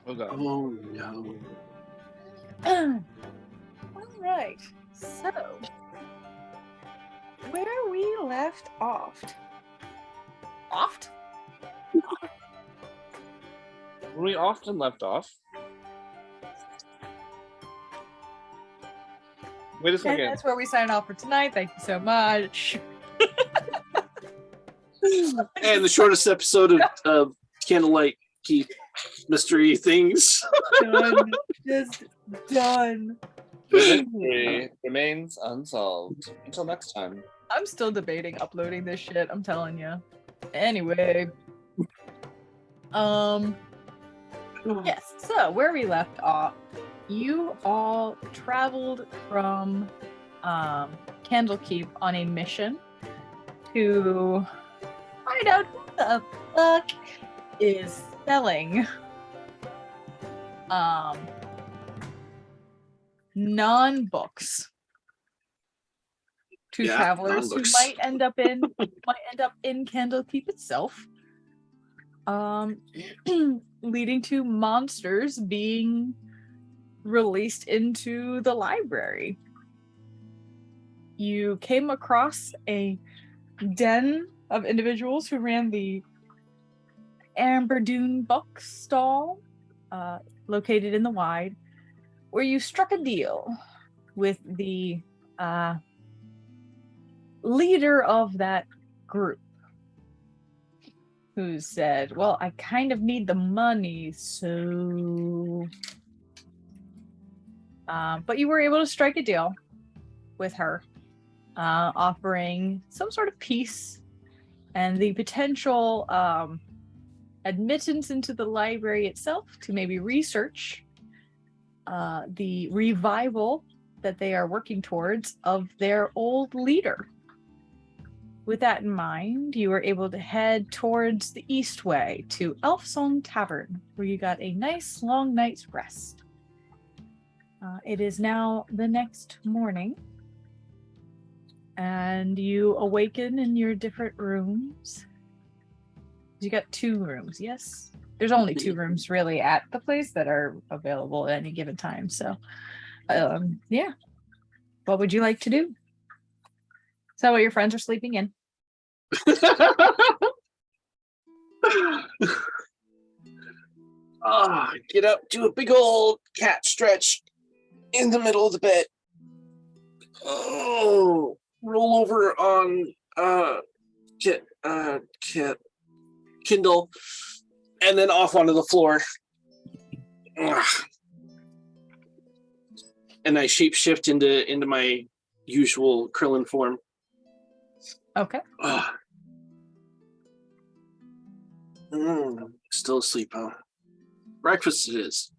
Oh god. Oh no. All right. So, where we left off? We often left off. Wait a And second. that's where we sign off for tonight. Thank you so much. And the shortest episode of Candlekeep mystery things. Done. Just done. The mystery remains unsolved. Until next time. I'm still debating uploading this shit, I'm telling you. Anyway. Yes, so where we left off, you all traveled from Candlekeep on a mission to find out who the fuck is selling non-books to travelers who non-books. might end up in Candlekeep itself. Leading to monsters being released into the library. You came across a den of individuals who ran the Amber Dune book stall, located in the Wide, where you struck a deal with the leader of that group, who said, well, I kind of need the money, so... but you were able to strike a deal with her, offering some sort of peace and the potential admittance into the library itself to maybe research the revival that they are working towards of their old leader. With that in mind, you were able to head towards the Eastway to Elfsong Tavern, where you got a nice long night's rest. It is now the next morning, and you awaken in your different rooms. You got 2 rooms, yes? There's only 2 rooms really at the place that are available at any given time, so yeah. What would you like to do? Is that what your friends are sleeping in? Get up, do a big old cat stretch in the middle of the bed. Oh, roll over on Kindle, and then off onto the floor. And I shapeshift into my usual Krillin form. Okay. Still asleep, huh? Breakfast it is.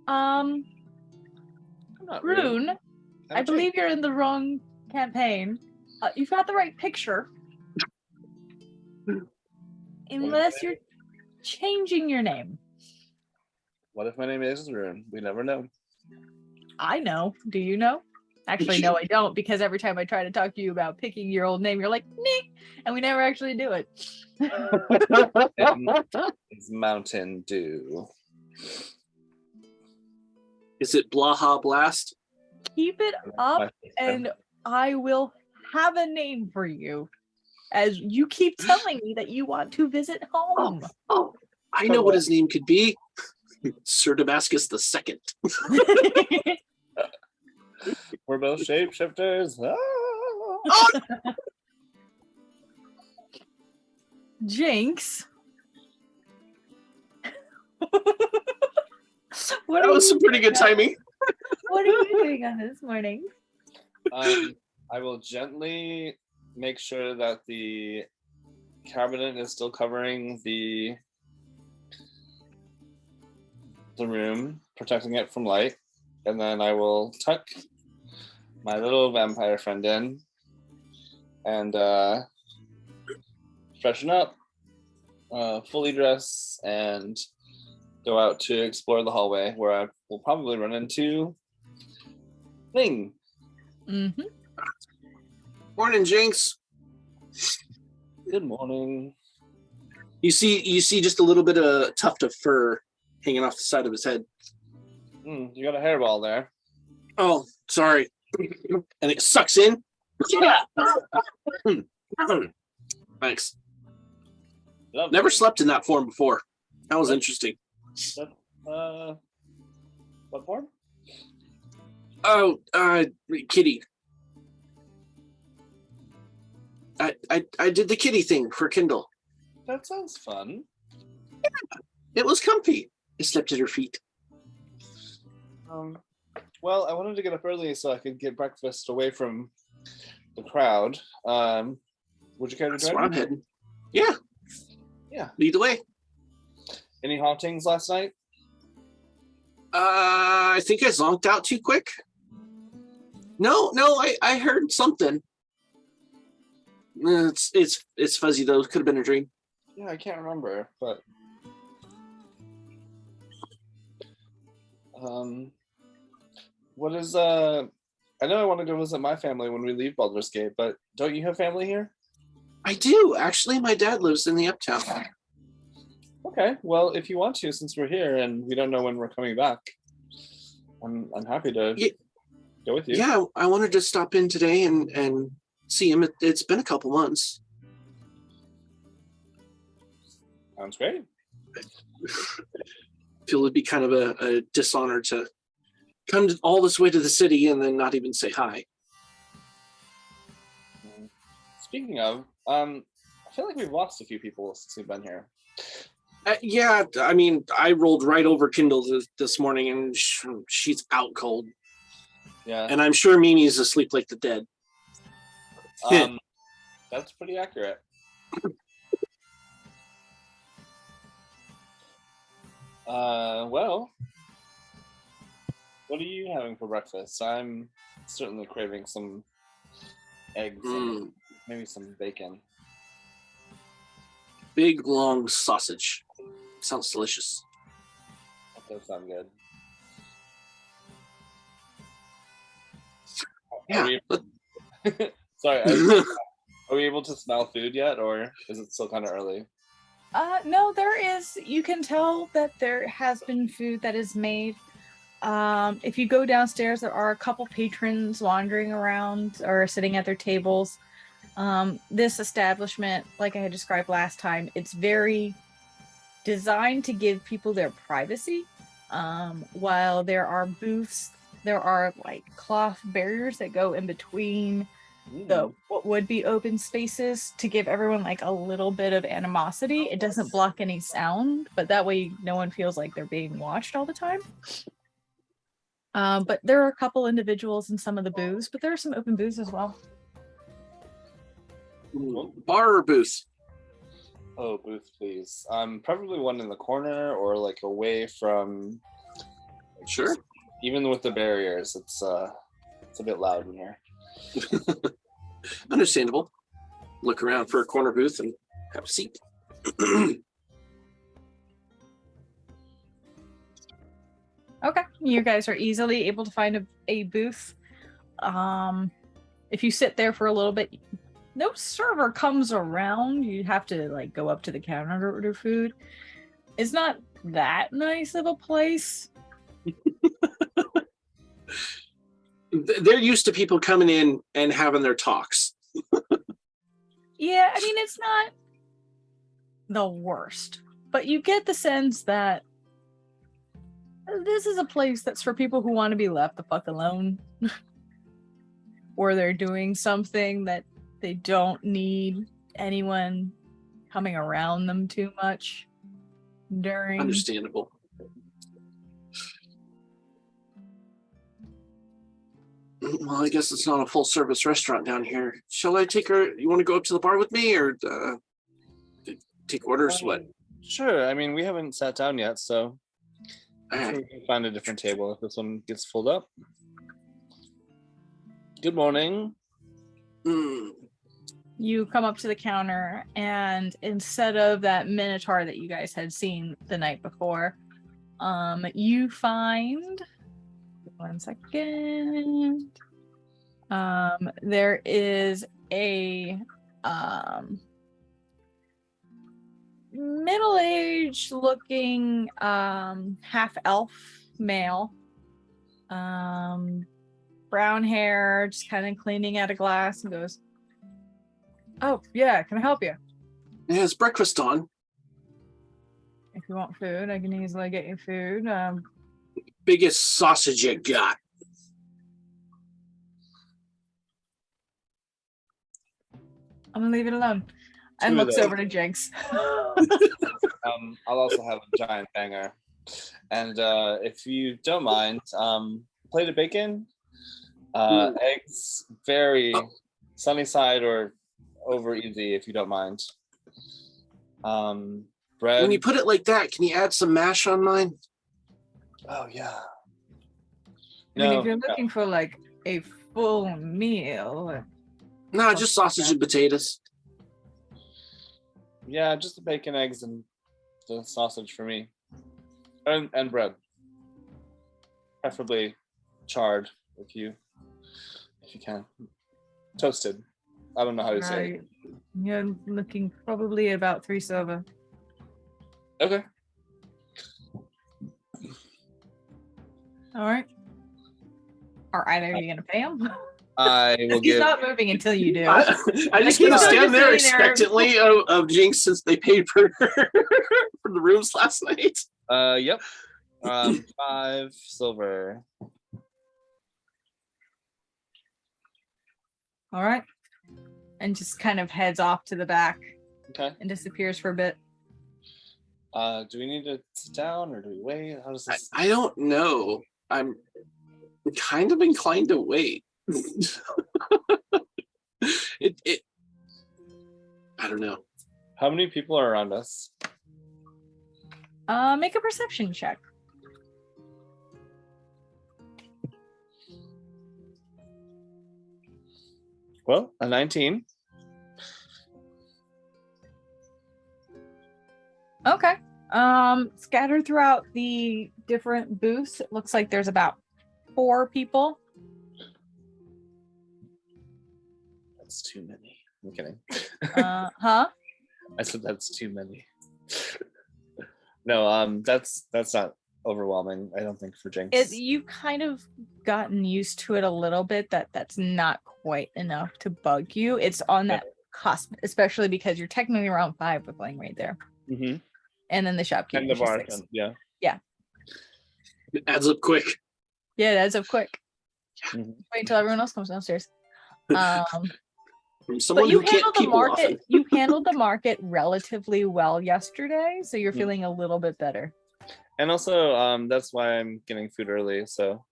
Not really. Rune, I believe you're in the wrong campaign. You've got the right picture. Unless you're changing your name. What if my name is Rune? We never know. I know. Do you know? Actually, no, I don't, because every time I try to talk to you about picking your old name, you're like, "Meh," and we never actually do it. It's Mountain Dew. Is it Blaha Blast? Keep it up, and I will have a name for you, as you keep telling me that you want to visit home. Oh, I know what his name could be. Sir Damascus II. We're both shapeshifters. Jinx. That was some pretty good timing. What are you doing on this morning? I will gently make sure that the cabinet is still covering the room, protecting it from light, and then I will tuck my little vampire friend in and freshen up, fully dress, and go out to explore the hallway, where I will probably run into Thing. Mm-hmm. Morning, Jinx. Good morning. You see just a little bit of tuft of fur hanging off the side of his head. You got a hairball there. Oh, sorry. And it sucks in. Yeah. Thanks. Lovely. Never slept in that form before. That was interesting. What form? Oh, kitty. I did the kitty thing for Kindle. That sounds fun. Yeah, it was comfy. I slept at her feet. Well, I wanted to get up early so I could get breakfast away from the crowd. Would you care to That's join where I'm me? heading. Yeah. Yeah. Lead the way. Any hauntings last night? I think I zonked out too quick. No, I heard something. It's fuzzy though. Could have been a dream. Yeah, I can't remember, but what is I know I want to go visit my family when we leave Baldur's Gate, but don't you have family here? I do. Actually, my dad lives in the uptown. Okay, well, if you want to, since we're here and we don't know when we're coming back, I'm happy to go with you. Yeah, I wanted to stop in today and see him. It's been a couple months. Sounds great. Feel it'd be kind of a dishonor to come all this way to the city and then not even say hi. Speaking of, I feel like we've lost a few people since we've been here. Yeah, I mean, I rolled right over Kindle this morning and she's out cold. Yeah. And I'm sure Mimi's asleep like the dead. That's pretty accurate. Well, what are you having for breakfast? I'm certainly craving some eggs and maybe some bacon. Big, long sausage. Sounds delicious. That does sound good. Yeah. Sorry, are we able to smell food yet, or is it still kind of early? No, there is. You can tell that there has been food that is made. If you go downstairs, there are a couple patrons wandering around or sitting at their tables. This establishment, like I had described last time, it's very designed to give people their privacy. While there are booths, there are like cloth barriers that go in between the what would be open spaces to give everyone like a little bit of animosity. It doesn't block any sound, but that way no one feels like they're being watched all the time. But there are a couple individuals in some of the booths, but there are some open booths as well. Bar or booth? Oh, booth, please. Preferably one in the corner or like away from. Sure. Even with the barriers, it's a bit loud in here. Understandable. Look around for a corner booth and have a seat. Okay, you guys are easily able to find a booth. If you sit there for a little bit, no server comes around. You have to like go up to the counter to order food. It's not that nice of a place. They're used to people coming in and having their talks. Yeah, I mean, it's not the worst, but you get the sense that this is a place that's for people who want to be left the fuck alone. Or they're doing something that they don't need anyone coming around them too much during. Understandable. Well, I guess it's not a full service restaurant down here. Shall I take her? You want to go up to the bar with me or take orders? What? Sure. I mean, we haven't sat down yet, so All I'm right. sure we can find a different table if this one gets filled up. Good morning. You come up to the counter, and instead of that minotaur that you guys had seen the night before, you find. One second. There is a middle-aged average-looking half-elf male. Brown hair, just kind of cleaning at a glass, and goes, "Oh yeah, can I help you? Yeah, it's breakfast on. If you want food, I can easily get you food. Biggest sausage you got." I'm gonna leave it alone." And Two of looks those. over to Jinx. I'll also have a giant banger. And if you don't mind, plate of bacon, eggs, very sunny side or over easy if you don't mind. Bread. When you put it like that, can you add some mash on mine? Oh yeah. I mean, if you're looking for like a full meal, No, just sausage and potatoes. Yeah, just the bacon, eggs, and the sausage for me, and bread, preferably charred if you can, toasted. I don't know how to say it. You're looking probably at about 3 silver. Okay. All right. Are either of you gonna pay him? I will He's give. not moving until you do. I just he's gonna not stand just there sitting there. expectantly of Jinx since they paid for for the rooms last night. Yep. 5 silver. All right. And just kind of heads off to the back Okay. and disappears for a bit. Do we need to sit down or do we wait? How does this? I don't know. I'm kind of inclined to wait. it I don't know. How many people are around us? Make a perception check. Well, a 19. Okay. Scattered throughout the different booths, it looks like there's about 4 people. That's too many. I'm kidding. Huh? I said that's too many. No, that's not overwhelming. I don't think for Jinx. You've kind of gotten used to it a little bit. That's not quite enough to bug you. It's on that cusp, especially because you're technically around 5 with playing right there. Mm-hmm. And then the shopkeeper. And the bar. Yeah. It adds up quick. Yeah, it adds up quick. Mm-hmm. Wait until everyone else comes downstairs. From someone But you who can't handled the people market. often. You handled the market relatively well yesterday, so you're Mm. feeling a little bit better. And also, that's why I'm getting food early, so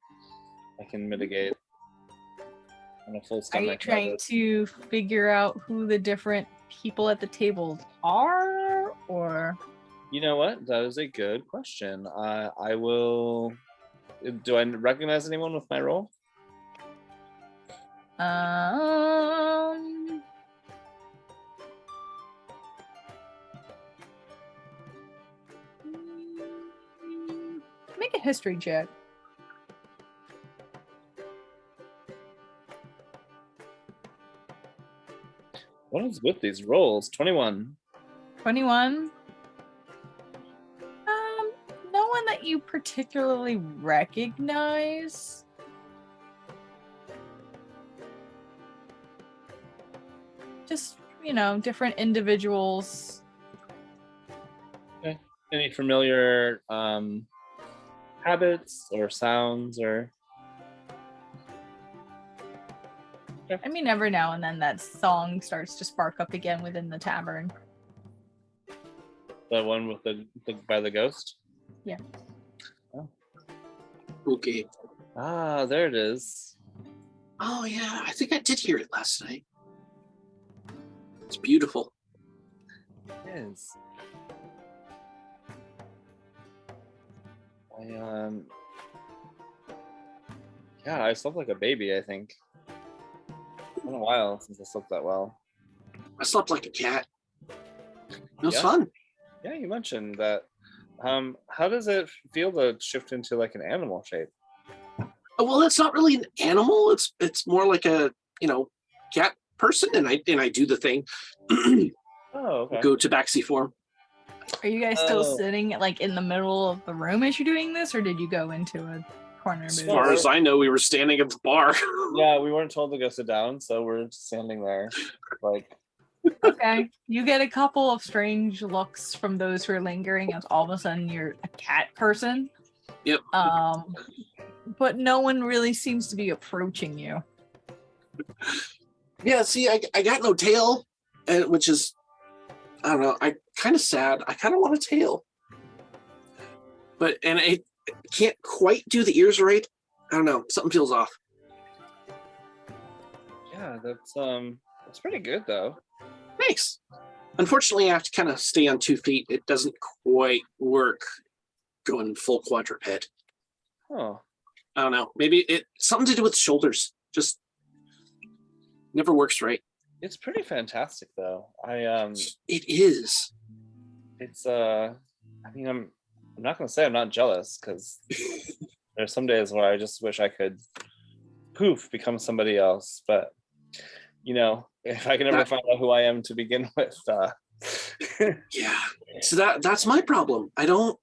I can mitigate on a full Are stomach. you trying to figure out who the different people at the tables are, or? You know what? That is a good question. I will. Do I recognize anyone with my role? Make a history check. What is with these rolls? 21. 21. No one that you particularly recognize. Just, different individuals. Okay. Any familiar habits or sounds or? I mean, every now and then that song starts to spark up again within the tavern. The one with the by the ghost? Yeah. Oh. Okay. Ah, there it is. Oh yeah, I think I did hear it last night. It's beautiful. It is. I slept like a baby, I think. It's been a while since I slept that well. I slept like a cat. It was Yeah. fun. Yeah, you mentioned that. How does it feel to shift into like an animal shape? Oh, well, it's not really an animal. It's more like a cat person, and I do the thing. Oh, okay. Go tabaxi form. Are you guys still Oh. sitting like in the middle of the room as you're doing this, or did you go into a corner As booth? far as I know, we were standing at the bar. Yeah, we weren't told to go sit down, so we're just standing there, like. Okay. You get a couple of strange looks from those who are lingering, as all of a sudden you're a cat person. Yep. But no one really seems to be approaching you. Yeah, see, I got no tail, which is, I don't know, I kind of sad. I kind of want a tail. And I can't quite do the ears right. I don't know, something feels off. Yeah, that's pretty good though. Thanks. Unfortunately, I have to kind of stay on 2 feet. It doesn't quite work going full quadruped. Oh. I don't know. Maybe something to do with shoulders. Just never works right. It's pretty fantastic though. It is. It's I mean I'm not gonna say I'm not jealous, because there's some days where I just wish I could become somebody else, but if I can ever find out who I am to begin with. Yeah. So that's my problem. I don't,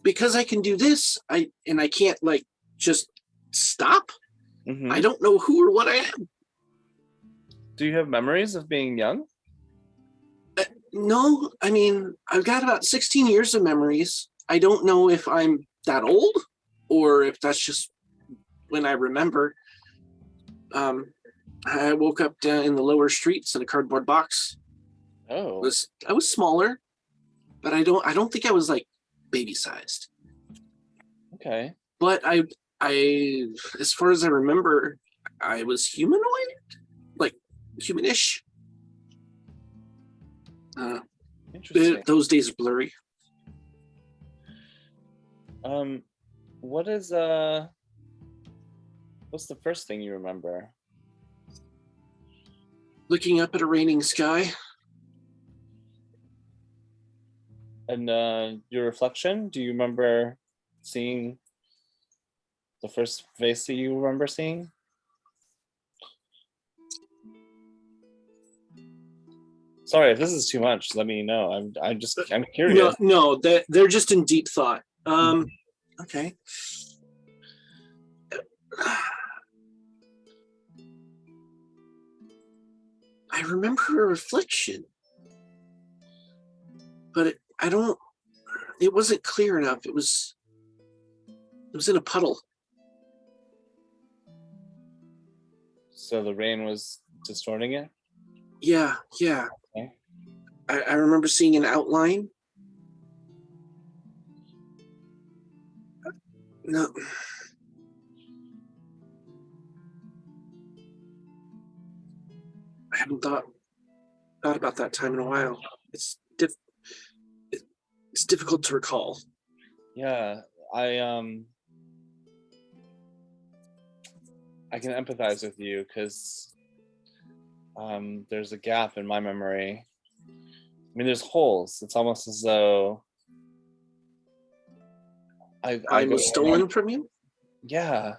because I can do this, I can't like just stop. Mhm. I don't know who or what I am. Do you have memories of being young? No, I mean, I've got about 16 years of memories. I don't know if I'm that old or if that's just when I remember. I woke up down in the lower streets in a cardboard box. Oh. I was smaller, but I don't think I was like baby sized. Okay. But I as far as I remember, I was humanoid, like humanish. Interesting. Those days are blurry. What is what's the first thing you remember? Looking up at a raining sky. And your reflection? Do you remember seeing the first face that you remember seeing? Sorry, if this is too much, let me know. I'm curious. No, they're just in deep thought. Okay. I remember a reflection, but it wasn't clear enough. It was in a puddle. So the rain was distorting it? Yeah. Okay. I remember seeing an outline. No. I haven't thought about that time in a while. It's difficult to recall. Yeah, I can empathize with you, because there's a gap in my memory. I mean, there's holes. It's almost as though I was stolen from you? Yeah.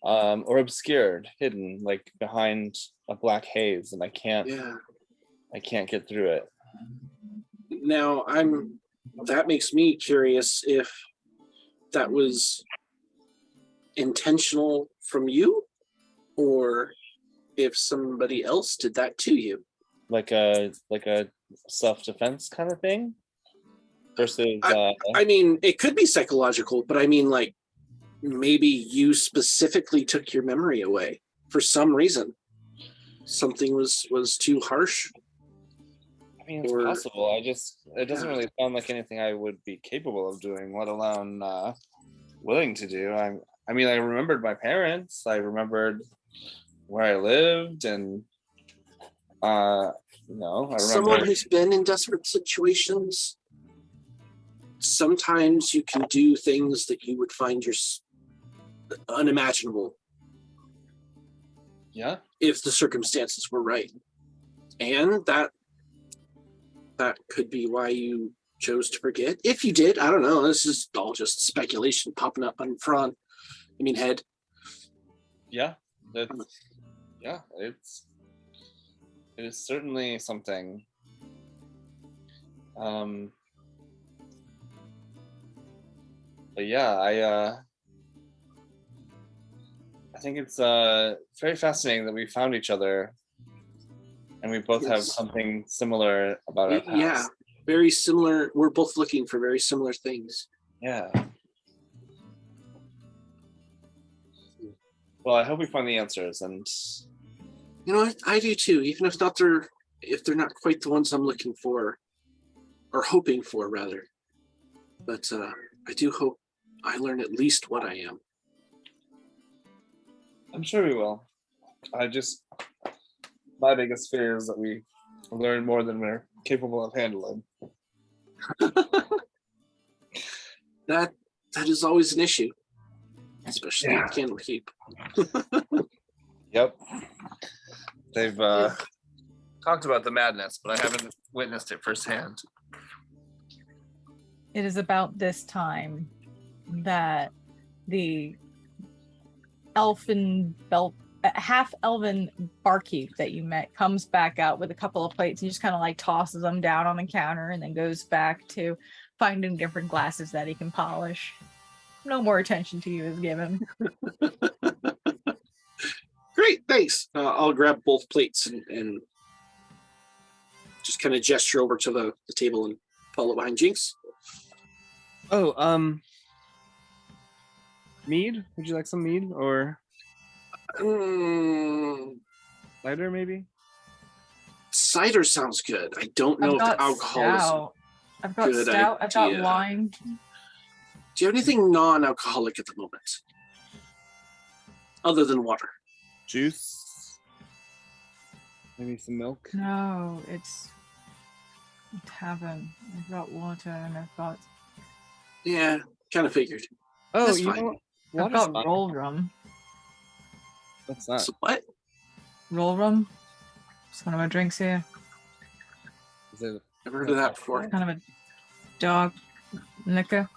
Or obscured, hidden, like behind a black haze, and I can't get through it. Now that makes me curious if that was intentional from you, or if somebody else did that to you. Like a self-defense kind of thing? Versus I mean, it could be psychological, but I mean, like, maybe you specifically took your memory away for some reason. Something was too harsh. I mean, it's possible. It doesn't really sound like anything I would be capable of doing, let alone willing to do. I mean, I remembered my parents. I remembered where I lived, and I remember. Someone who's been in desperate situations, sometimes you can do things that you would find unimaginable. Yeah. If the circumstances were right. And that could be why you chose to forget. If you did, I don't know. This is all just speculation popping up on front. I mean, head. Yeah. It is certainly something. But yeah, I think it's very fascinating that we found each other, and we both have Yes. something similar about our past. Yeah, very similar. We're both looking for very similar things. Yeah. Well, I hope we find the answers, and You know what? I do too. Even if they're not quite the ones I'm looking for, or hoping for, rather. But I do hope I learn at least what I am. I'm sure we will. My biggest fear is that we learn more than we're capable of handling. That is always an issue, especially with Candlekeep. Yep. They've talked about the madness, but I haven't witnessed it firsthand. It is about this time that the half elven barkeep that you met comes back out with a couple of plates and just kind of like tosses them down on the counter and then goes back to finding different glasses that he can polish. No more attention to you is given. Great, thanks. I'll grab both plates and just kind of gesture over to the table and follow behind Jinx. Oh, mead? Would you like some mead or cider, maybe? Cider sounds good. I don't know if the alcohol I've got good stout. I've got idea. wine. Do you have anything non-alcoholic at the moment? Other than water? Juice? Maybe some milk? No, it's tavern. I've got water and I've got Yeah, kind of figured. Oh, That's you fine. know what? I've Water's got fine. roll rum. What's that? So what? Roll rum. It's one of my drinks here. Is it Never heard of that before. Kind of a dog liquor.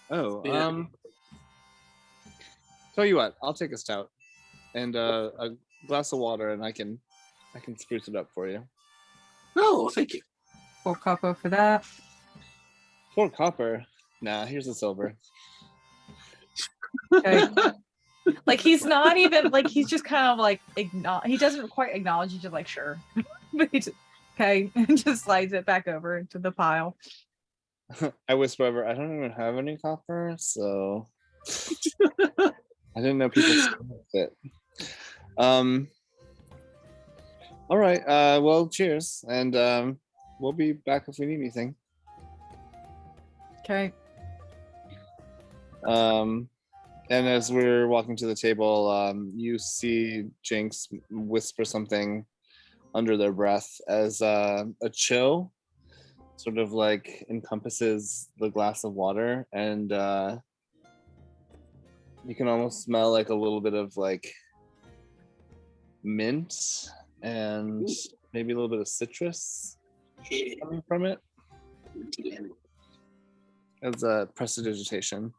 Oh, Yeah. tell you what, I'll take a stout and a glass of water, and I can spruce it up for you. Oh, thank you. 4 copper for that. 4 copper. Nah, here's a silver. Okay. Like he's not even like he's just kind of like he doesn't quite acknowledge. He's just like sure, but he just, okay, and just slides it back over into the pile. I whisper over, I don't even have any copper, so I didn't know people smoked it. All right. Well, cheers, and we'll be back if we need anything. Okay. And as we're walking to the table, you see Jinx whisper something under their breath as a chill sort of like encompasses the glass of water, and you can almost smell like a little bit of like mint and maybe a little bit of citrus coming from it as a prestidigitation.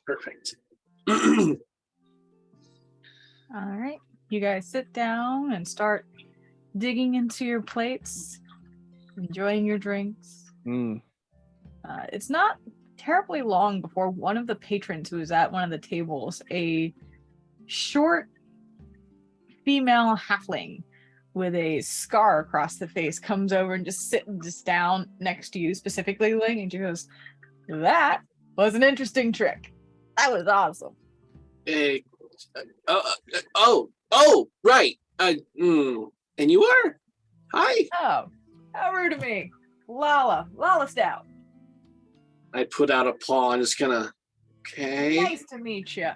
Perfect. All right. You guys sit down and start digging into your plates, enjoying your drinks. It's not terribly long before one of the patrons who is at one of the tables, a short female halfling with a scar across the face, comes over and just sits down next to you specifically, and she goes, "That was an interesting trick. That was awesome." Right. And you are? Hi. Oh, how rude of me. Lala Stout. I put out a paw and it's gonna. Okay. Nice to meet you.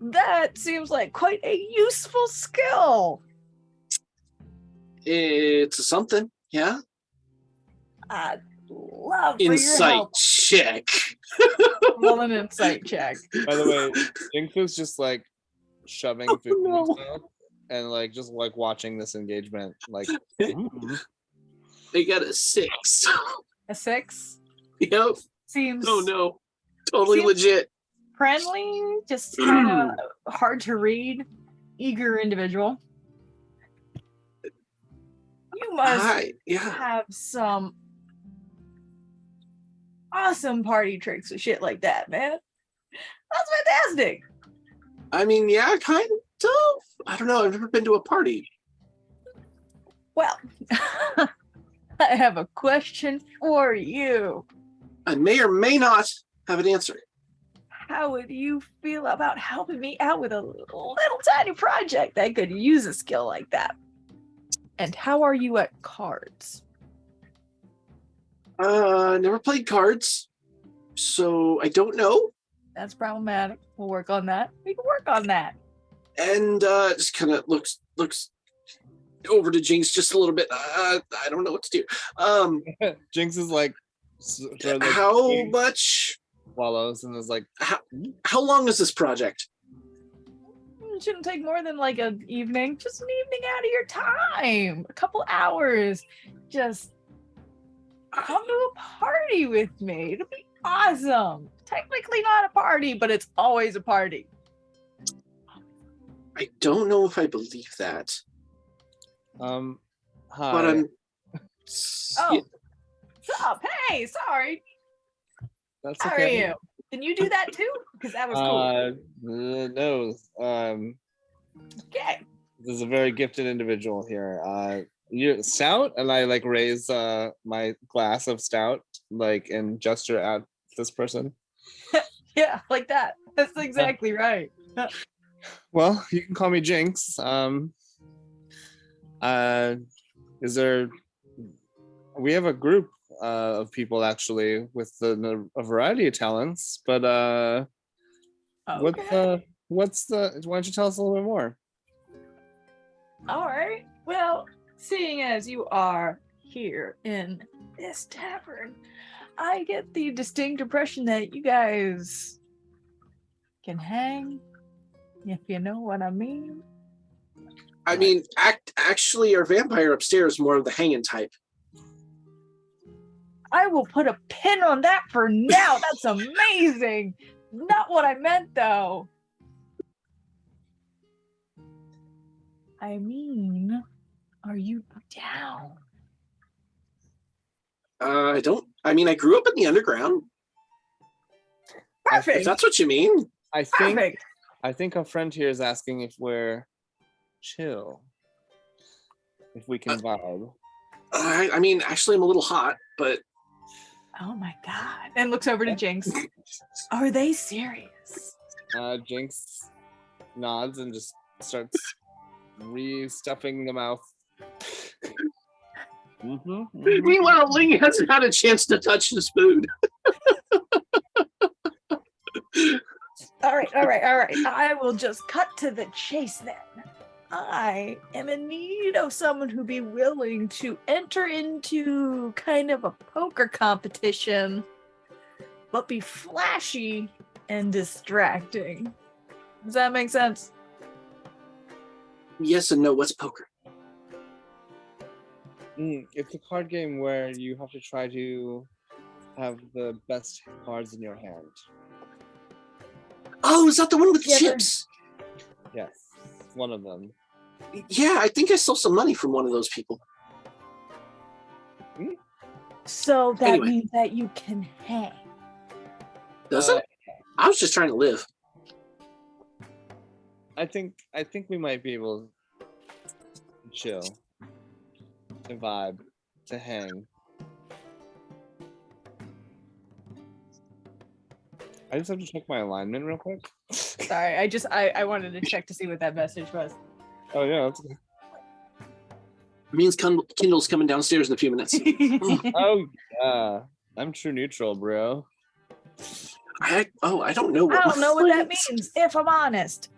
That seems like quite a useful skill. It's something. Yeah. I'd love for your Insight help. check. Roll an insight check. By the way, Jinx was just like shoving food in his mouth and like just like watching this engagement. Like, They got a 6. A 6? Yep. Seems Oh no. Totally Seems- legit. friendly, just kind of hard to read, eager individual. You must Hi. Yeah. have some awesome party tricks and shit like that, man. That's fantastic. I mean, yeah, kind of. I don't know. I've never been to a party. Well, I have a question for you. I may or may not have an answer. How would you feel about helping me out with a little tiny project that could use a skill like that? And how are you at cards? Never played cards, so I don't know. That's problematic. We'll work on that. We can work on that. And just kind of looks over to Jinx just a little bit. I don't know what to do. Jinx is like, how much? Swallows and is like, how long is this project? It shouldn't take more than like an evening. Just an evening out of your time. A couple hours. Just come to a party with me. It'll be awesome. Technically not a party, but it's always a party. I don't know if I believe that. hi. But I'm. Oh, stop! Hey, sorry. That's How okay. are you? Can you do that too? Because that was cool. No. Okay. This is a very gifted individual here. You're stout, and I like raise my glass of stout, like, and gesture at this person. Yeah, like that. That's exactly right. Well, you can call me Jinx. Is there? We have a group of people actually with a variety of talents, but Okay. what's the? Why don't you tell us a little bit more? All right. Well, seeing as you are here in this tavern, I get the distinct impression that you guys can hang, if you know what I mean. I mean, actually, our vampire upstairs is more of the hanging type. I will put a pin on that for now. That's amazing. Not what I meant, though. I mean, are you down? I don't. I mean, I grew up in the underground. Perfect. If that's what you mean. Perfect. I think our friend here is asking if we're chill, if we can vibe. I mean, actually, I'm a little hot, but. Oh my god. And looks over to Jinx. Are they serious? Jinx nods and just starts re-stuffing the mouth. Meanwhile, Ling hasn't had a chance to touch his food. All right. I will just cut to the chase then. I am in need of someone who'd be willing to enter into kind of a poker competition, but be flashy and distracting. Does that make sense? Yes and no. What's poker? It's a card game where you have to try to have the best cards in your hand. Oh, is that the one with chips? Yes, one of them. Yeah, I think I stole some money from one of those people. So that means that you can hang. Does it? I was just trying to live. I think we might be able to chill, to vibe, to hang. I just have to check my alignment real quick. Sorry, I wanted to check to see what that message was. Oh yeah, that's good. It means Kindle's coming downstairs in a few minutes. Oh yeah, I'm true neutral, bro. I don't know I don't know what that means, if I'm honest.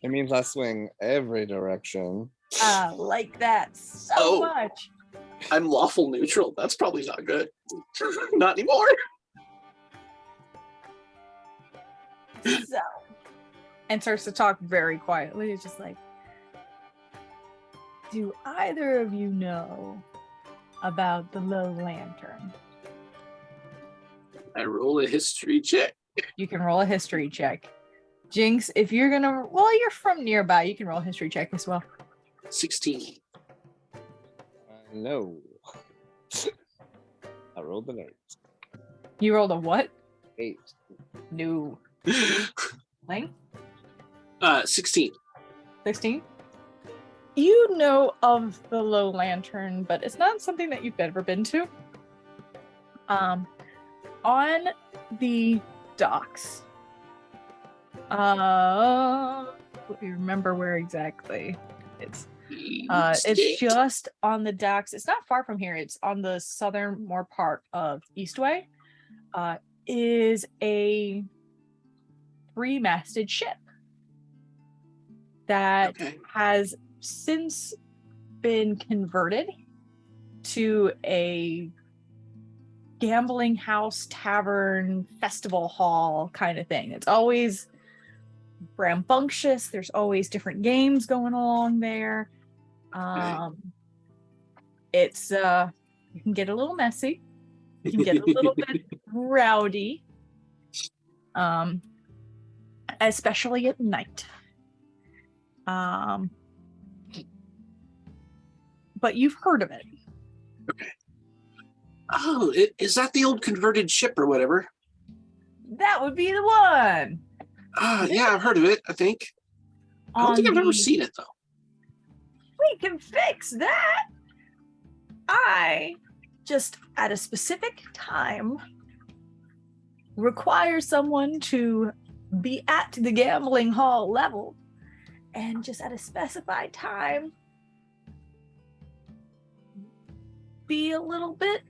It means I swing every direction. I like that so much. I'm lawful neutral. That's probably not good. Not anymore. So, and starts to talk very quietly. It's just like, do either of you know about the Low Lantern? I roll a history check. You can roll a history check. Jinx, if you're gonna, well, you're from nearby, you can roll a history check as well. 16. No. I rolled the nerds. You rolled a what? 8. No. Lane? 16. 16? You know of the Low Lantern, but it's not something that you've ever been to. On the docks. Let me remember where exactly. It's just on the docks. It's not far from here. It's on the southernmost part of Eastway. Is a 3-masted ship that has since been converted to a gambling house, tavern, festival hall kind of thing. It's always rambunctious. There's always different games going along there. It's you can get a little messy. You can get a little bit rowdy. Especially at night. But you've heard of it. Okay. Oh, is that the old converted ship or whatever? That would be the one. Yeah, I've heard of it, I think. I don't think I've ever seen it, though. We can fix that. I just, at a specific time, require someone to be at the gambling hall level, and just at a specified time, be a little bit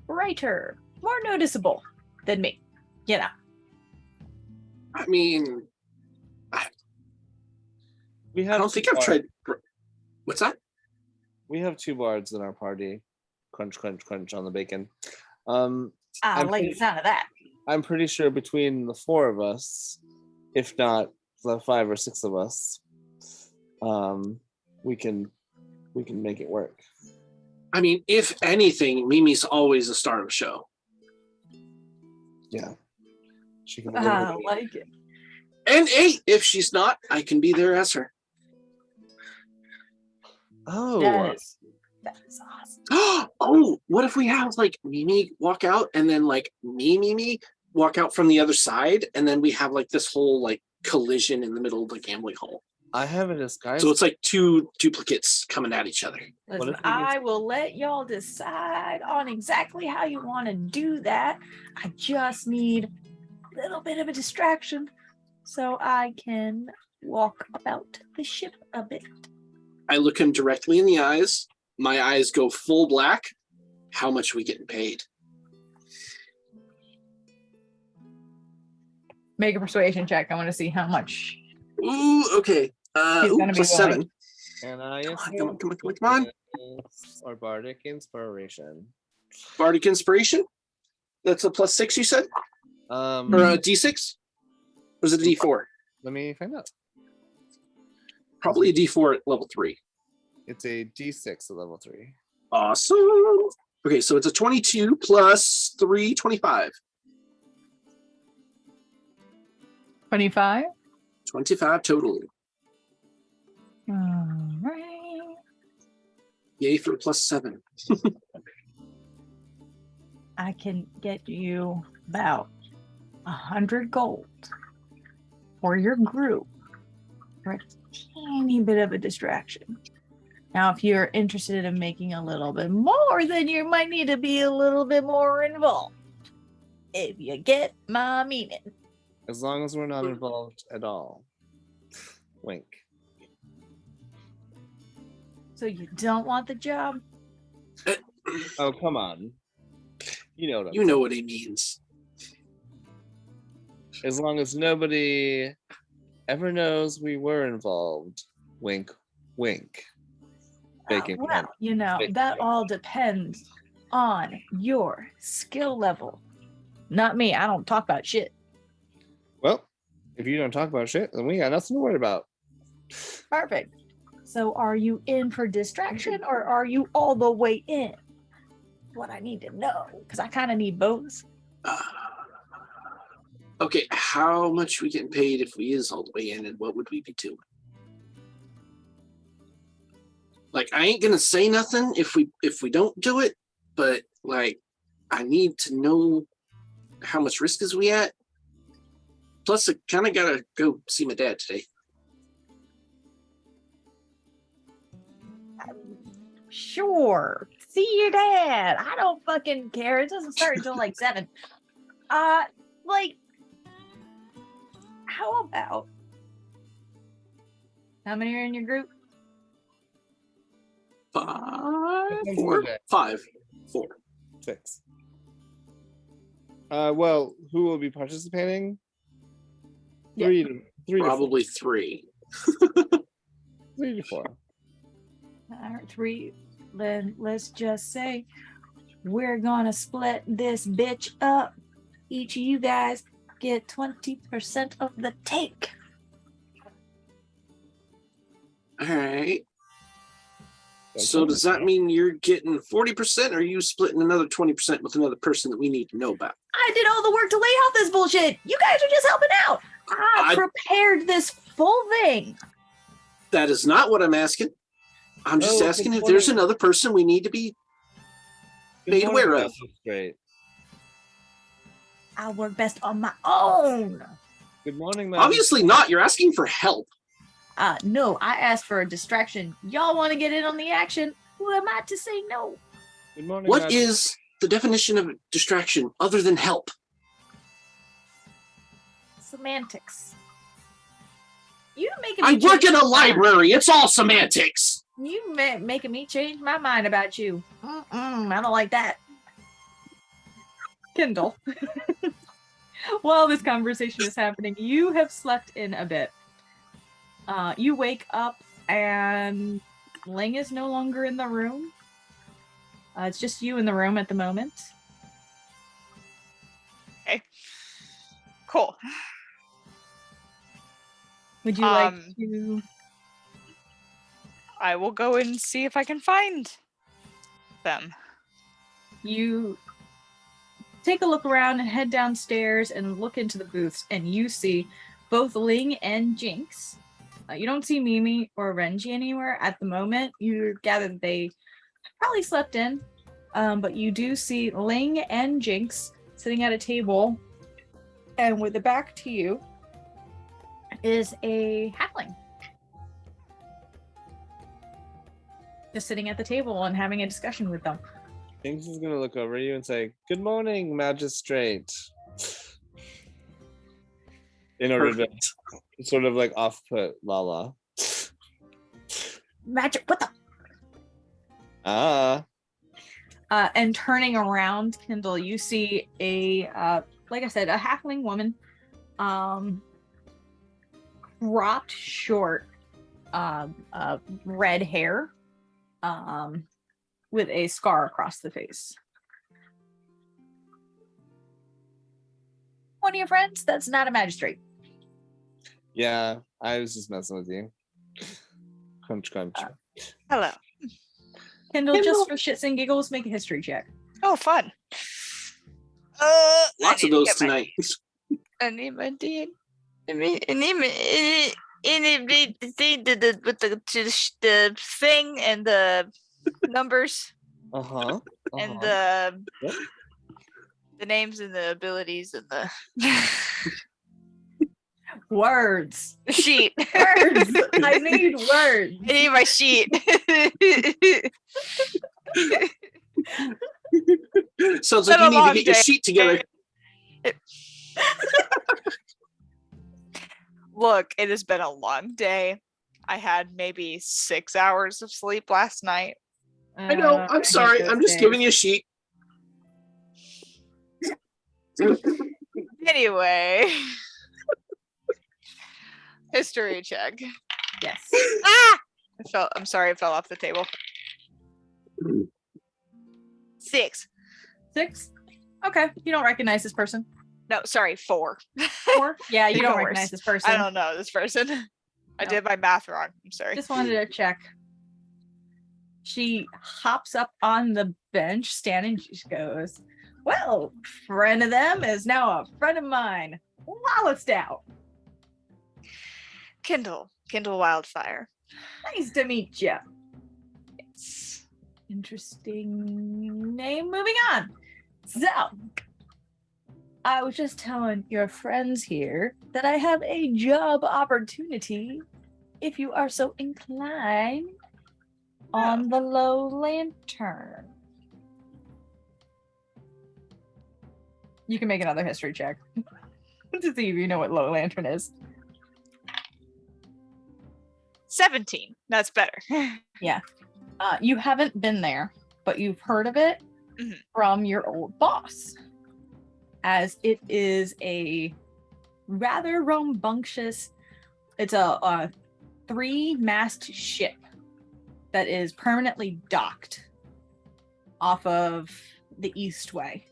brighter, more noticeable than me, you know. I mean, I don't think I've tried. What's that? We have 2 bards in our party. Crunch, crunch, crunch on the bacon. I like the sound of that. I'm pretty sure between the 4 of us, if not the 5 or 6 of us, we can make it work. I mean, if anything, Mimi's always the star of the show. Yeah. She can I like it. And hey, if she's not, I can be there as her. Oh. That is awesome. Oh, what if we have like Mimi walk out and then like Mimi walk out from the other side, and then we have like this whole like collision in the middle of the gambling hall. I have a disguise. So it's like 2 duplicates coming at each other. Listen, I will let y'all decide on exactly how you want to do that. I just need a little bit of a distraction so I can walk about the ship a bit. I look him directly in the eyes. My eyes go full black. How much are we getting paid? Make a persuasion check. I want to see how much. Ooh, okay. Plus 7. And I Come on. Or bardic inspiration. Bardic inspiration? That's a plus 6, you said? Or a D6? Or is it a D4? Let me find out. Probably a D4 at level 3. It's a D6 at level 3. Awesome. Okay, so it's a 22 plus 3, 25. 25? 25 total. All right. Yay for plus 7. I can get you about 100 gold for your group for a teeny bit of a distraction. Now, if you're interested in making a little bit more, then you might need to be a little bit more involved. If you get my meaning. As long as we're not involved at all. Wink. So you don't want the job? Oh, come on. You know what You know what he means. As long as nobody ever knows we were involved. Wink, wink. Bacon. Well, you know, that all depends on your skill level. Not me. I don't talk about shit. Well, if you don't talk about shit, then we got nothing to worry about. Perfect. So are you in for distraction or are you all the way in? What I need to know, because I kind of need both. Okay, how much we getting paid if we is all the way in, and what would we be doing? Like, I ain't gonna say nothing if we don't do it, but like, I need to know how much risk is we at. Plus, I kind of gotta go see my dad today. Sure. See your dad. I don't fucking care. It doesn't start until like 7. Like, how about? How many are in your group? 5, 4, 5, 4. 6. Well, who will be participating? Yeah. 3 to Probably 3. 3 to 4. 3. Then let's just say we're gonna split this bitch up. Each of you guys get 20% of the take. All right. So does that mean you're getting 40%, or are you splitting another 20% with another person that we need to know about? I did all the work to lay out this bullshit. You guys are just helping out. I prepared this full thing. That is not what I'm asking. I'm just asking if there's another person we need to be made aware of. Great. I'll work best on my own. Good morning, ma'am. Obviously not. You're asking for help. No, I asked for a distraction. Y'all want to get in on the action? Who am I to say no? Good morning. What is the definition of distraction other than help? Semantics. You making? I work in a library. It's all semantics. You making me change my mind about you. I don't like that. Kindle. While this conversation is happening, you have slept in a bit. You wake up and Ling is no longer in the room. It's just you in the room at the moment. Okay. Cool. Would you like to? I will go and see if I can find them. You take a look around and head downstairs and look into the booths, and you see both Ling and Jinx. You don't see Mimi or Renji anywhere at the moment. You gather that they probably slept in, but you do see Ling and Jinx sitting at a table, and with the back to you is a halfling. Just sitting at the table and having a discussion with them. Jinx is gonna look over you and say, "Good morning, magistrate." In order to sort of like off-put Lala. Magic, what the? And turning around, Kindle, you see a, like I said, a halfling woman, cropped short, red hair, with a scar across the face. One of your friends? That's not a magistrate. Yeah, I was just messing with you. Crunch, crunch. Hello. Kindle, just for shits and giggles, make a history check. Oh, fun. Lots of those tonight. I need my D. I need with the thing and the numbers. And the names and the abilities and the words. Sheet. Words. I need words. I need my sheet. Sounds like you need to get your sheet together. Look, it has been a long day. I had maybe 6 hours of sleep last night. I know. I'm sorry. I'm just giving you a sheet. Anyway. History check. Yes. I'm sorry, it fell off the table. 6. 6? Okay. You don't recognize this person. No, sorry, 4. 4? Yeah, you don't recognize this person. I don't know this person. I did my math wrong. I'm sorry. Just wanted to check. She hops up on the bench, standing. She goes, "Well, friend of them is now a friend of mine. Wallaced out. Kindle Wildfire. Nice to meet you." Yes. Interesting name. Moving on. So, I was just telling your friends here that I have a job opportunity if you are so inclined on the Low Lantern. You can make another history check to see if you know what Low Lantern is. 17. That's better. You haven't been there, but you've heard of it from your old boss, as it is a rather rambunctious. It's a 3-mast ship that is permanently docked off of the Eastway.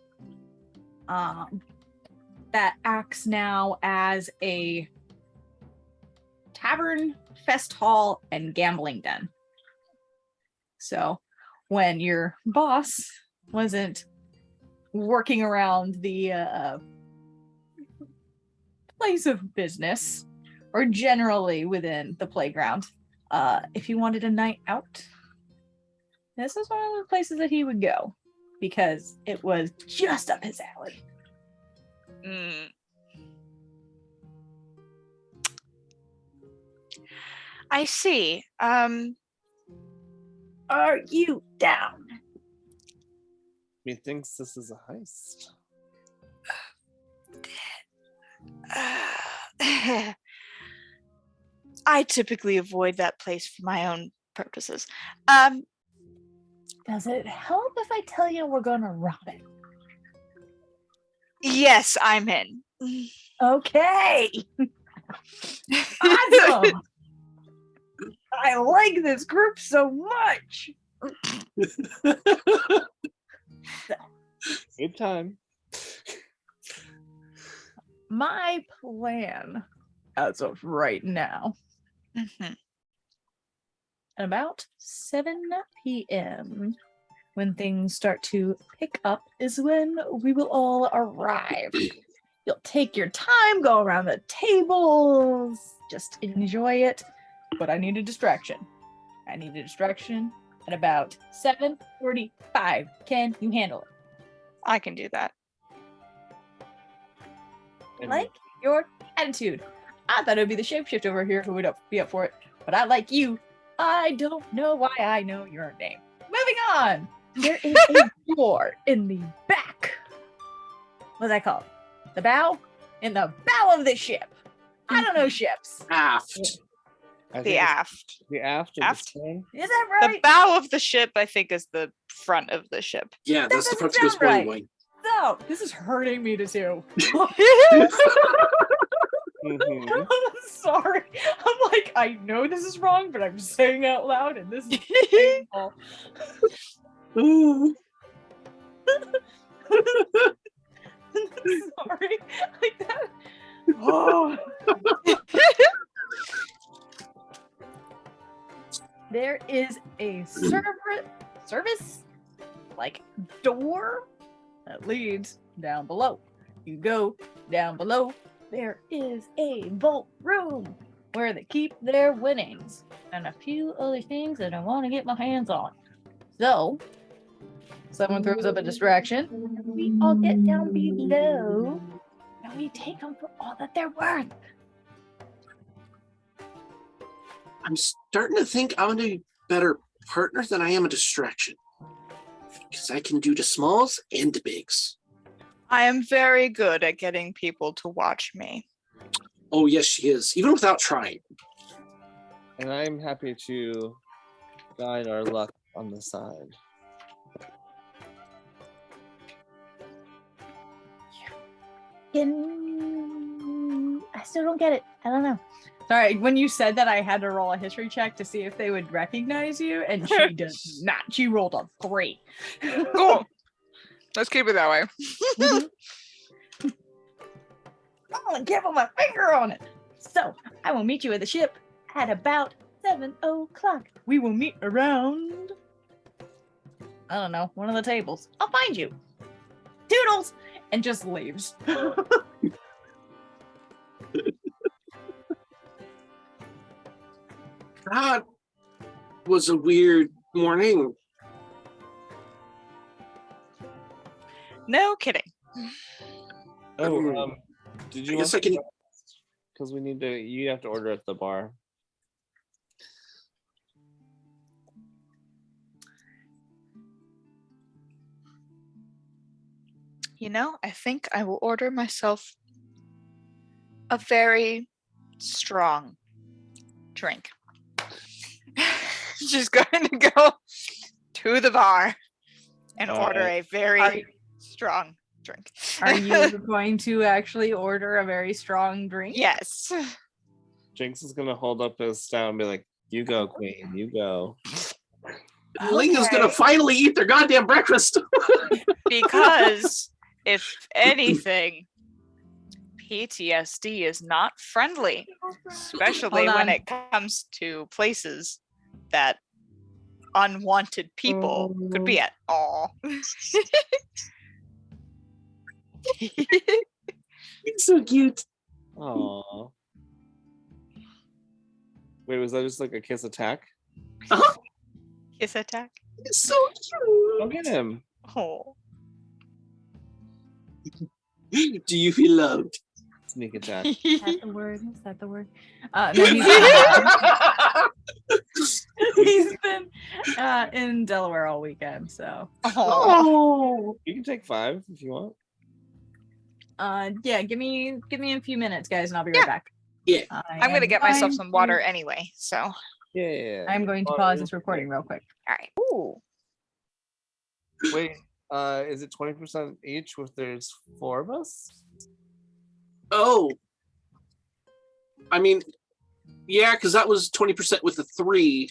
That acts now as a tavern, fest hall, and gambling den. So when your boss wasn't working around the place of business, or generally within the playground, if you wanted a night out, this is one of the places that he would go, because it was just up his alley. I see. Are you down? He thinks this is a heist. I typically avoid that place for my own purposes. Does it help if I tell you we're gonna rob it? Yes, I'm in. Okay. Awesome. I like this group so much. Good time. My plan, as of right now, Mhm. at about 7 p.m., when things start to pick up, is when we will all arrive. You'll take your time, go around the tables, just enjoy it. But I need a distraction. I need a distraction at about 7:45. Can you handle it? I can do that. Like your attitude. I thought it would be the shapeshift over here who would be up for it, but I like you. I don't know why I know your name. Moving on. There is a door in the back. What's that called? The bow? In the bow of the ship. I don't know ships. Aft. I think The it's aft. The aft. Or Aft? The stern. Is that The right? bow of the ship, I think, is the front of the ship. Yeah, that's the doesn't part that goes sound right. boing boing. No, this is hurting me to do. Mhm. I'm sorry. I'm like, I know this is wrong, but I'm saying out loud, and this is painful. Ooh. Sorry. Like that. Oh. There is a service like door that leads down below. You go down below. There is a vault room where they keep their winnings and a few other things that I want to get my hands on. So, someone throws up a distraction. We all get down below and we take them for all that they're worth. I'm starting to think I'm a better partner than I am a distraction. Because I can do the smalls and the bigs. I am very good at getting people to watch me. Oh, yes, she is. Even without trying. And I'm happy to guide our luck on the side. I still don't get it. I don't know. Sorry, when you said that, I had to roll a history check to see if they would recognize you, and she does not. She rolled a 3. Cool. Let's keep it that way. I'm gonna give him a finger on it. So I will meet you at the ship at about 7 o'clock. We will meet around, I don't know, one of the tables. I'll find you. Toodles! And just leaves. That was a weird morning. No kidding. Oh, did you I guess want I can. because we need to, you have to order at the bar. You know, I think I will order myself a very strong drink. She's going to go to the bar and order a very strong drink. Are you going to actually order a very strong drink? Yes. Jinx is gonna hold up his stout and be like, "You go, Queen. You go." Ling is gonna Okay. finally eat their goddamn breakfast. Because if anything, PTSD is not friendly, especially Hold when on. it comes to places that unwanted people could be at. All. It's so cute. Aww. Wait, was that just like a kiss attack? Kiss attack. It's so Go get him. Oh. cute. Do you feel loved? Sneak attack. Is that the word? Is that the word? No, he's been in Delaware all weekend, so. Oh. You can take 5 if you want. Yeah, give me a few minutes, guys, and I'll be right back. Yeah. I'm gonna get myself some water anyway. So. Yeah. I'm going to pause this recording real quick. All right. Ooh. Wait, is it 20% each if there's 4 of us? Oh. I mean, yeah, because that was 20% with the 3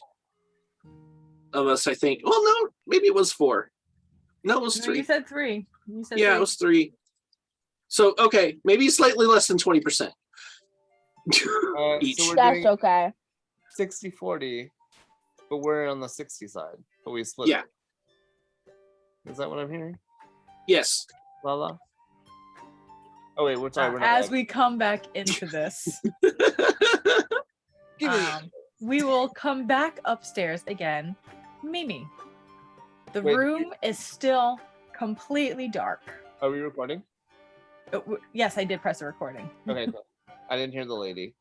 of us, I think. Well, no, maybe it was 4. No, it was No, 3. you said 3. You said Yeah, 3. it was 3. So, okay, maybe slightly less than 20%. Each. So we're That's doing okay. 60-40, but we're on the 60 side, but we split. Yeah. Is that what I'm hearing? Yes. Lala? Oh wait, we're sorry. We're not As live. we come back into this, Give me we will come back upstairs again. Mimi, the Wait. room is still completely dark. Are we recording? Yes, I did press the recording. Okay, cool. I didn't hear the lady.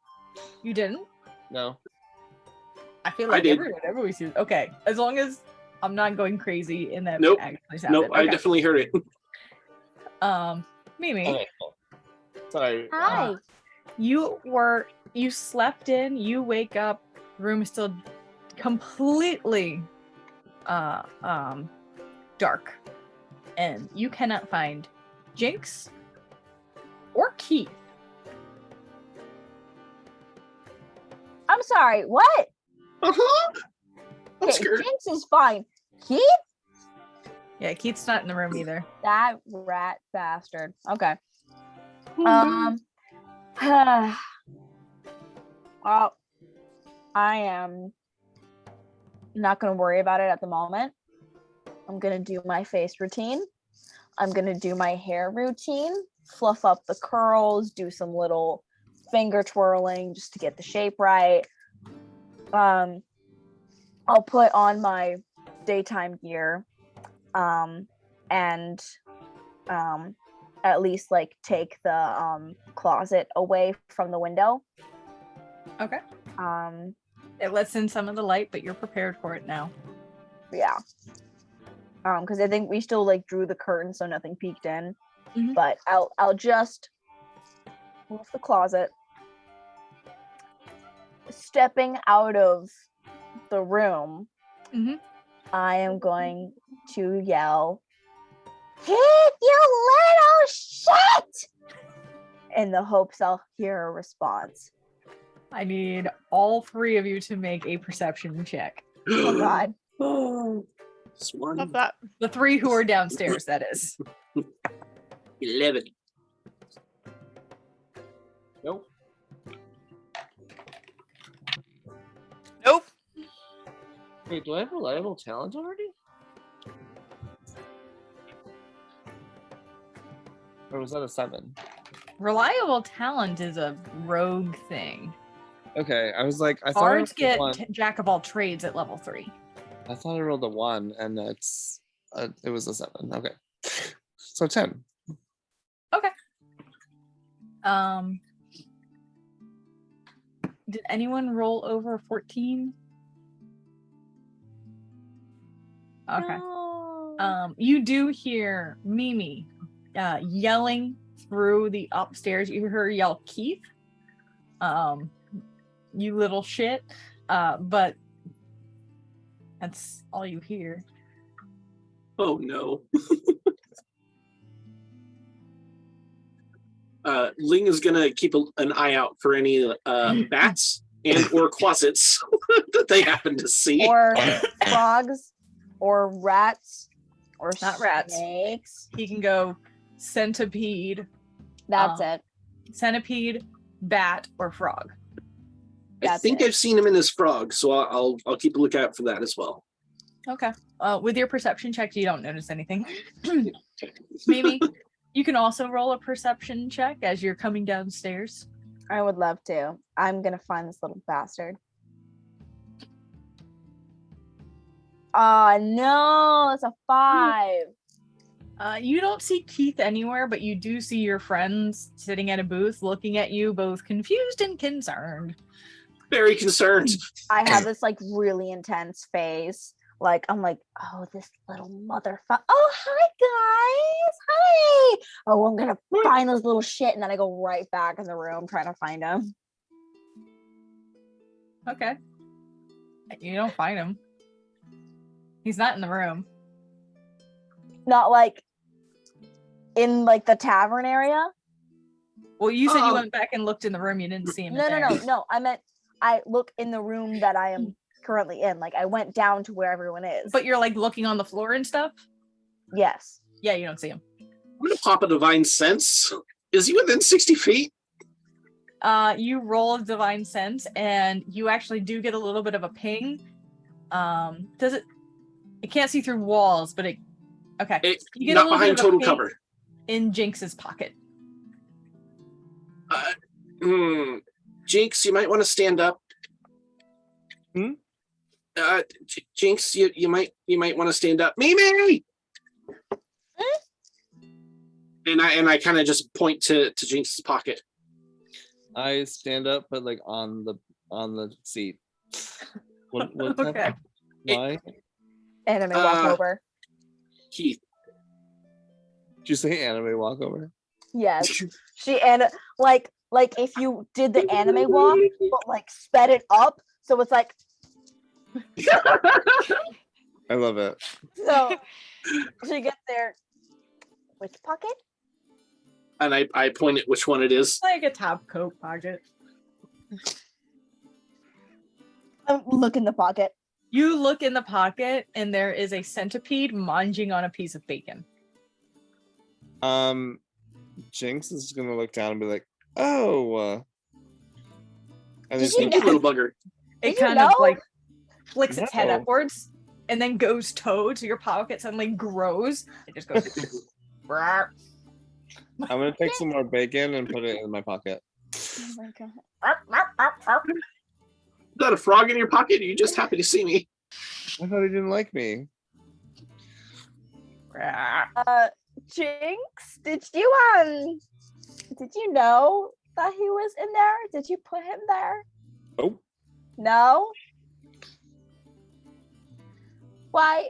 You didn't? No. I feel I like did. everybody sees. Okay, as long as I'm not going crazy in that. Nope. Actually sounded. Nope, I definitely heard it. Mimi, Okay, cool. Sorry. Hi. you slept in. You wake up. Room is still completely dark, and you cannot find Jinx or Keith. I'm sorry. What? Uh-huh. I'm Okay, scared. Jinx is fine. Keith? Yeah, Keith's not in the room either. That rat bastard. Okay. Oh, Well, I am not gonna worry about it at the moment. I'm gonna do my face routine. I'm gonna do my hair routine, fluff up the curls, do some little finger twirling just to get the shape right. I'll put on my daytime gear, and at least like take the closet away from the window. Okay. Um, It lets in some of the light, but you're prepared for it now. yeah. Because I think we still like drew the curtain so nothing peeked in. Mhm. But I'll just move the closet. Stepping out of the room, Mhm. I am going to yell, "Keith, you little shit!" in the hopes I'll hear a response. I need all 3 of you to make a perception check. Oh God. Oh, this one. Love that. The 3 who are downstairs, that is. 11. Nope. Nope. Wait, do I have reliable talent already? Or was that a 7? Reliable talent is a rogue thing. Okay, I was like, I thought Bards I rolled get a 1. jack of all trades at level 3. I thought I rolled a 1, and it was a 7. Okay. So 10. Okay. Did anyone roll over 14? Okay. No. You do hear Mimi yelling through the upstairs. You hear her yell, Keith. You little shit. But that's all you hear. Oh no. Ling is gonna keep an eye out for any bats and or closets that they happen to see. Or frogs, or rats, or Not rats. snakes. He can go centipede, That's it. centipede, bat, or frog. I That's think it. I've seen him in his frog, so I'll keep a lookout for that as well. Okay. With your perception check, you don't notice anything. Mimi, you can also roll a perception check as you're coming downstairs. I would love to. I'm gonna find this little bastard. Oh no, it's a 5. You don't see Keith anywhere, but you do see your friends sitting at a booth looking at you, both confused and concerned. Very concerned. I have this like really intense face. Like I'm like, oh, this little motherfucker. Oh, hi guys. Hi. Oh, I'm gonna find this little shit, and then I go right back in the room trying to find him. Okay. You don't find him. He's not in the room. Not like in like the tavern area. Well, you said Oh. you went back and looked in the room. You didn't see him. No. in there. I meant I look in the room that I am currently in. Like I went down to where everyone is. But you're like looking on the floor and stuff? yes. Yeah, you don't see him. I'm gonna pop a divine sense. Is he within 60 feet? You roll a divine sense and you actually do get a little bit of a ping. Does it can't see through walls, but okay. You get a Not little behind bit of a total ping cover. in Jinx's pocket. Jinx, you might want to stand up. Jinx, you might want to stand up. Mimi! And I kind of just point to Jinx's pocket. I stand up, but like on the seat. What Okay. Why? Anime walk over. Keith. Did you say anime walkover? Yes. She and like if you did the anime walk, but like sped it up, so it's like I love it. so she gets there. Which pocket? And I point at which one it is. Like a top coat pocket. Look in the pocket. You look in the pocket and there is a centipede munching on a piece of bacon. Jinx is gonna look down and be like, "Oh," and Did then you Thank you, little bugger. It Did you kind of know? like flicks its head No. upwards and then goes toad, so your pocket suddenly grows. It just goes. Rawr. I'm gonna take some more bacon and put it in my pocket. Oh my god. Is that a frog in your pocket? Or you just happy to see me? I thought he didn't like me. Rawr. Jinx, did you know that he was in there? Did you put him there? Oh, No? Why?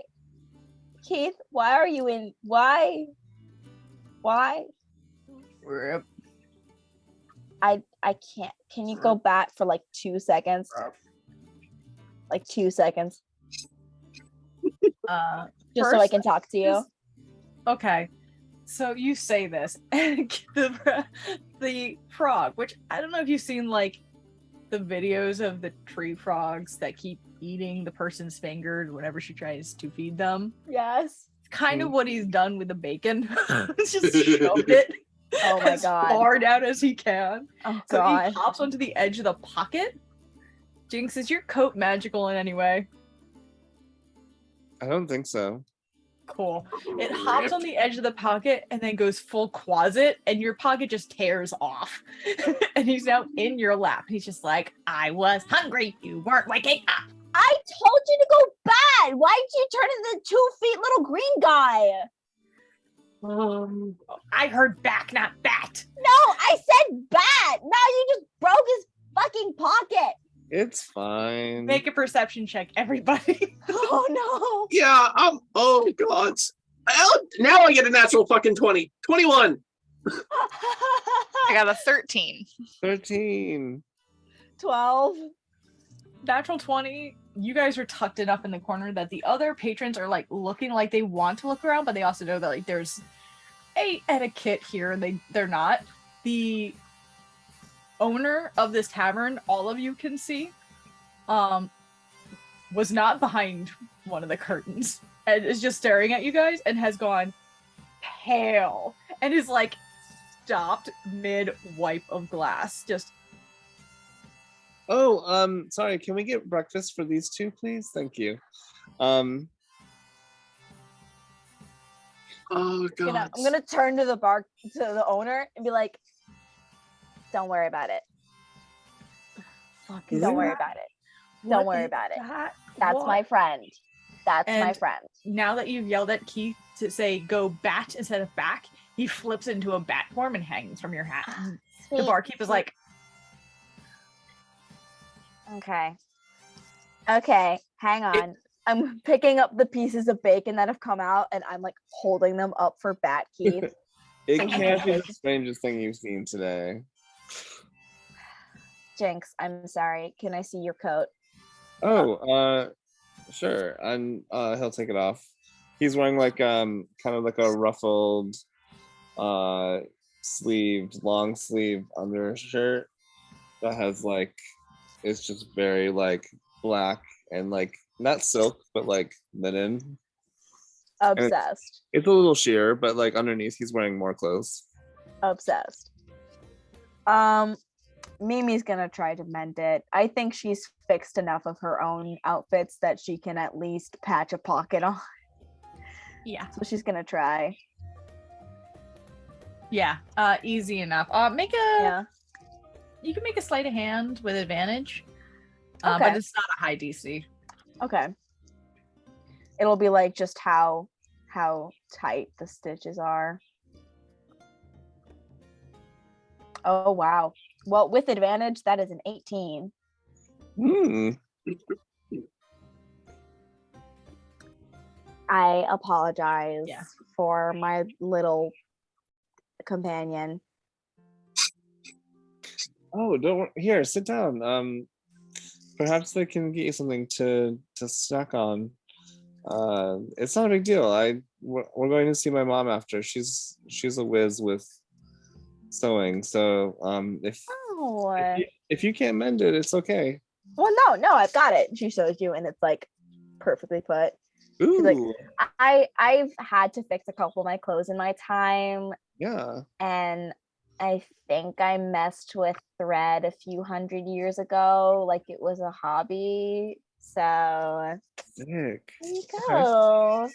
Keith, why are you in why? Rip. I can't. Can you go back for like 2 seconds? Like 2 seconds. Just so I First, can talk to you. Okay, so you say this, and the frog, which I don't know if you've seen like the videos of the tree frogs that keep eating the person's fingers whenever she tries to feed them. Yes. Kind of what he's done with the bacon. He's just shoved it Oh my as god. far down as he can. Oh So god. he hops onto the edge of the pocket. Jinx, is your coat magical in any way? I don't think so. Cool. It hops on the edge of the pocket and then goes full closet, and your pocket just tears off. And he's now in your lap. He's just like, I was hungry. You weren't waking up. I told you to go bad. Why'd you turn into 2 feet little green guy? I heard back, not bat. No, I said bat. Now you just broke his fucking pocket. It's fine. Make a perception check, everybody. Oh no. Yeah, oh god. Now I get a natural fucking 20. 21. I got a 13. 13. 12. Natural 20. You guys are tucked enough in the corner that the other patrons are like looking like they want to look around, but they also know that like there's a etiquette here, and they're not. The owner of this tavern, all of you can see, was not behind one of the curtains and is just staring at you guys and has gone pale and is like stopped mid wipe of glass. Just sorry, can we get breakfast for these two, please? Thank you. Oh god. I'm gonna turn to the owner and be like, don't worry about it. Don't worry about it. Don't worry about it. That's my friend. That's my friend. Now that you've yelled at Keith to say go bat instead of back, he flips into a bat form and hangs from your hat. The barkeep is like, okay, hang on. I'm picking up the pieces of bacon that have come out and I'm like holding them up for Bat Keith. It can't be the strangest thing you've seen today. Jinx, I'm sorry. Can I see your coat? Sure. And he'll take it off. He's wearing like kind of like a ruffled sleeved, long sleeve undershirt that has like, it's just very like black and like not silk but like linen. Obsessed. It's a little sheer, but like underneath he's wearing more clothes. Obsessed. Mimi's gonna try to mend it. I think she's fixed enough of her own outfits that she can at least patch a pocket on. yeah. So she's gonna try. Yeah, easy enough. You can make a sleight of hand with advantage, but it's not a high DC. Okay. It'll be like just how tight the stitches are. Oh wow. Well, with advantage, that is an 18. I apologize for my little companion. Oh, don't worry. Here, sit down. Perhaps they can get you something to snack on. It's not a big deal. We're going to see my mom after. She's a whiz with sewing. So if you can't mend it, it's okay. Well, no, I've got it. She shows you, and it's like perfectly put. Ooh. She's like, I've had to fix a couple of my clothes in my time. Yeah. And I think I messed with thread a few hundred years ago, like it was a hobby. So Sick. There you go. Okay.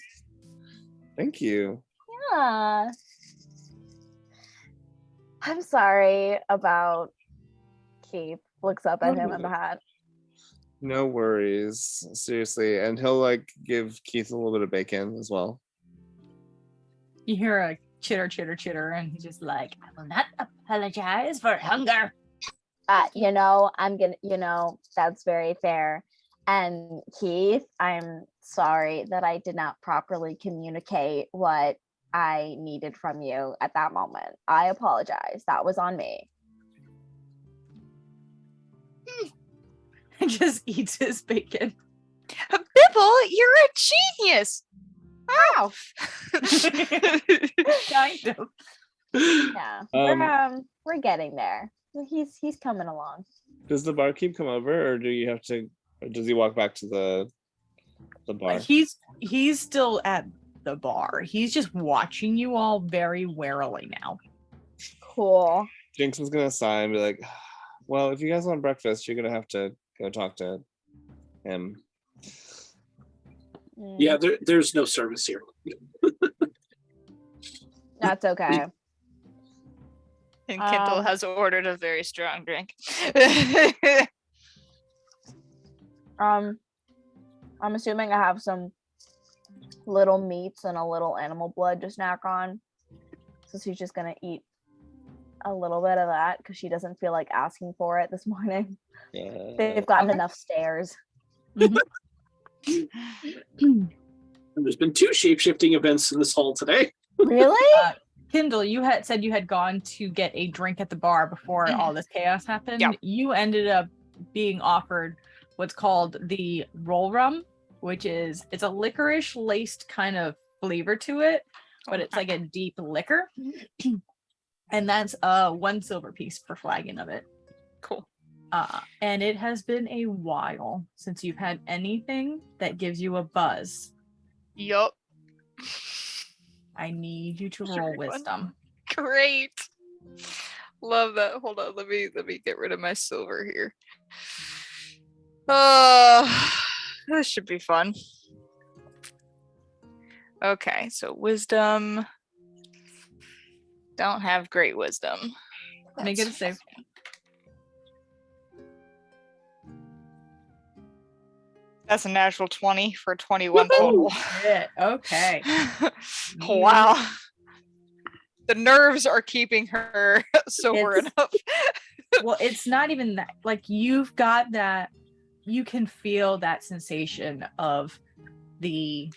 Thank you. Yeah. I'm sorry about Keith. Looks up at him in the hat. No worries. Seriously. And he'll like give Keith a little bit of bacon as well. You hear a chitter, chitter, chitter, and he's just like, I will not apologize for hunger. That's very fair. And Keith, I'm sorry that I did not properly communicate what I needed from you at that moment. I apologize. That was on me. And just eats his bacon. Bibble, you're a genius. Wow. Kind of. Yeah. We're getting there. He's coming along. Does the barkeep come over, or does he walk back to the bar? He's still at the bar. He's just watching you all very warily now. Cool. Jinx is gonna sigh and be like, well, if you guys want breakfast, you're gonna have to go talk to him. Yeah, there's no service here. That's okay. And Kindle has ordered a very strong drink. I'm assuming I have some little meats and a little animal blood to snack on. So she's just gonna eat a little bit of that because she doesn't feel like asking for it this morning. Yeah. They've gotten enough stairs. There's been 2 shape-shifting events in this hall today. Really? Kindle, you had said you had gone to get a drink at the bar before all this chaos happened. Yeah. You ended up being offered what's called the roll rum, which is it's a licorice laced kind of flavor to it, but it's like a deep liquor. And that's 1 silver piece per flagon of it. Cool. And it has been a while since you've had anything that gives you a buzz. Yup. I need you to roll Everyone. wisdom. Great. Love that. Hold on. Let me get rid of my silver here. This should be fun. Okay, so wisdom. Don't have great wisdom. Make it a save. That's a natural 20 for 21 total. Shit. Okay. Wow. The nerves are keeping her sober It's- enough. Well, it's not even that. Like, you've got that. You can feel that sensation of the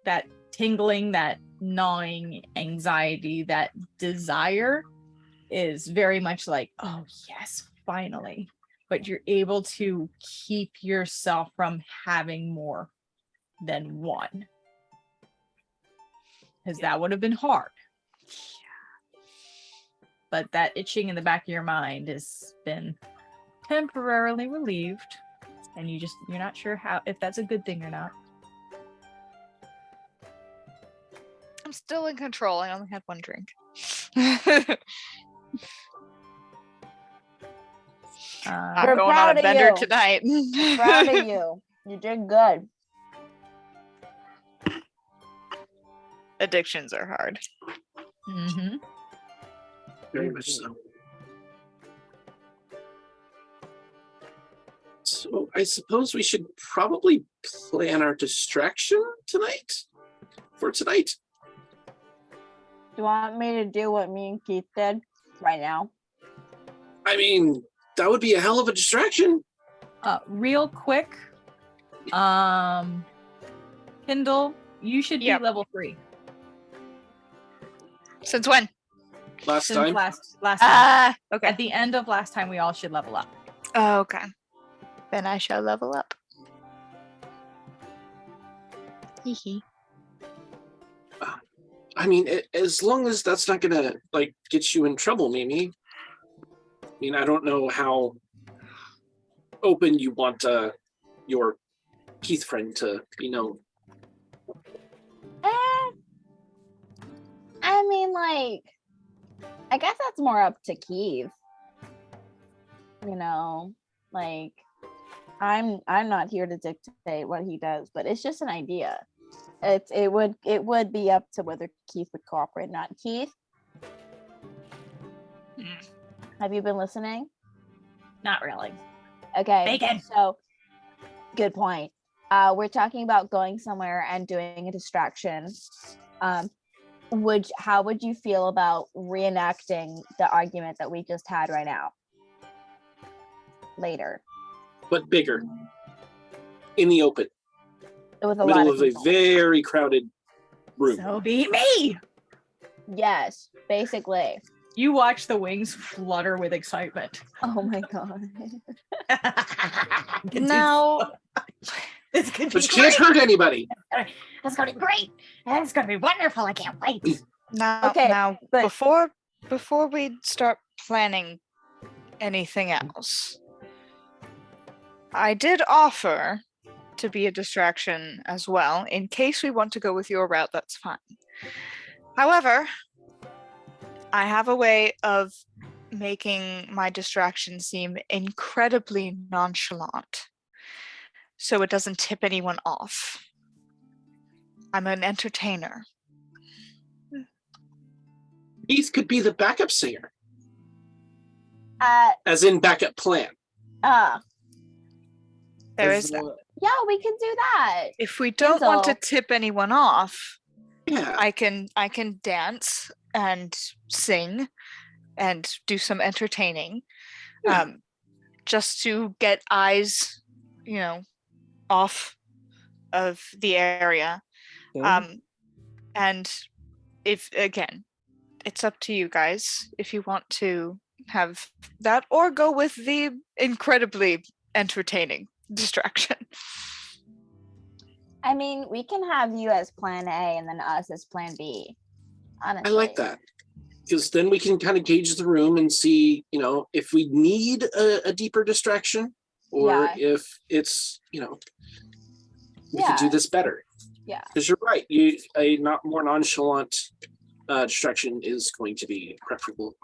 that tingling, that gnawing anxiety, that desire is very much like, oh yes, finally. But you're able to keep yourself from having more than one, because that would have been hard. But that itching in the back of your mind has been temporarily relieved, and you're not sure if that's a good thing or not. I'm still in control. I only had 1 drink. I'm We're going on proud a of bender you. tonight. Proud of you. You did good. Addictions are hard. Mm-hmm. Very much so. So I suppose we should probably plan our distraction for tonight. Do you want me to do what me and Keith did right now? I mean, that would be a hell of a distraction. Real quick, Kindle, you should Yep. be level 3. Since when? Last Since time. last time. Okay. At the end of last time, we all should level up. Oh, okay. Then I shall level up. Hee hee. I mean, as long as that's not gonna get you in trouble, Mimi. I mean, I don't know how open you want your Keith friend to, I mean, like, I guess that's more up to Keith. Like, I'm not here to dictate what he does, but it's just an idea. It would be up to whether Keith would cooperate or not. Keith, have you been listening? Not really. Okay. Bacon. So, good point. We're talking about going somewhere and doing a distraction. How would you feel about reenacting the argument that we just had right now? Later. but bigger, in the open, With a lot middle of of a people. very crowded room. So be me. Yes, basically. You watch the wings flutter with excitement. Oh my god. Now, It's gonna be But you can't hurt anybody. It's gonna be great. It's gonna be wonderful. I can't wait. now, but- before we start planning anything else, I did offer to be a distraction as well. In case we want to go with your route, that's fine. However, I have a way of making my distraction seem incredibly nonchalant, so it doesn't tip anyone off. I'm an entertainer. Keith could be the backup singer, Uh, as in backup plan. There is that. Yeah, we can do that. If we don't want to Kinzel. tip anyone off, Yeah. I can dance and sing and do some entertaining. Yeah. Just to get eyes, off of the area. And if again, it's up to you guys if you want to have that or go with the incredibly entertaining distraction. I mean, we can have you as plan A and then us as plan B. Honestly. I like that. Because then we can kind of gauge the room and see, if we need a deeper distraction or if it's, we can do this better. Yeah. Because you're right. A more nonchalant distraction is going to be preferable.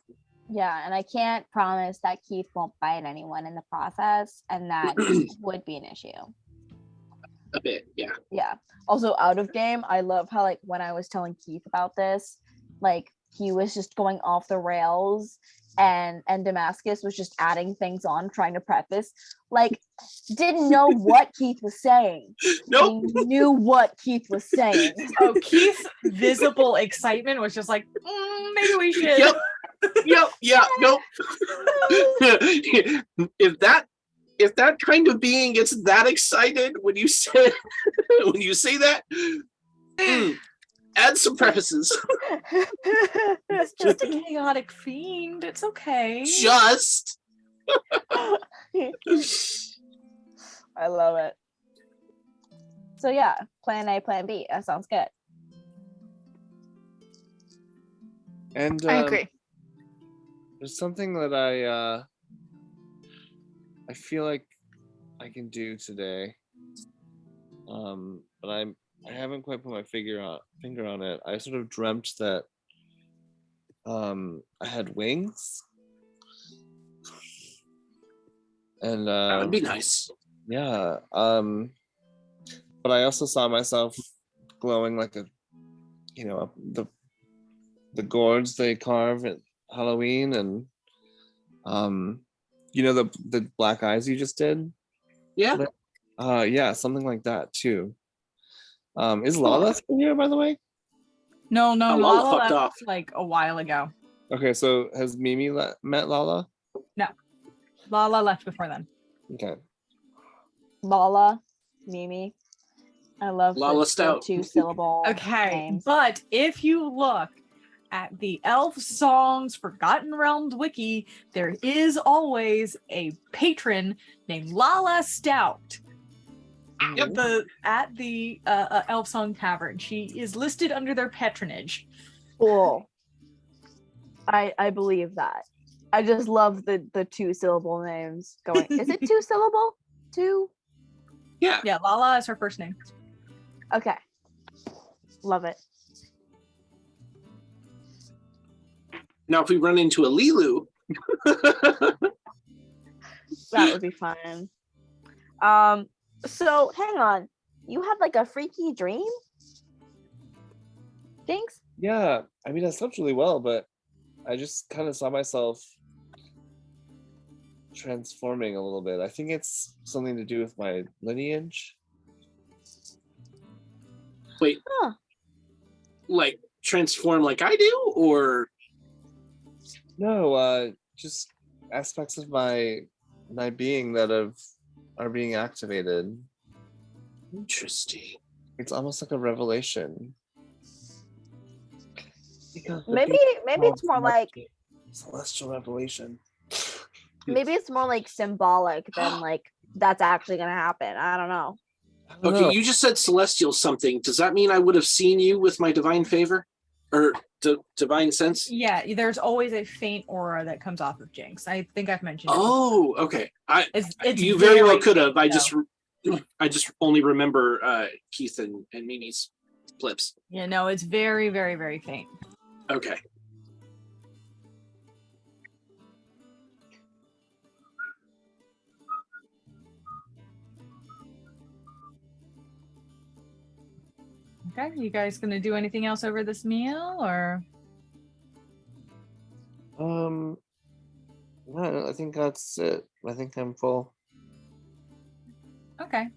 Yeah, and I can't promise that Keith won't bite anyone in the process, and that would be an issue. A bit, yeah. Yeah. Also, out of game, I love how when I was telling Keith about this, he was just going off the rails, and Damascus was just adding things on, trying to preface. Didn't know what Keith was saying. Nope. He knew what Keith was saying. Oh, Keith's visible excitement was just like, maybe we should. Yep. Nope. If that kind of being gets that excited when you say that, add some prefaces. It's just a chaotic fiend. It's okay. Just. I love it. So yeah, plan A, plan B. That sounds good. And I agree. there's something that I feel like I can do today. But I haven't quite put my finger on it. I sort of dreamt that I had wings. And That would be nice. yeah. But I also saw myself glowing like the gourds they carve at Halloween, and the black eyes you just did. Yeah. Yeah, something like that too. Is Lala still here, by the way? No, Lala Lala fucked left off. a while ago. Okay, so has Mimi met Lala? No, Lala left before then. Okay. Lala, Mimi. I love Lala the Stout. 2-syllable Okay, names. but if you look at the Elf Songs Forgotten Realms wiki, there is always a patron named Lala Stout at the Elf Song Tavern. She is listed under their patronage. Cool. I believe that. I just love the 2-syllable names going. Is it 2-syllable? 2? Yeah, Lala is her first name. Okay. Love it. Now, if we run into a Lilu, That would be fun. So hang on. You had a freaky dream? Jinx? Yeah, I mean I slept really well, but I just kind of saw myself transforming a little bit. I think it's something to do with my lineage. wait, Huh. Transform like I do, or No, just aspects of my being that are being activated. interesting. It's almost like a revelation. Maybe it's more like celestial revelation. maybe it's more symbolic than that's actually gonna happen. I don't know. I don't Okay, know. you just said celestial something. Does that mean I would have seen you with my divine favor or divine sense? Yeah, there's always a faint aura that comes off of Jinx. I think I've mentioned it. Oh, okay. It's You very well very- could have. I no. just only remember Keith and Mimi's flips. Yeah, no, it's very, very, very faint. Okay. Okay, you guys gonna do anything else over this meal, or? No, I think that's it. I think I'm full. Okay.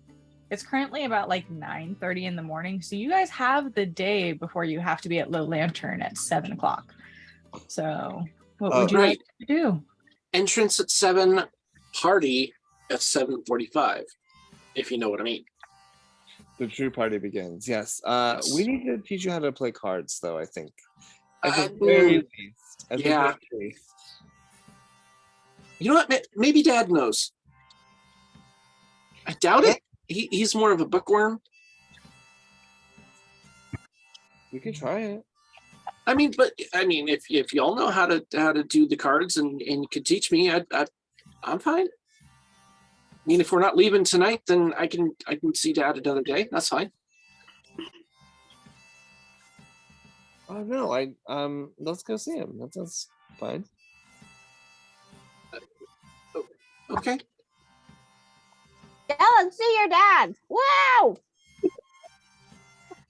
It's currently about like 9:30 in the morning, so you guys have the day before you have to be at Low Lantern at 7 o'clock. So, what would you Right. like to do? Entrance at 7, party at 7:45, if you know what I mean. The true party begins. Yes. Yes. We need to teach you how to play cards, though. I think, at the Uh, very mm, least. At yeah. the very least. You know what? Maybe Dad knows. I doubt it. He's more of a bookworm. We could try it. I mean, if y'all know how to do the cards and you could teach me, I'm fine. I mean, if we're not leaving tonight, then I can see Dad another day. That's fine. Oh no! Let's go see him. That's fine. Okay. Yeah, let's see your dad. Wow.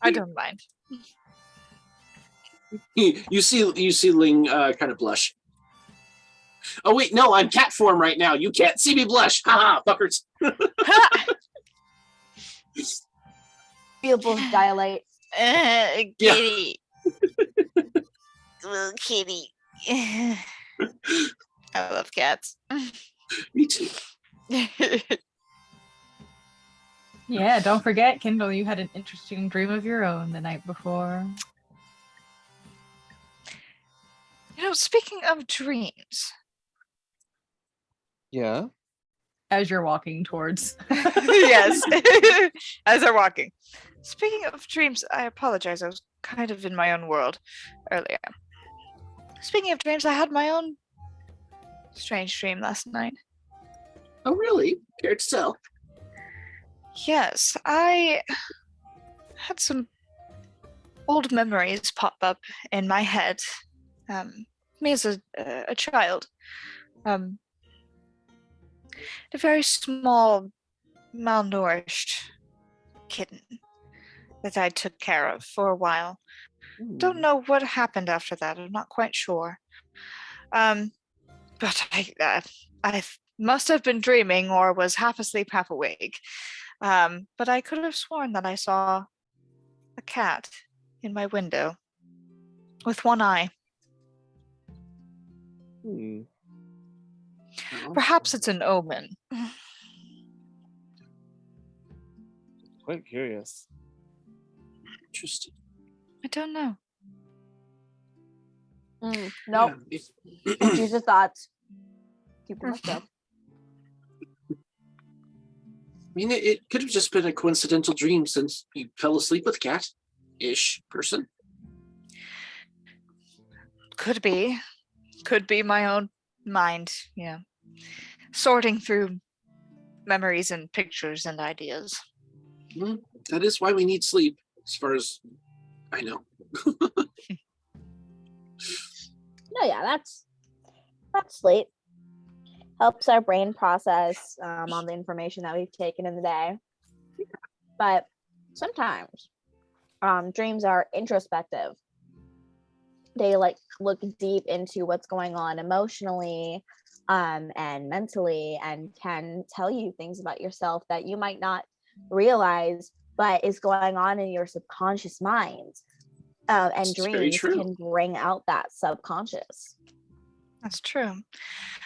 I don't mind. You see Ling kind of blush. Oh wait, no, I'm cat form right now. You can't see me blush. Haha, fuckers. Pupils dilate. Kitty. Little kitty. I love cats. Me too. Yeah, don't forget, Kindle, you had an interesting dream of your own the night before. You know, speaking of dreams. Yeah. As you're walking towards. Yes. As they're walking. Speaking of dreams, I apologize. I was kind of in my own world earlier. Speaking of dreams, I had my own strange dream last night. Oh really? Care to tell? Yes, I had some old memories pop up in my head. Me as a child. A very small, malnourished kitten that I took care of for a while. Don't know what happened after that. I'm not quite sure. But I must have been dreaming or was half asleep, half awake. But I could have sworn that I saw a cat in my window with one eye. Perhaps it's an omen. Quite curious. Interesting. I don't know. Nope. Yeah. Use your thoughts. Keep them myself. I mean, it could have just been a coincidental dream since you fell asleep with a cat-ish person. Could be. Could be my own mind, yeah. Sorting through memories and pictures and ideas. That is why we need sleep, as far as I know. No, yeah, that's sleep. Helps our brain process all the information that we've taken in the day. But sometimes dreams are introspective. They like look deep into what's going on emotionally and mentally, and can tell you things about yourself that you might not realize but is going on in your subconscious mind. And It's very dreams true. can bring out that subconscious. That's true.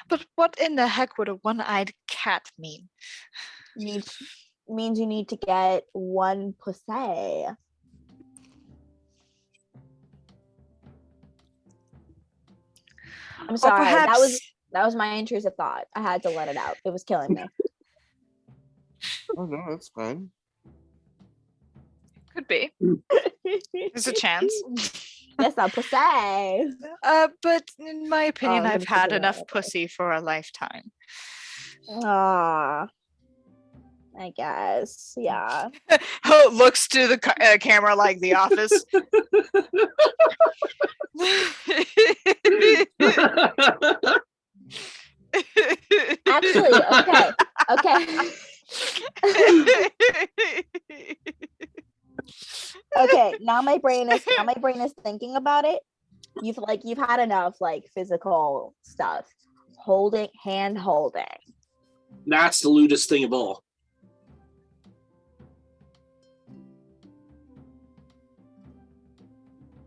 But what in the heck would a one-eyed cat mean? Means you need to get one pussy. I'm sorry. perhaps- That was my intrusive thought. I had to let it out. It was killing me. Oh no, that's fine. Could be. There's a chance. Yes, a pussy. But in my opinion, I'm I've gonna had figure that enough out. pussy for a lifetime. Ah, I guess. Yeah. Oh, looks to the camera like The Office. Actually, okay. Okay. Now my brain is thinking about it. You've had enough like physical stuff. Hand holding. That's the lewdest thing of all.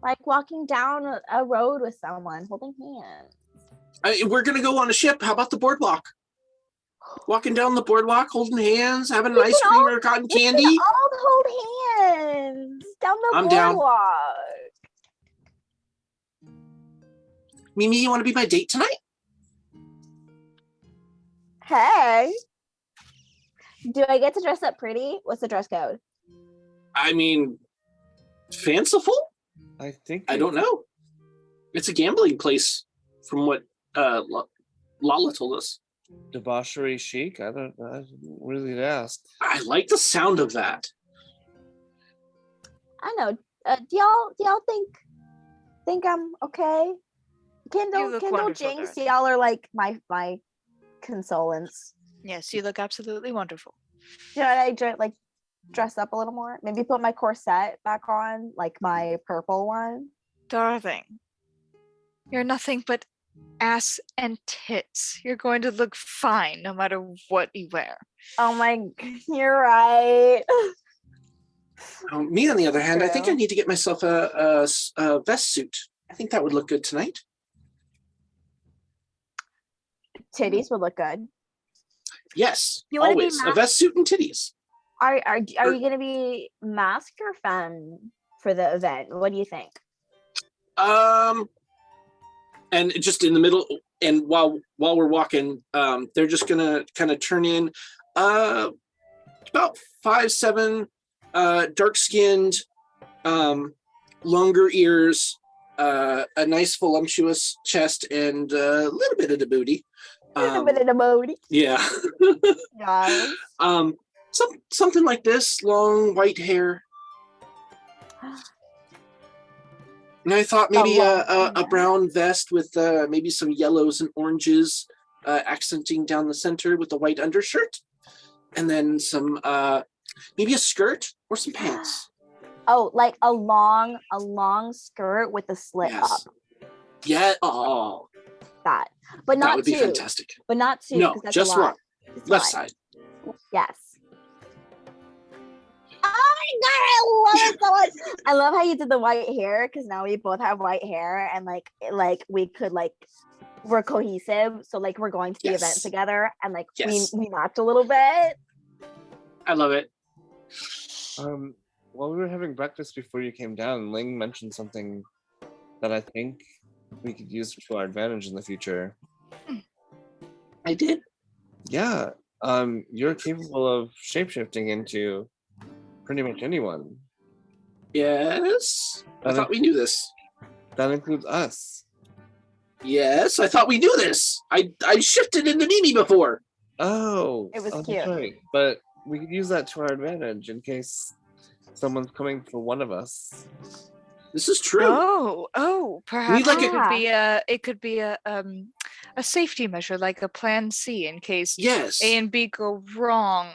like walking down a road with someone, holding hands. We're gonna go on a ship. How about the boardwalk? Walking down the boardwalk, holding hands, having an We ice can cream all- or a cotton We can candy. all hold hands down the I'm down. boardwalk. Mimi, you want to be my date tonight? Hey, do I get to dress up pretty? What's the dress code? I mean, fanciful? I think I don't know. It's a gambling place, from what Lala told us. Debauchery chic. I didn't really ask. I like the sound of that. I know. Do y'all think I'm okay? Kindle look wonderful, Jinx, darling. y'all are like my consolence. Yes, you look absolutely wonderful. Should I like dress up a little more? Maybe put my corset back on, like my purple one. Darling, you're nothing but ass and tits. You're going to look fine no matter what you wear. Oh my, you're right. Me, on the other hand, I think I True. need to get myself a vest suit. I think that would look good tonight. Titties would look good. Yes, You wanna be always. A vest suit and titties. Are you gonna be masked or femme for the event? What do you think? And just in the middle, and while we're walking, they're just gonna kind of turn in about 5'7", dark-skinned, longer ears, a nice voluptuous chest, and a little bit of the booty. But in a mode. Yeah. Guys. Something like this, long white hair. And I thought maybe a brown vest with maybe some yellows and oranges accenting down the center with a white undershirt. And then some, maybe a skirt or some pants. Oh, like a long skirt with a slit Yes. up. Yeah. Oh, That. But not that would be two. fantastic. But not two. No, 'cause that's just a lot. one. It's a Left lot. side. Yes. Oh my god, I love it so much. I love how you did the white hair because now we both have white hair and like we could like we're cohesive. So like we're going to the event Yes. together and like Yes. we match a little bit. I love it. While we were having breakfast before you came down, Ling mentioned something that I think we could use to our advantage in the future. I did. Yeah. You're capable of shapeshifting into pretty much anyone. Yes. I That thought we knew this. That includes us. Yes, I thought we knew this. I shifted into Mimi before. Oh, It was that's cute. right. But we could use that to our advantage in case someone's coming for one of us. This is true. Oh, perhaps like it could be a safety measure, like a plan C in case Yes. A and B go wrong.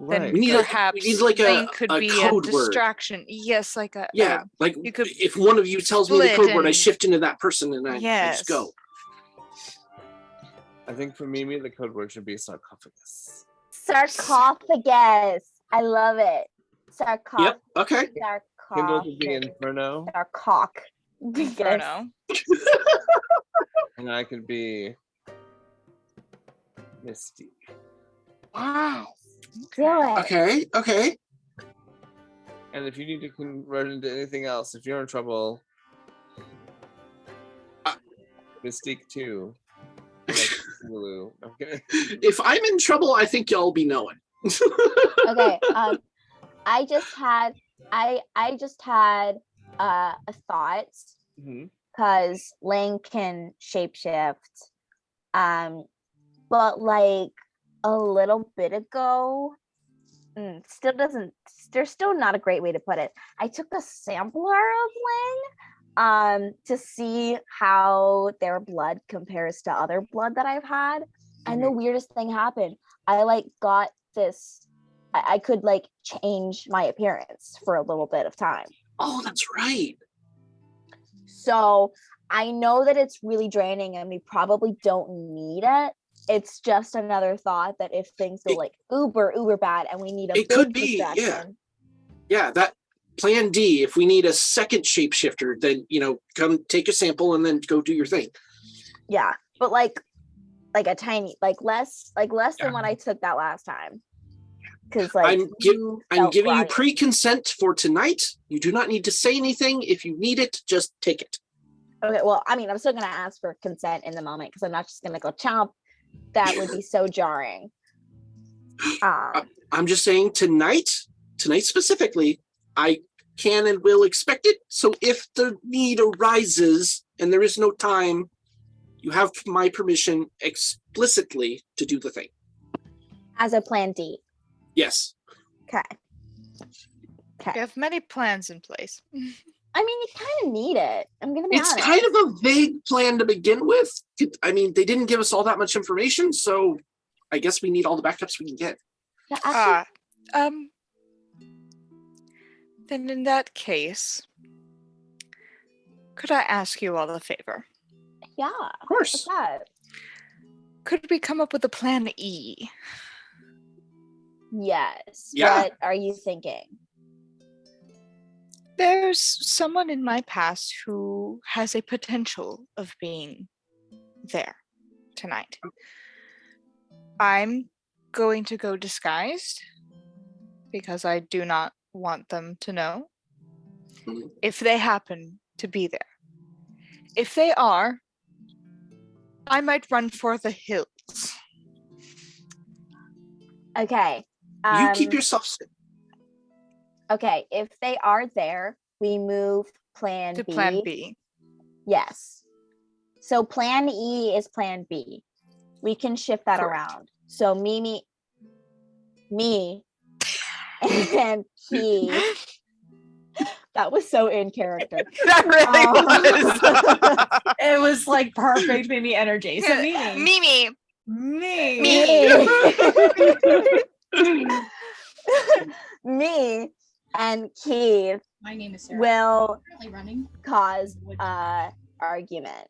Then Right. We need perhaps like Lane could a be code a word. distraction. Yes, like a Yeah, like you could if one of you tells me the split code word, I and- shift into that person and I just go. I think for Mimi, the code word should be sarcophagus. Sarcophagus. I love it. Yep. Okay. Kindle could be Sarcophagus. Inferno, Sarcock. Inferno. and I could be Mystique. Yes. Do it. Okay. And if you need to convert into anything else, if you're in trouble, Mystique too. Like Lulu. I'm kidding. If I'm in trouble, I think y'all be knowing. Okay. I just had a thought Mhm. because Lane can shapeshift. But like a little bit ago, there's still not a great way to put it. I took a sampler of Ling to see how their blood compares to other blood that I've had. And the weirdest thing happened. I like got this, I could like change my appearance for a little bit of time. Oh, that's right. So I know that it's really draining and we probably don't need it. It's just another thought that if things go like uber bad and we need a It big could be, yeah. distraction. Yeah, Plan D, if we need a second shapeshifter, then come take a sample and then go do your thing. Yeah, but like a tiny, like less than what I took that last time. Because like I'm giving you pre-consent for tonight. You do not need to say anything. If you need it, just take it. Okay, well, I mean, I'm still gonna ask for consent in the moment because I'm not just gonna go chomp. That would be so jarring. I'm just saying tonight specifically, I can and will expect it. So if the need arises and there is no time, you have my permission explicitly to do the thing. As a plan D. Yes. Okay. We have many plans in place. I mean, you kind of need it. I'm gonna be It's honest. kind of a vague plan to begin with. I mean, they didn't give us all that much information, so I guess we need all the backups we can get. Yeah, actually, Then in that case, could I ask you all a favor? yeah, Of course. what's that? Could we come up with a plan E? Yes. Yeah. What are you thinking? There's someone in my past who has a potential of being there tonight. I'm going to go disguised because I do not want them to know if they happen to be there. If they are, I might run for the hills. Okay. You keep yourself safe. Okay, if they are there, we move plan To B. plan B. Yes. So plan E is plan B. We can shift that Correct. around. So me, and he. That was so in character. That really was. It was like perfect Mimi energy. So Mimi. Mimi. Me and Keith My name is Sarah. will Currently running. cause argument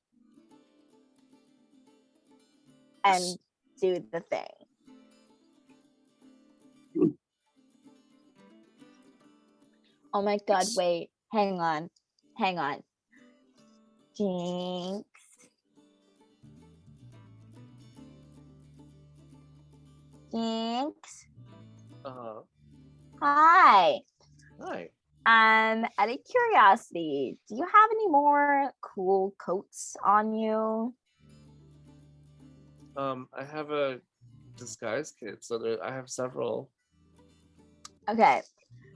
and do the thing. Oh my god, wait, hang on. Jinx. Jinx. Hi. Hi. Out of curiosity, do you have any more cool coats on you? I have a disguise kit, so I have several. Okay,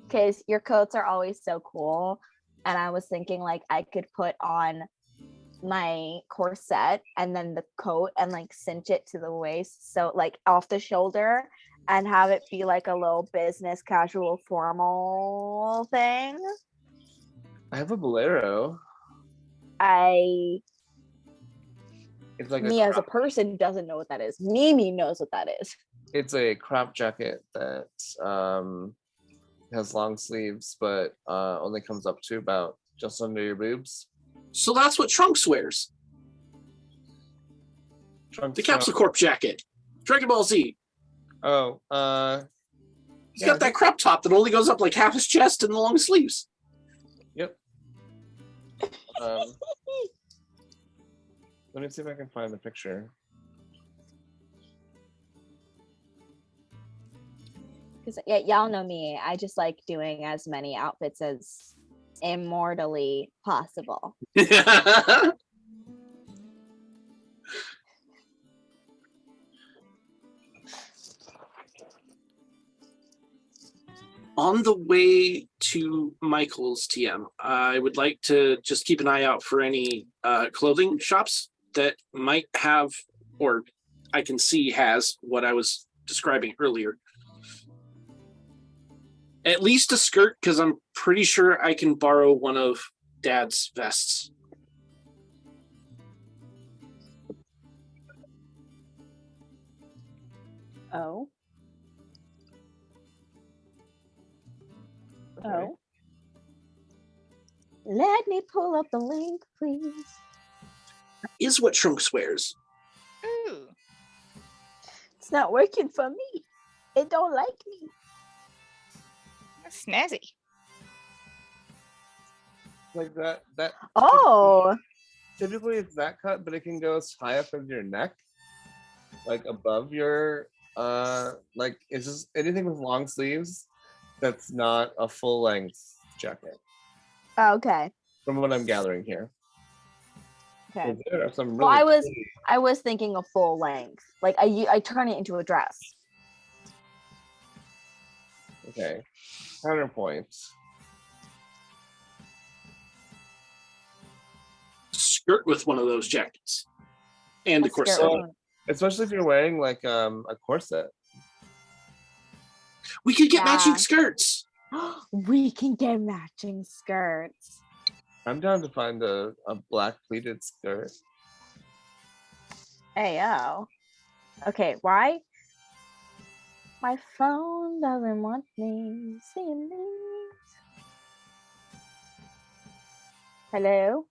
because your coats are always so cool, and I was thinking like I could put on my corset and then the coat and like cinch it to the waist, so like off the shoulder, and have it be like a little business casual formal thing. I have a bolero. It's like Me as a person doesn't know what that is. Mimi knows what that is. It's a crop jacket that has long sleeves, but only comes up to about just under your boobs. So that's what Trunks wears. The Capsule Corp jacket. Dragon Ball Z. Oh, He's got that crop top that only goes up like half his chest and the long sleeves. Yep. Let me see if I can find the picture. Because y'all know me. I just like doing as many outfits as immortally possible. On the way to Michael's TM, I would like to just keep an eye out for any clothing shops that might have, or I can see has, what I was describing earlier. At least a skirt, because I'm pretty sure I can borrow one of Dad's vests. Oh. Okay. Oh. Let me pull up the link, please. Is what Trunks wears. Ooh. It's not working for me. It don't like me. That's snazzy. like that. That Oh, typically it's that cut, but it can go as high up as your neck, like above your like it's just anything with long sleeves that's not a full length jacket, okay. from what I'm gathering here. Okay. There are some Well, really I was thinking of full length. Like I turn it into a dress. okay. Counterpoint. Skirt with one of those jackets. And A of course, skirt with Especially if you're wearing like a corset. we could get matching Yeah. skirts. We can get matching skirts. I'm down to find a black pleated skirt. Ayo. Okay, why? My phone doesn't want me seeing these. Hello?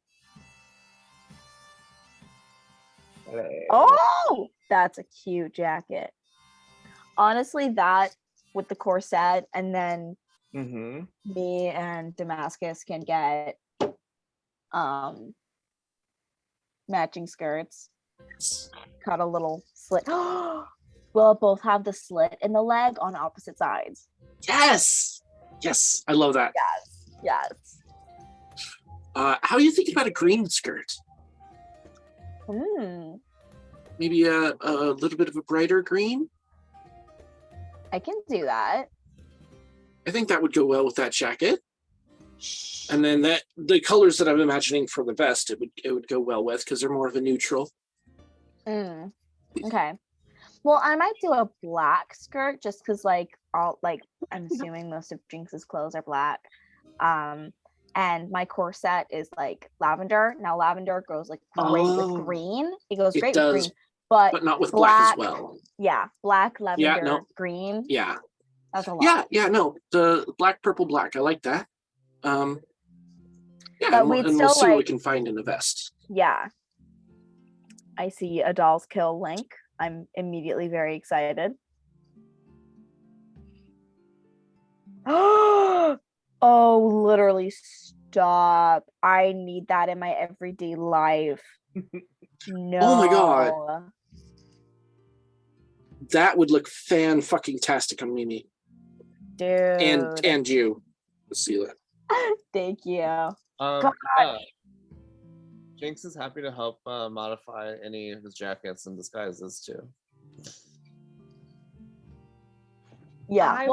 Oh, that's a cute jacket. Honestly, that with the corset, and then Mm-hmm. me and Damascus can get matching skirts. Cut a little slit. We'll both have the slit in the leg on opposite sides. Yes. Yes. I love that. Yes. How do you think about a green skirt? Maybe a little bit of a brighter green? I can do that. I think that would go well with that jacket. And then the colors that I'm imagining for the vest, it would go well with because they're more of a neutral. Okay. Well, I might do a black skirt just because, like, I'm assuming most of Jinx's clothes are black. And my corset is like lavender. Now, lavender goes like great with green. It goes great with green, but not with black as well. Yeah, black, lavender, Yeah, no. green. Yeah. That's a lot. Yeah, no. The black, purple, black. I like that. Yeah, But we'll see what we can find in the vest. Yeah. I see a doll's kill link. I'm immediately very excited. Oh, literally stop. I need that in my everyday life. No. Oh my god. That would look fan-fucking-tastic on Mimi. Dude. And you, Lucila. Thank you. Yeah. Jinx is happy to help modify any of his jackets and disguises too. Yeah.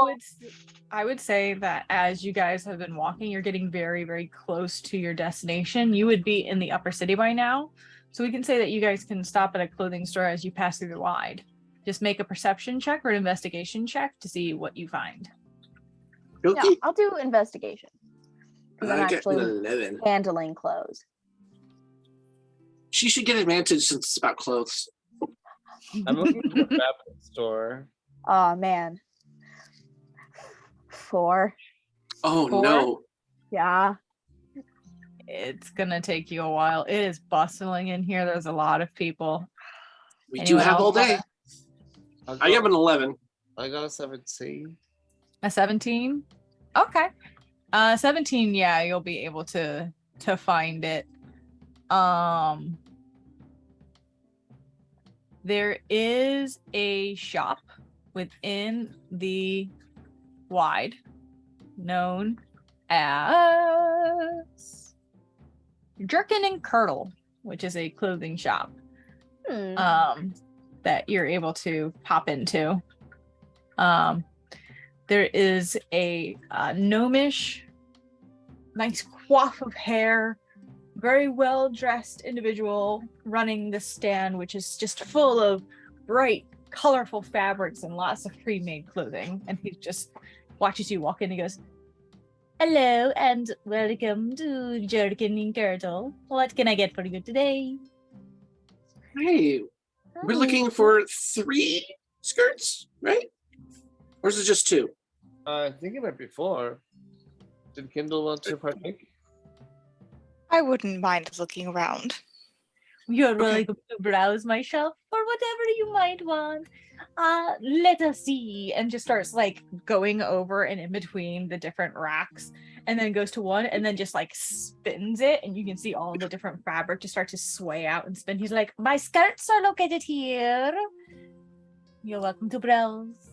I would say that as you guys have been walking, you're getting very, very close to your destination. You would be in the upper city by now. So we can say that you guys can stop at a clothing store as you pass through the wide. Just make a perception check or an investigation check to see what you find. Okay. Yeah, I'll do investigation. Because I'm I got an actually 11. handling clothes. She should get advantage since it's about clothes. I'm looking for a fabric store. Oh man. 4. Oh 4? no. Yeah. It's gonna take you a while. It is bustling in here. There's a lot of people. We Anyone do have all else day. I'll I go- have an 11. I got a 17. A 17? Okay. 17, yeah, you'll be able to find it. There is a shop within the wide known as Jerkin and Curdle, which is a clothing shop that you're able to pop into. There is a gnomish, nice coif of hair, very well dressed individual running the stand, which is just full of bright, colorful fabrics and lots of pre-made clothing. And he just watches you walk in and goes, "Hello and welcome to Jerkin and Curdle. What can I get for you today?" Hey, we're looking for 3 skirts, right? Or is it just 2? I think it might be 4. Did Kindle want to partake? I wouldn't mind looking around. You're welcome to browse my shelf for whatever you might want. Let us see. And just starts like going over and in between the different racks, and then goes to one and then just like spins it, and you can see all the different fabric just start to sway out and spin. He's like, my skirts are located here. You're welcome to browse.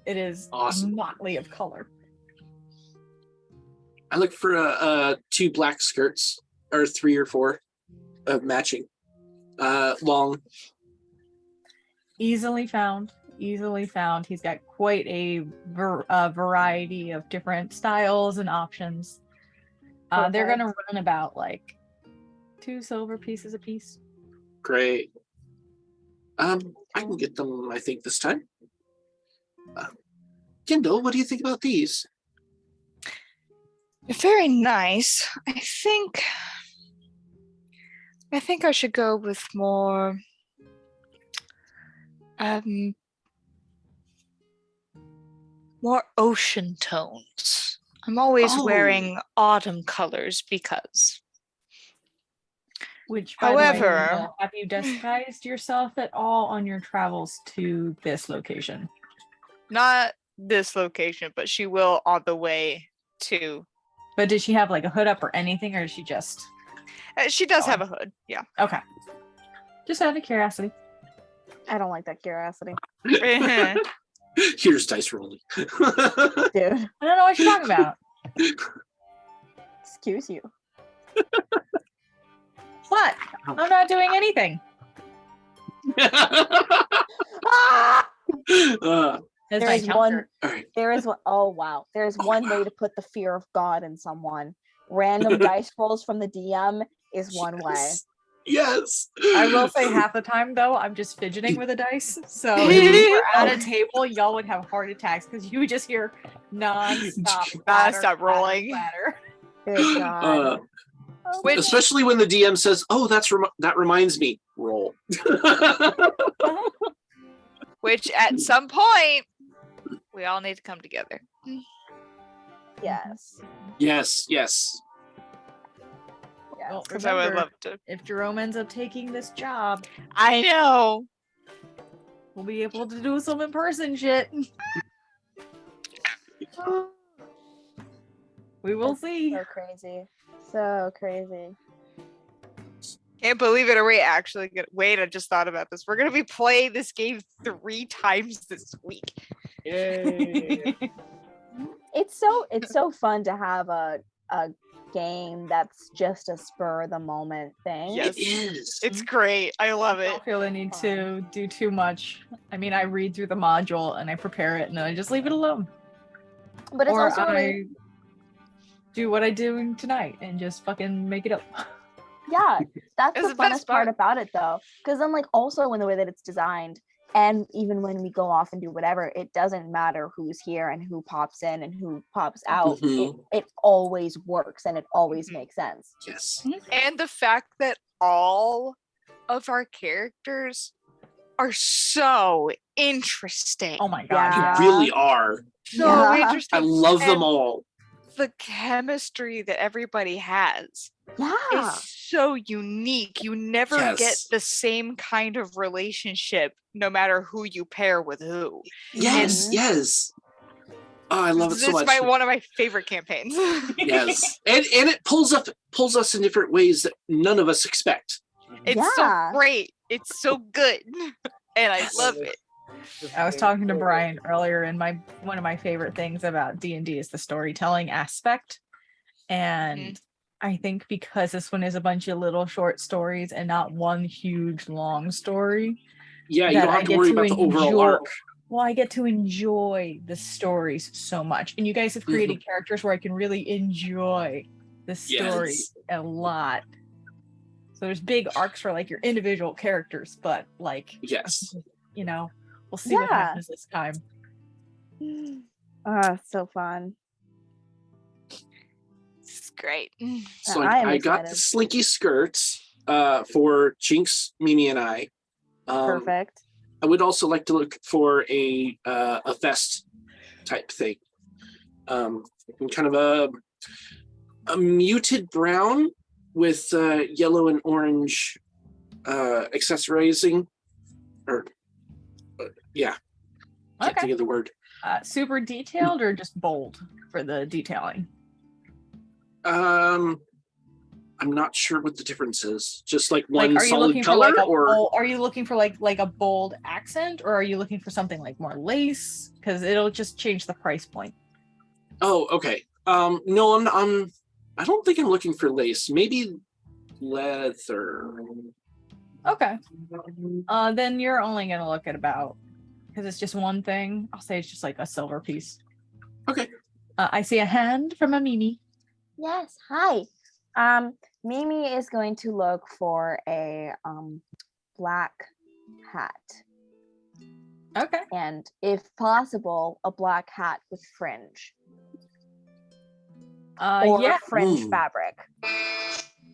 It is Awesome. a motley of color. I look for 2 black skirts, or 3 or 4 of matching. Long. Easily found. He's got quite a variety of different styles and options. They're gonna run about like 2 silver pieces a piece. Great. I can get them, I think, this time. Kendall, what do you think about these? They're very nice. I think I should go with more more ocean tones. I'm always wearing autumn colors because. Which, by the way, However- have you disguised yourself at all on your travels to this location? Not this location, but she will on the way to. But did she have like a hood up or anything, or is she just She does have a hood, yeah. okay? Just out of curiosity. I don't like that curiosity, Here's dice rolling. dude. I don't know what you're talking about. Excuse you. What? I'm not doing anything. Ah! That's There my is counter. one. All right. There is one oh wow. There's one way wow. to put the fear of God in someone. Random dice rolls from the DM is one way. Yes. I will say half the time though, I'm just fidgeting with the dice. So if we were at a table, y'all would have heart attacks because you would just hear non-stop Non-stop rolling. clatter. Good God. Which- Especially when the DM says, "Oh, that reminds me." Roll. Which at some point we all need to come together. Yes. Yes. Yes. Yeah. Well, Because I would remember, love to. if Jerome ends up taking this job, I know. we'll be able to do some in-person shit. We will see. So crazy. So crazy. Can't believe it. Or wait, I just thought about this. We're gonna be playing this game 3 times this week. Yay. It's so fun to have a game that's just a spur of the moment thing. Yes. It is. It's great. I love I it. don't feel the need to do too much. I mean, I read through the module and I prepare it and then I just leave it alone. But it's Or also really, do what I do tonight and just fucking make it up. yeah, that's It's the the best funnest part part. about it though. Because then like also in the way that it's designed, and even when we go off and do whatever, it doesn't matter who's here and who pops in and who pops out. Mhm. It always works and it always makes sense. Yes. And the fact that all of our characters are so interesting. Oh my god. Yeah. You really are. So Yeah. interesting. I love them And all. the chemistry that everybody has Yeah. is so unique. You never get Yes. the same kind of relationship no matter who you pair with who. Yes. Mhm. Yes. Oh, I love it so It's much. one of my favorite campaigns. Yes. And it pulls us in different ways that none of us expect. It's Yeah. so great. It's so good. And I Yes. love it. I was talking to Brian earlier, and one of my favorite things about D&D is the storytelling aspect. And I think because this one is a bunch of little short stories and not one huge long story, Yeah, you that don't I have to get worry to about the overall enjoy- arc. well, I get to enjoy the stories so much. And you guys have created characters where I can really enjoy the story Yes. a lot. So there's big arcs for like your individual characters, but like, Yes. you know, we'll see what Yeah. happens this time. So fun. It's great. So I am I got the excited. slinky skirts for Jinx, Mimi, and I. Perfect. I would also like to look for a vest type thing. Kind of a muted brown with yellow and orange accessorizing, or yeah, can't Okay. think of the word. Super detailed or just bold for the detailing? I'm not sure what the difference is. Just like Like, one are you solid looking for color, like a or bold, are you looking for like a bold accent, or are you looking for something like more lace? Because it'll just change the price point. oh, okay. No, I don't think I'm looking for lace. Maybe leather. Okay. Then you're only gonna look at about, because it's just one thing. I'll say it's just like a silver piece. Okay. I see a hand from a Mimi. Yes, hi. Mimi is going to look for a black hat, Okay. and if possible, a black hat with fringe or Yeah. fringe Ooh. fabric.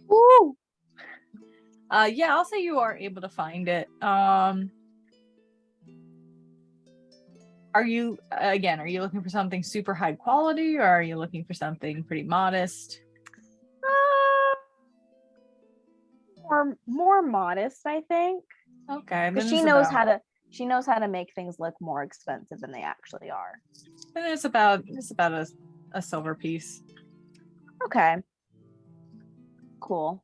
Woo! Yeah, I'll say you are able to find it. Are you looking for something super high quality, or are you looking for something pretty modest? More modest, I think. Okay. Because Then she knows how to make things look more expensive than they actually are. then it's about a silver piece. Okay. Cool.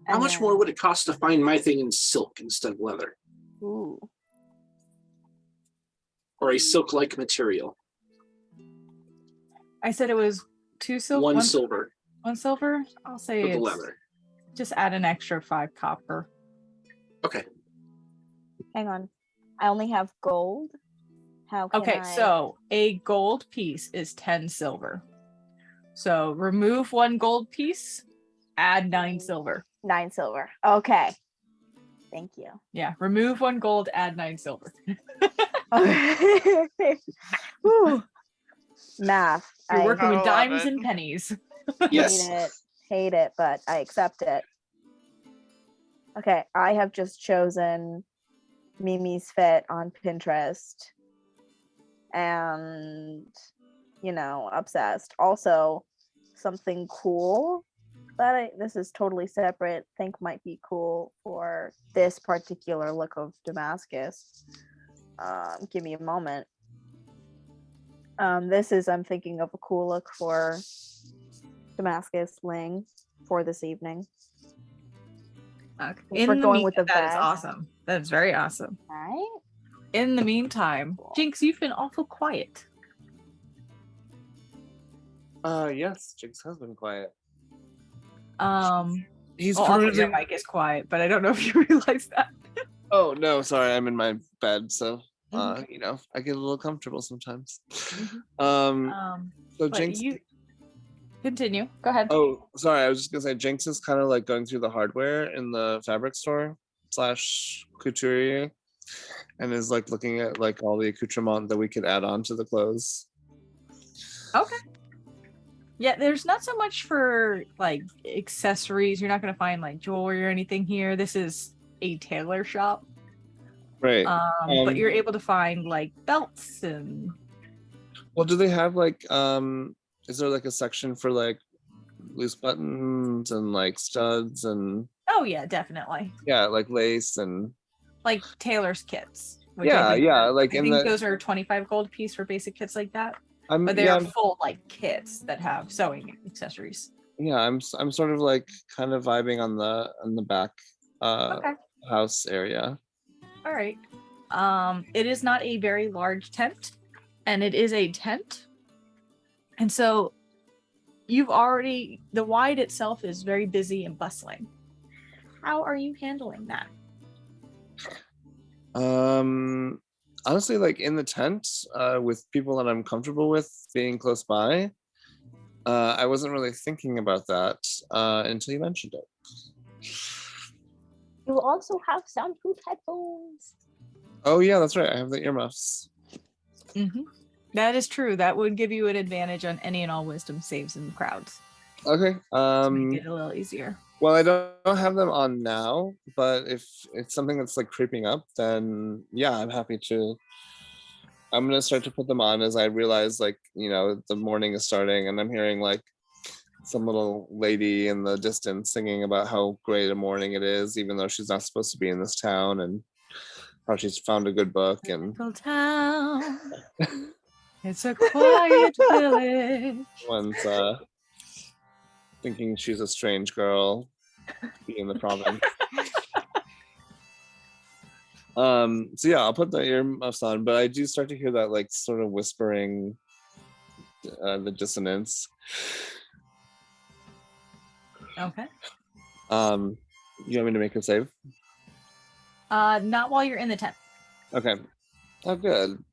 How And much then- more would it cost to find my thing in silk instead of leather, Ooh. or a silk-like material? I said it was two silver. One silver One silver. I'll say for the it's leather. just add an extra 5 copper. Okay. Hang on. I only have gold. How can Okay, I... so a gold piece is 10 silver. So remove 1 gold piece, add 9 silver. 9 silver. Okay. Thank you. Yeah, remove 1 gold, add 9 silver. Woo. Math. You're working I with love dimes it. and pennies. Yes. Hate it, but I accept it. Okay, I have just chosen Mimi's fit on Pinterest. And, obsessed. Also, something cool that this is totally separate, think might be cool for this particular look of Damascus. Give me a moment. I'm thinking of a cool look for Damascus Ling for this evening. Okay. If we're going with the that is vest. awesome. That is very awesome. Right? In the meantime, Cool. Jinx, you've been awful quiet. Yes, Jinx has been quiet. He's Also your perusing. mic is quiet, but I don't know if you realize that. Oh no, sorry, I'm in my bed, so Mhm. I get a little comfortable sometimes. Mhm. So But Jinx. you continue. Go ahead. Oh, sorry, I was just gonna say Jinx is kind of like going through the hardware in the fabric store / couturier, and is like looking at like all the accoutrement that we could add on to the clothes. Okay. Yeah, there's not so much for like accessories. You're not gonna find like jewelry or anything here. This is a tailor shop. Right. But you're able to find like belts and Well, do they have like is there like a section for like loose buttons and like studs and oh yeah, definitely. yeah, like lace and Like tailor's kits. Which I yeah, think yeah, like I in think the those are 25 gold a piece for basic kits like that. I'm But they yeah, are full like kits that have sewing accessories. I'm sort of like kind of vibing on the back Okay. house area. All right. It is not a very large tent, and it is a tent. And so the wide itself is very busy and bustling. How are you handling that? Honestly, like in the tent, with people that I'm comfortable with being close by, I wasn't really thinking about that until you mentioned it. You will also have soundproof headphones. Oh yeah, that's right. I have the earmuffs. Mm-hmm. That is true. That would give you an advantage on any and all wisdom saves in the crowds. Okay. To make it a little easier. Well, I don't have them on now, but if it's something that's like creeping up, then yeah, I'm happy to. I'm gonna start to put them on as I realize, like, the morning is starting, and I'm hearing like some little lady in the distance singing about how great a morning it is, even though she's not supposed to be in this town, and how she's found a good book. And Little town. It's a quiet village. one's thinking she's a strange girl in the province. So yeah, I'll put the earmuffs on, but I do start to hear that like sort of whispering, the dissonance. Okay. You want me to make a save? Not while you're in the tent. Okay. Oh, good.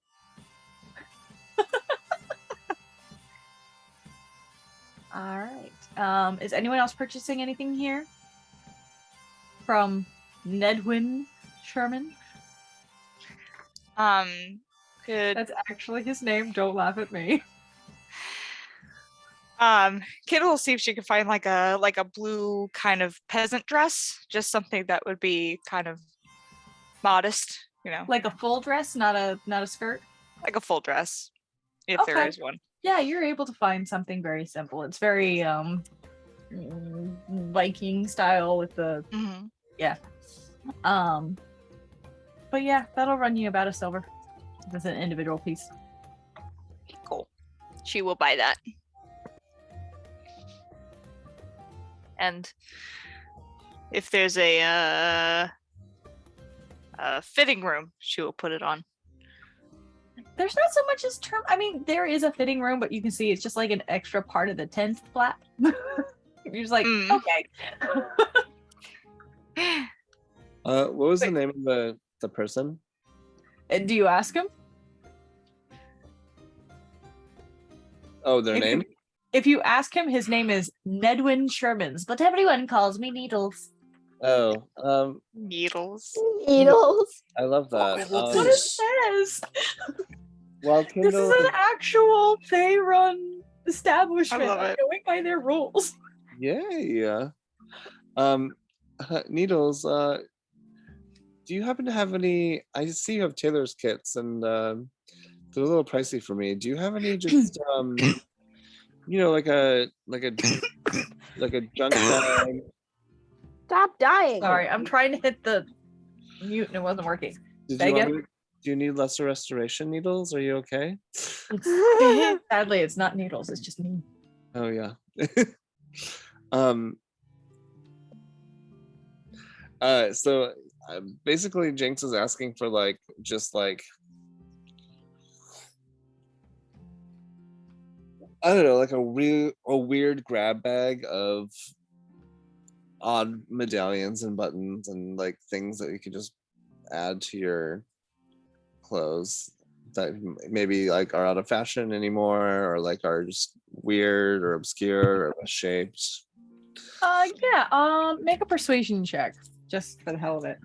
All right. Is anyone else purchasing anything here? From Nedwin Sherman? Could That's actually his name. Don't laugh at me. Kid will see if she can find like a blue kind of peasant dress, just something that would be kind of modest, you know, Like a full dress, not a skirt. like a full dress, if there Okay. is one. Yeah, you're able to find something very simple. It's very Viking style with the but yeah, that'll run you about a silver. That's an individual piece. Cool. She will buy that. And if there's a fitting room, she will put it on. There's not so much as term. I mean, there is a fitting room, but you can see it's just like an extra part of the tent flap. You're just like, okay. What was the name of the person? And do you ask him? Oh, their name? If you ask him, his name is Nedwin Shermans, but everyone calls me Needles. Oh, Needles. Needles. I love that. That's what it says. Well, This Kindle, is an actual Fae-run establishment. I love it. I'm going by their rules. yeah. Needles, do you happen to have any? I see you have tailor's kits, and they're a little pricey for me. Do you have any just like a junk bag? Stop dying. Sorry, I'm trying to hit the mute and it wasn't working. Did Say you want again? me, do you need lesser restoration needles? Are you okay? Sadly, it's not needles. It's just me. Oh yeah. So basically Jinx is asking for like just like I don't know, like a weird grab bag of odd medallions and buttons and like things that you could just add to your clothes that maybe like are out of fashion anymore, or like are just weird or obscure or shaped. Make a persuasion check just for the hell of it.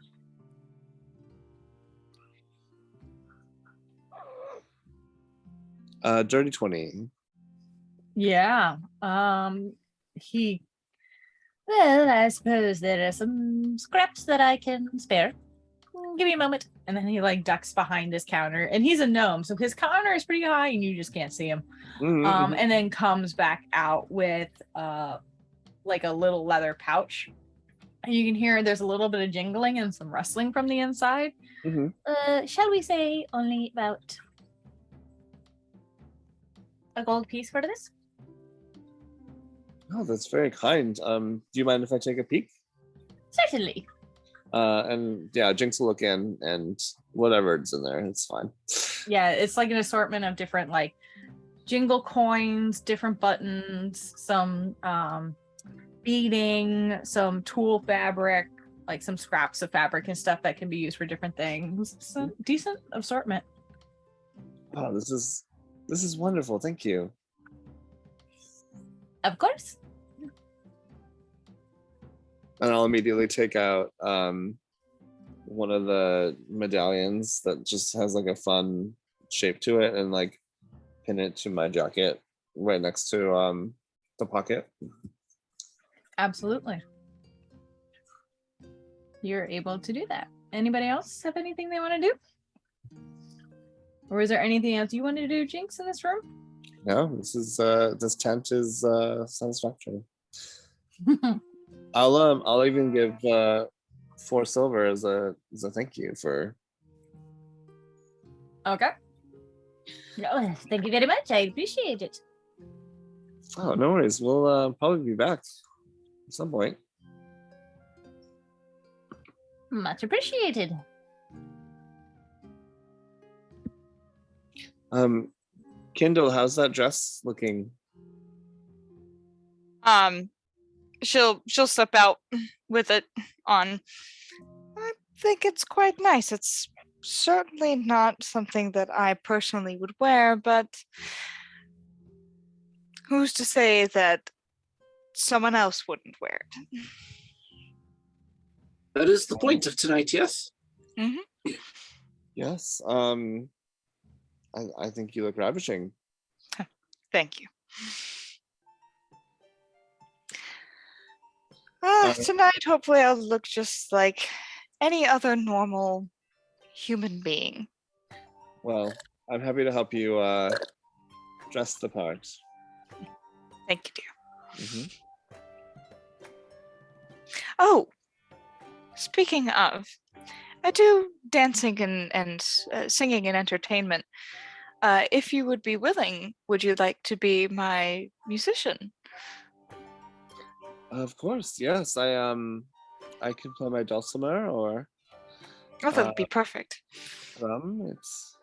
Dirty 20. Yeah. Well, I suppose there are some scraps that I can spare. Give me a moment. And then he like ducks behind his counter, and he's a gnome, so his counter is pretty high and you just can't see him. Mm-hmm. And then comes back out with like a little leather pouch. And you can hear there's a little bit of jingling and some rustling from the inside. Mm-hmm. Shall we say only about a gold piece for this? Oh, that's very kind. Do you mind if I take a peek? Certainly. And yeah, Jinx will look in, and whatever's in there, it's fine. Yeah, it's like an assortment of different like jingle coins, different buttons, some beading, some tulle fabric, like some scraps of fabric and stuff that can be used for different things. So decent assortment. Oh, this is wonderful. Thank you. Of course. And I'll immediately take out one of the medallions that just has like a fun shape to it, and like pin it to my jacket right next to the pocket. Absolutely. You're able to do that. Anybody else have anything they want to do? Or is there anything else you want to do, Jinx, in this room? No, this tent is satisfactory. I'll even give 4 silver as a thank you for. Okay. Oh, thank you very much. I appreciate it. Oh, no worries. We'll probably be back at some point. Much appreciated. Kindle, how's that dress looking? She'll step out with it on. I think it's quite nice. It's certainly not something that I personally would wear, but who's to say that someone else wouldn't wear it? That is the point of tonight, yes? Yes. I think you look ravishing. Thank you. Tonight, hopefully, I'll look just like any other normal human being. Well, I'm happy to help you dress the part. Thank you, dear. Mhm. Oh, speaking of, I do dancing and singing and entertainment. If you would be willing, would you like to be my musician? Of course, yes. I can play my dulcimer or Oh, that would be perfect. drum. It's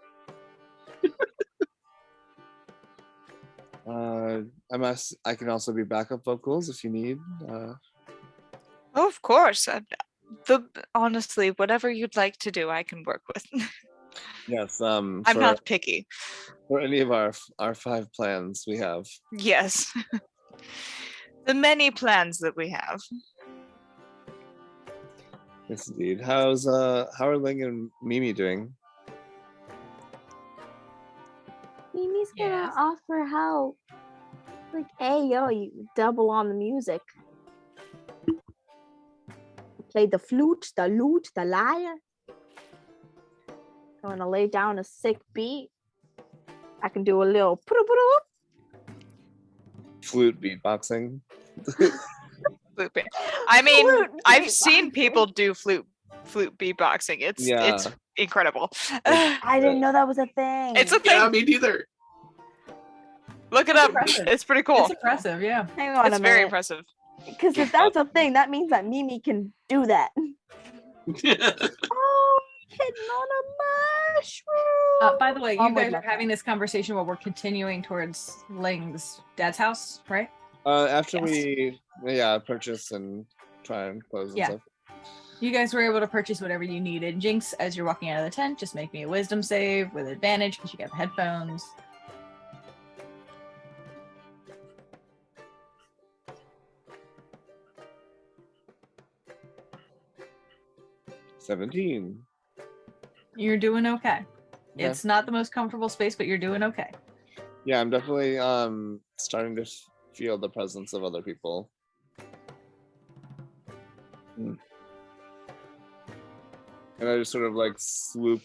I can also be backup vocals if you need. Oh, of course. Honestly, whatever you'd like to do, I can work with. Yes. I'm not picky. For any of our 5 plans we have. Yes. The many plans that we have. Yes, indeed. How are Ling and Mimi doing? Mimi's gonna Yes. offer help. Like, hey, yo, you double on the music. Play the flute, the lute, the lyre. I'm gonna lay down a sick beat. I can do a little Flute beatboxing. Flute beat. I mean, Flute I've seen beatboxing. people do flute beatboxing. It's incredible. I didn't know that was a thing. It's a thing. Yeah, me neither. Look it up. Impressive. It's pretty cool. It's impressive, yeah. Hang on It's a very minute. impressive. Because if that's a thing, that means that Mimi can do that. Oh, hitting on a mushroom. By the way, I'm you with guys my are having this conversation while we're continuing towards Ling's dad's house, right? After Yes. we purchase and try and close and Yeah. stuff. You guys were able to purchase whatever you needed. Jinx, as you're walking out of the tent, just make me a wisdom save with advantage because you got the headphones. $17. You're doing okay. Okay. It's not the most comfortable space, but you're doing okay. Yeah, I'm definitely starting to feel the presence of other people. And I just sort of like swoop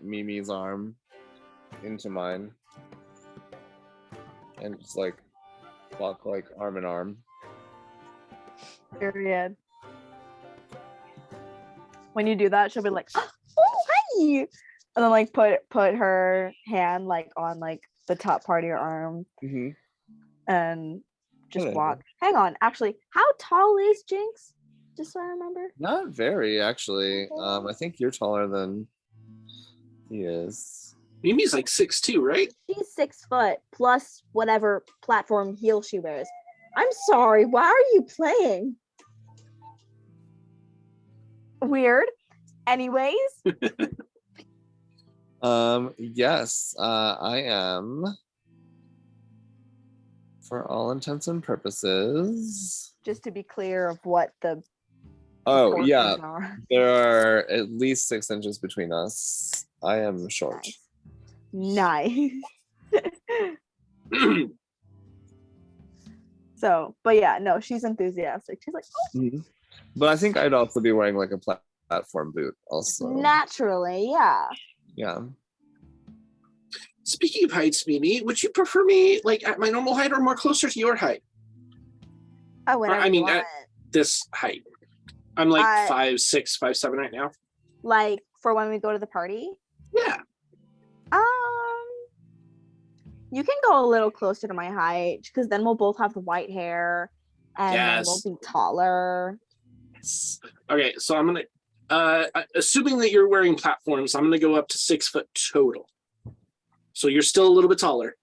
Mimi's arm into mine. And just like walk like arm in arm. Period. When you do that, she'll be like, "Oh, hi!" And then like put her hand like on like the top part of your arm Mm-hmm. and just Hello. walk. Hang on, actually, how tall is Jinx? Just so I remember. Not very, actually. I think you're taller than he is. Mimi's like 6'2", right? She's 6 foot plus whatever platform heel she wears. I'm sorry, why are you playing? Weird. Anyways, Yes, I am. For all intents and purposes. just to be clear of what the Oh, yeah. proportions are. There are at least 6 inches between us. I am short. Nice. So, but yeah, no, she's enthusiastic. She's like, oh, Mhm. But I think I'd also be wearing like a platform boot also. naturally, yeah. Yeah. Speaking of heights, Mimi, would you prefer me like at my normal height or more closer to your height? Oh, whatever I mean, you at want. this height. I'm like Uh, 5'6", 5'7" right now. Like for when we go to the party. Yeah. Um, you can go a little closer to my height because then we'll both have the white hair, and then we'll Yes. be taller. Yes. Okay, so I'm gonna assuming that you're wearing platforms, I'm gonna go up to 6 foot total. So you're still a little bit taller.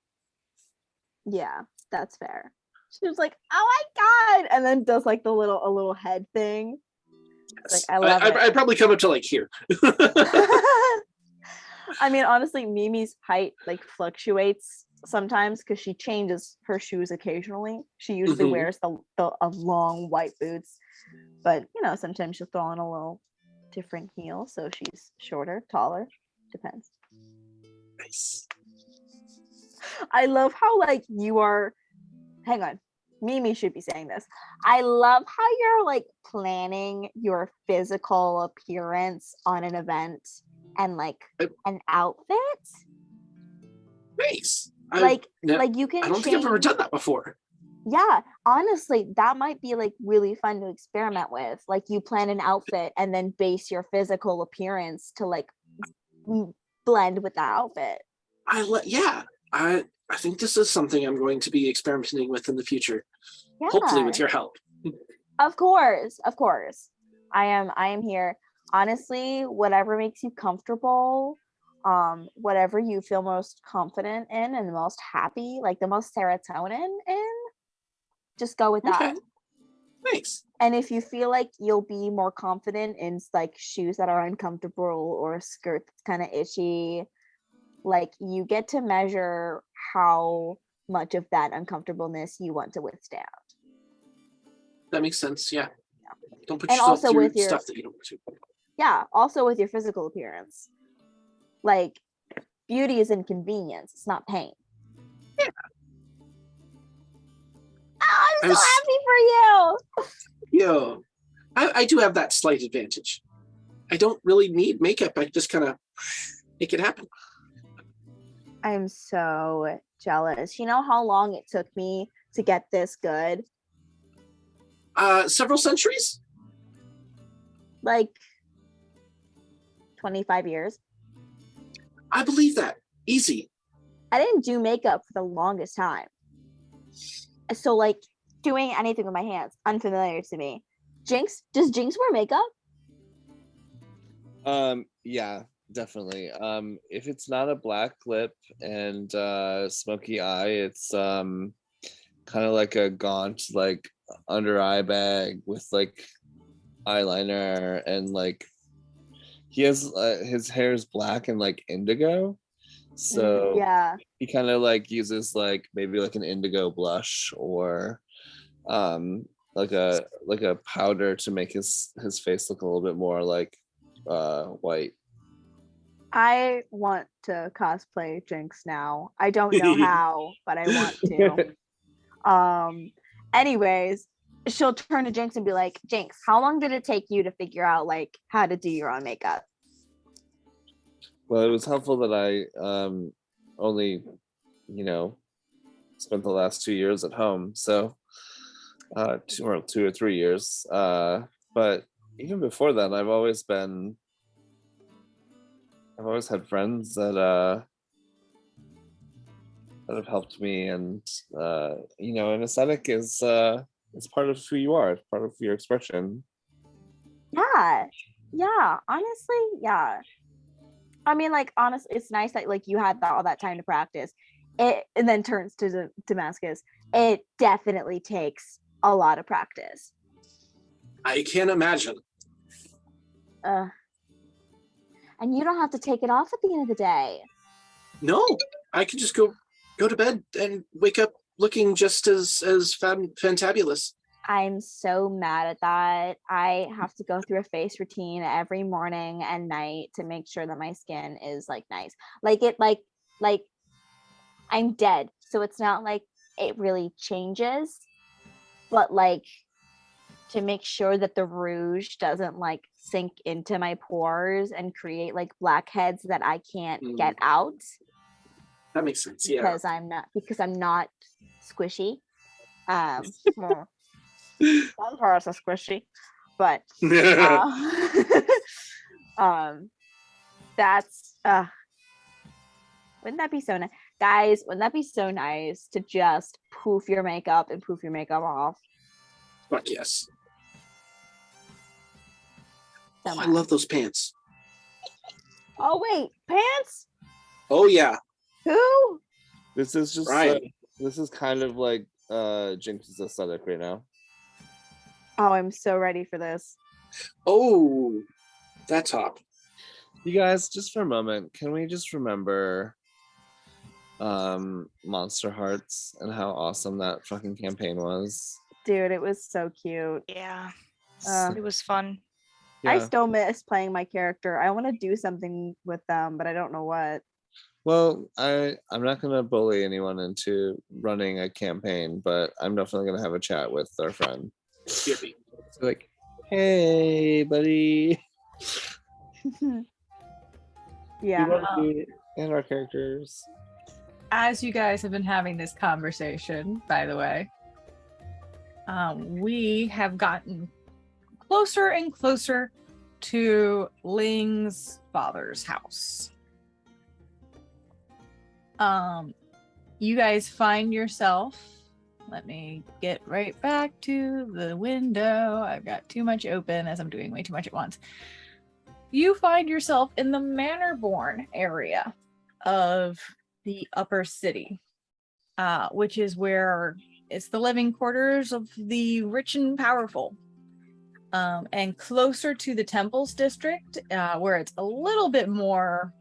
Yeah, that's fair. She was like, "Oh my god!" and then does like a little head thing. Yes. Like, I love it. I'd probably come up to like here. I mean, honestly, Mimi's height like fluctuates sometimes because she changes her shoes occasionally. She usually Mhm. wears the long white boots, but you know, sometimes she'll throw on a little different heel, so she's shorter, taller, depends. Nice. I love how like you are. Hang on, Mimi should be saying this. I love how you're like planning your physical appearance on an event and like an outfit. Nice. Like you can I don't think I've ever change. done that before. Yeah, honestly, that might be like really fun to experiment with. Like you plan an outfit and then base your physical appearance to like blend with that outfit. I think this is something I'm going to be experimenting with in the future. Yeah. Hopefully with your help. Of course. I am here. Honestly, whatever makes you comfortable, whatever you feel most confident in and the most happy, like the most serotonin in, just go with that. Okay. Nice. And if you feel like you'll be more confident in like shoes that are uncomfortable or a skirt that's kind of itchy, like you get to measure how much of that uncomfortableness you want to withstand. That makes sense. Yeah. Don't put And yourself also through with your stuff that you don't want to. yeah, also with your physical appearance. Like beauty is inconvenience, it's not pain. Yeah. Oh, I'm so happy for you. Yo, I do have that slight advantage. I don't really need makeup. I just kind of make it happen. I'm so jealous. You know how long it took me to get this good? Several centuries? Like 25 years. I believe that. Easy. I didn't do makeup for the longest time. So like doing anything with my hands, unfamiliar to me. Does Jinx wear makeup? Yeah, definitely. If it's not a black lip and smoky eye, it's kind of like a gaunt like under eye bag with like eyeliner, and like he has his hair is black and like indigo, so Yeah. he kind of like uses like maybe like an indigo blush or like a powder to make his face look a little bit more like white. I want to cosplay Jinx now. I don't know how, but I want to. Anyways, she'll turn to Jinx and be like, Jinx, how long did it take you to figure out like how to do your own makeup? Well, it was helpful that I only, spent the last 2 years at home, so 2 or 3 years. But even before that, I've always had friends that have helped me, and an aesthetic is part of who you are. It's part of your expression. Yeah, honestly, yeah. I mean, like, honestly, it's nice that like you had all that time to practice it, and then turns to Damascus. It definitely takes a lot of practice. I can't imagine. And you don't have to take it off at the end of the day. No, I can just go to bed and wake up looking just as fantabulous. I'm so mad at that. I have to go through a face routine every morning and night to make sure that my skin is like nice. Like I'm dead. So it's not like it really changes, but like to make sure that the rouge doesn't like sink into my pores and create like blackheads that I can't get out. That makes sense. Yeah. because I'm not squishy. Well, some parts are squishy, but that's wouldn't that be so nice, guys? Wouldn't that be so nice to just poof your makeup and poof your makeup off? Fuck yes. So Oh, I much. love those pants. Oh wait, pants? Oh yeah. Who? This is just Ryan. this is kind of like Jinx's aesthetic right now. Oh, I'm so ready for this. Oh, that top. You guys, just for a moment, can we just remember Monster Hearts and how awesome that fucking campaign was? Dude, it was so cute. Yeah, Uh, it was fun. I Yeah. still miss playing my character. I want to do something with them, but I don't know what. Well, I'm not gonna bully anyone into running a campaign, but I'm definitely gonna have a chat with our friend. Yippee. So like, hey, buddy. Yeah. We love you and our characters. As you guys have been having this conversation, by the way, we have gotten closer and closer to Ling's father's house. You guys find yourself, let me get right back to the window. I've got too much open as I'm doing way too much at once. You find yourself in the Manorborn area of the upper city, which is where it's the living quarters of the rich and powerful. And closer to the Temples district, where it's a little bit more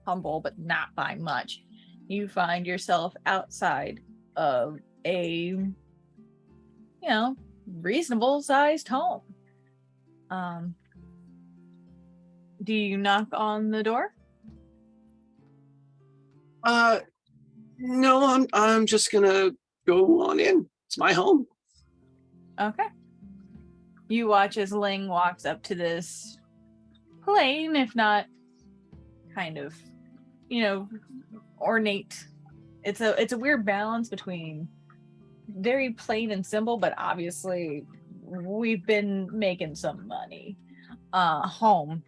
humble, but not by much. You find yourself outside of a, reasonable sized home. Do you knock on the door? No, I'm just gonna go on in. It's my home. Okay. You watch as Ling walks up to this plain, if not kind of, ornate. It's a weird balance between very plain and simple, but obviously we've been making some money. Home.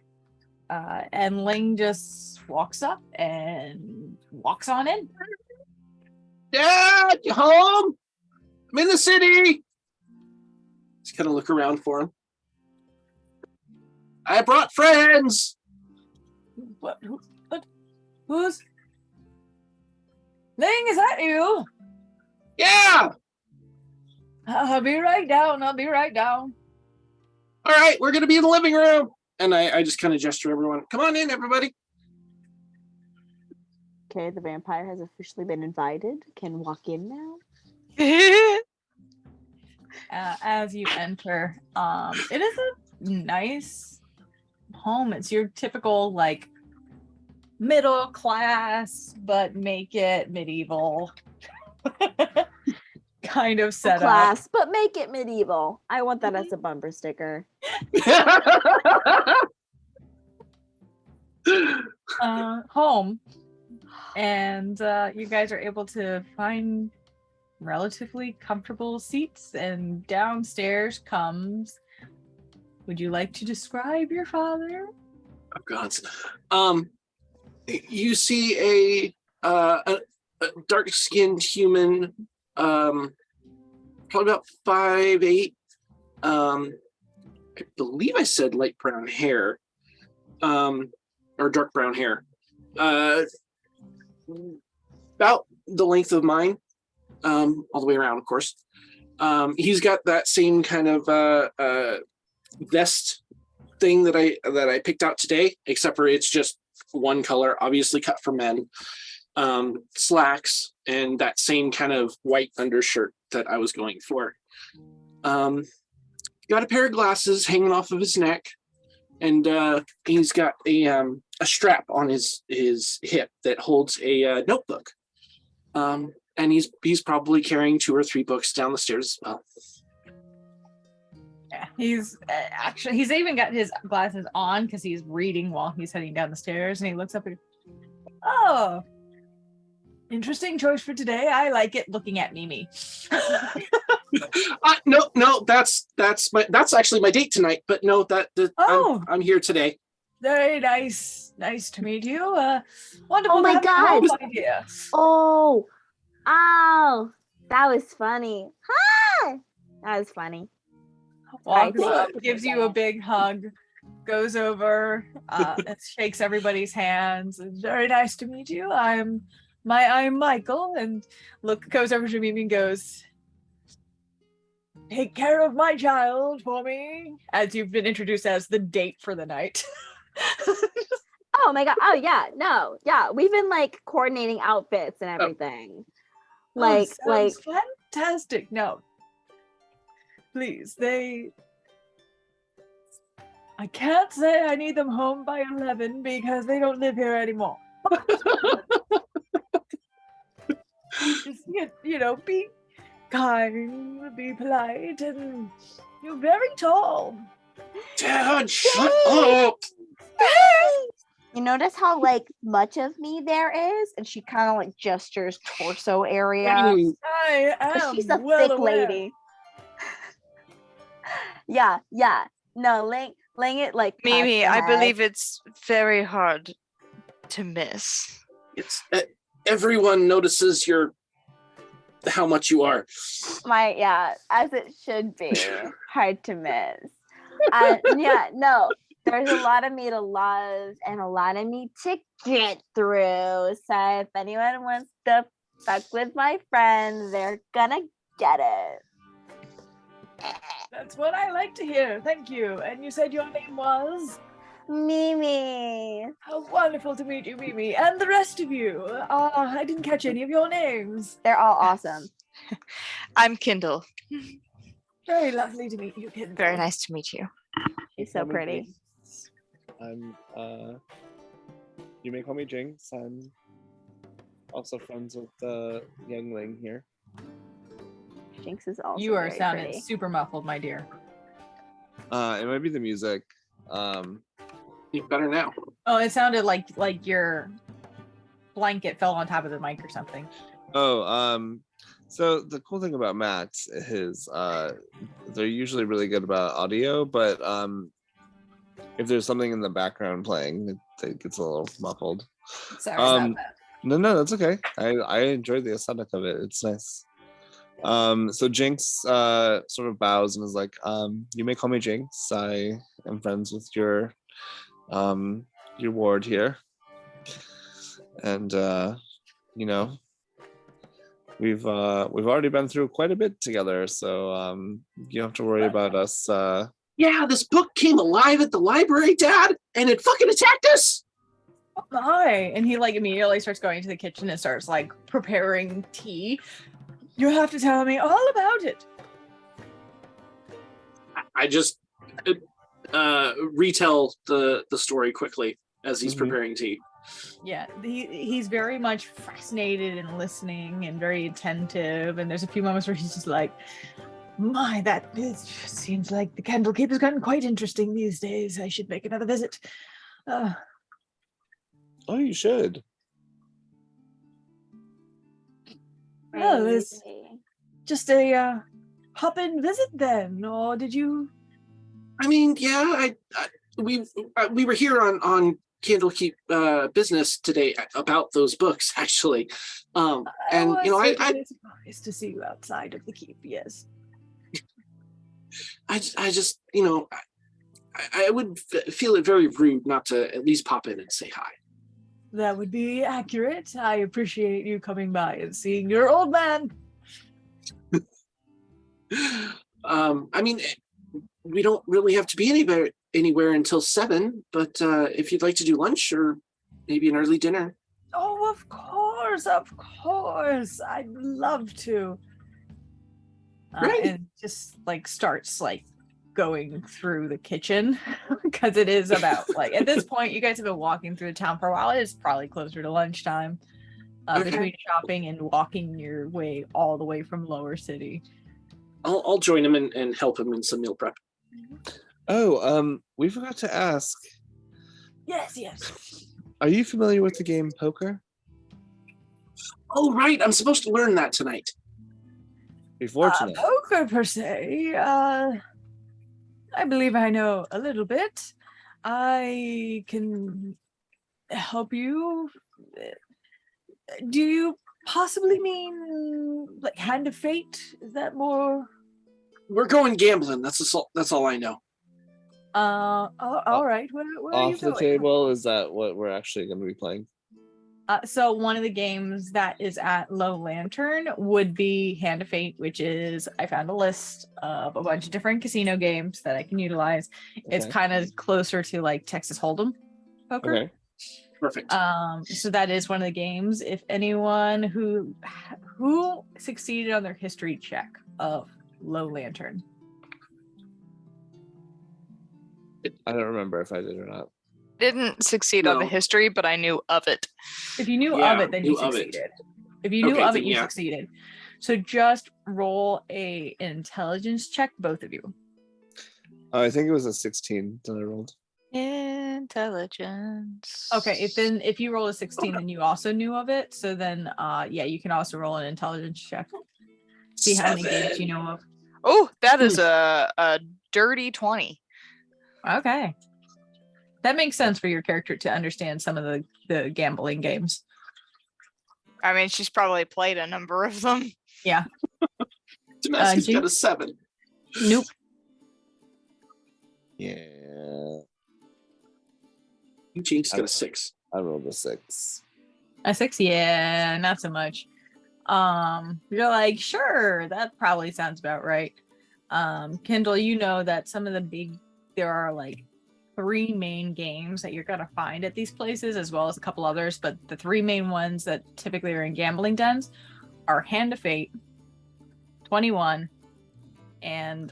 And Ling just walks up and walks on in. Dad, you home? I'm in the city. Just kind of look around for him. I brought friends. What? Who's? Ling, is that you? Yeah. I'll be right down. All right, we're gonna be in the living room. And I just kind of gesture everyone. Come on in, everybody. Okay, the vampire has officially been invited. Can walk in now. As you enter, it is a nice home. It's your typical like middle class, but make it medieval kind of setup. Class, but make it medieval. I want that as a bumper sticker. Home, and you guys are able to find relatively comfortable seats, and downstairs comes, would you like to describe your father? Oh God. You see a dark-skinned human, probably about 5'8". I believe I said light brown hair, or dark brown hair. About the length of mine, all the way around, of course. He's got that same kind of vest thing that I picked out today, except for it's just one color, obviously cut for men. Slacks and that same kind of white undershirt that I was going for. Got a pair of glasses hanging off of his neck, and he's got a strap on his hip that holds a notebook. And he's probably carrying 2 or 3 books down the stairs as well. Yeah, he's even got his glasses on because he's reading while he's heading down the stairs, and he looks up and, oh, Interesting choice for today. I like it. Looking at Mimi. No, that's actually my date tonight. But no, Oh. I'm here today. Very nice. Nice to meet you. Wonderful. Oh my to have you God. home, my dear. Oh, ow. That was funny. Hi. That was funny. Walks Sorry, up, thank you. gives you a big hug, goes over, and shakes everybody's hands. It's very nice to meet you. I'm Michael, and goes over to Mimi and goes, take care of my child for me, as you've been introduced as the date for the night. Oh my God. Oh yeah. No. Yeah. We've been like coordinating outfits and everything. Like sounds fantastic. No, please, I can't say I need them home by 11 because they don't live here anymore. Just, be kind, be polite, and you're very tall. Dad, shut up. You notice how like much of me there is, and she kind of like gestures torso area. I But am she's a well thick aware. lady. Yeah. No, laying it like past Mimi, the I head. believe it's very hard to miss. It's everyone notices how much you are. As it should be. Hard to miss. No. There's a lot of me to love and a lot of me to get through. So if anyone wants to fuck with my friends, they're gonna get it. That's what I like to hear. Thank you. And you said your name was? Mimi. How wonderful to meet you, Mimi. And the rest of you. I didn't catch any of your names. They're all awesome. I'm Kindle. Very lovely to meet you, Kindle. Very nice to meet you. She's so pretty. I'm you may call me Jinx. I'm also friends with the youngling here. Jinx is also You are very sounding pretty. super muffled, my dear. It might be the music. You better now. Oh, it sounded like your blanket fell on top of the mic or something. So the cool thing about Max is they're usually really good about audio, but if there's something in the background playing, it gets a little muffled. Sorry about that. No, that's okay. I enjoy the aesthetic of it. It's nice. So Jinx sort of bows and is like, you may call me Jinx. I am friends with your ward here. And we've already been through quite a bit together, so you don't have to worry about us. Yeah, this book came alive at the library, Dad, and it fucking attacked us. Hi. And he like immediately starts going to the kitchen and starts like preparing tea. You have to tell me all about it. I just retell the story quickly as he's preparing tea. Yeah, he's very much fascinated and listening and very attentive. And there's a few moments where he's just like, it seems like the Candlekeep has gotten quite interesting these days. I should make another visit. Oh, you should. Well, it's just a hop-in visit then, or did you? I mean, yeah, we were here on Candlekeep business today about those books, actually. And I surprised to see you outside of the keep. Yes. I just, I would feel it very rude not to at least pop in and say hi. That would be accurate. I appreciate you coming by and seeing your old man. I mean, we don't really have to be anywhere until 7, but if you'd like to do lunch or maybe an early dinner. Oh, of course. I'd love to. Right. And just like starts like going through the kitchen because it is about like at this point you guys have been walking through the town for a while. It is probably closer to lunchtime. Between shopping and walking your way all the way from Lower City. I'll join him and help him in some meal prep. Oh, we forgot to ask. Yes. Are you familiar with the game poker? Oh, right. I'm supposed to learn that tonight. Be fortunate. Poker per se. I believe I know a little bit. I can help you. Do you possibly mean like Hand of Fate? Is that more? We're going gambling. That's all I know. All right. Where are you Off the going? table, is that what we're actually going to be playing? So one of the games that is at Low Lantern would be Hand of Fate, which is I found a list of a bunch of different casino games that I can utilize. It's Okay. kind of closer to like Texas Hold'em poker. Okay. Perfect. So that is one of the games. If anyone who succeeded on their history check of Low Lantern. I don't remember if I did or not. Didn't succeed on the No. history, but I knew of it. If you knew Yeah, of it, then you knew of it. succeeded. If you knew Okay, of it, then you yeah. succeeded. So just roll an intelligence check, both of you. Oh, I think it was a 16 that I rolled. Intelligence. Okay, if you roll a 16, then you also knew of it. So then yeah, you can also roll an intelligence check. See how many games you know of. Oh, that is a dirty 20. Okay. That makes sense for your character to understand some of the gambling games. I mean, she's probably played a number of them. Yeah. Damascus got a Jinx? 7. Nope. Yeah. Jinx got a 6. I rolled a 6. A 6? Yeah, not so much. You're like, sure, that probably sounds about right. Kendall, you know that some of there are like 3 main games that you're gonna find at these places, as well as a couple others, but the 3 main ones that typically are in gambling dens are Hand of Fate, 21, and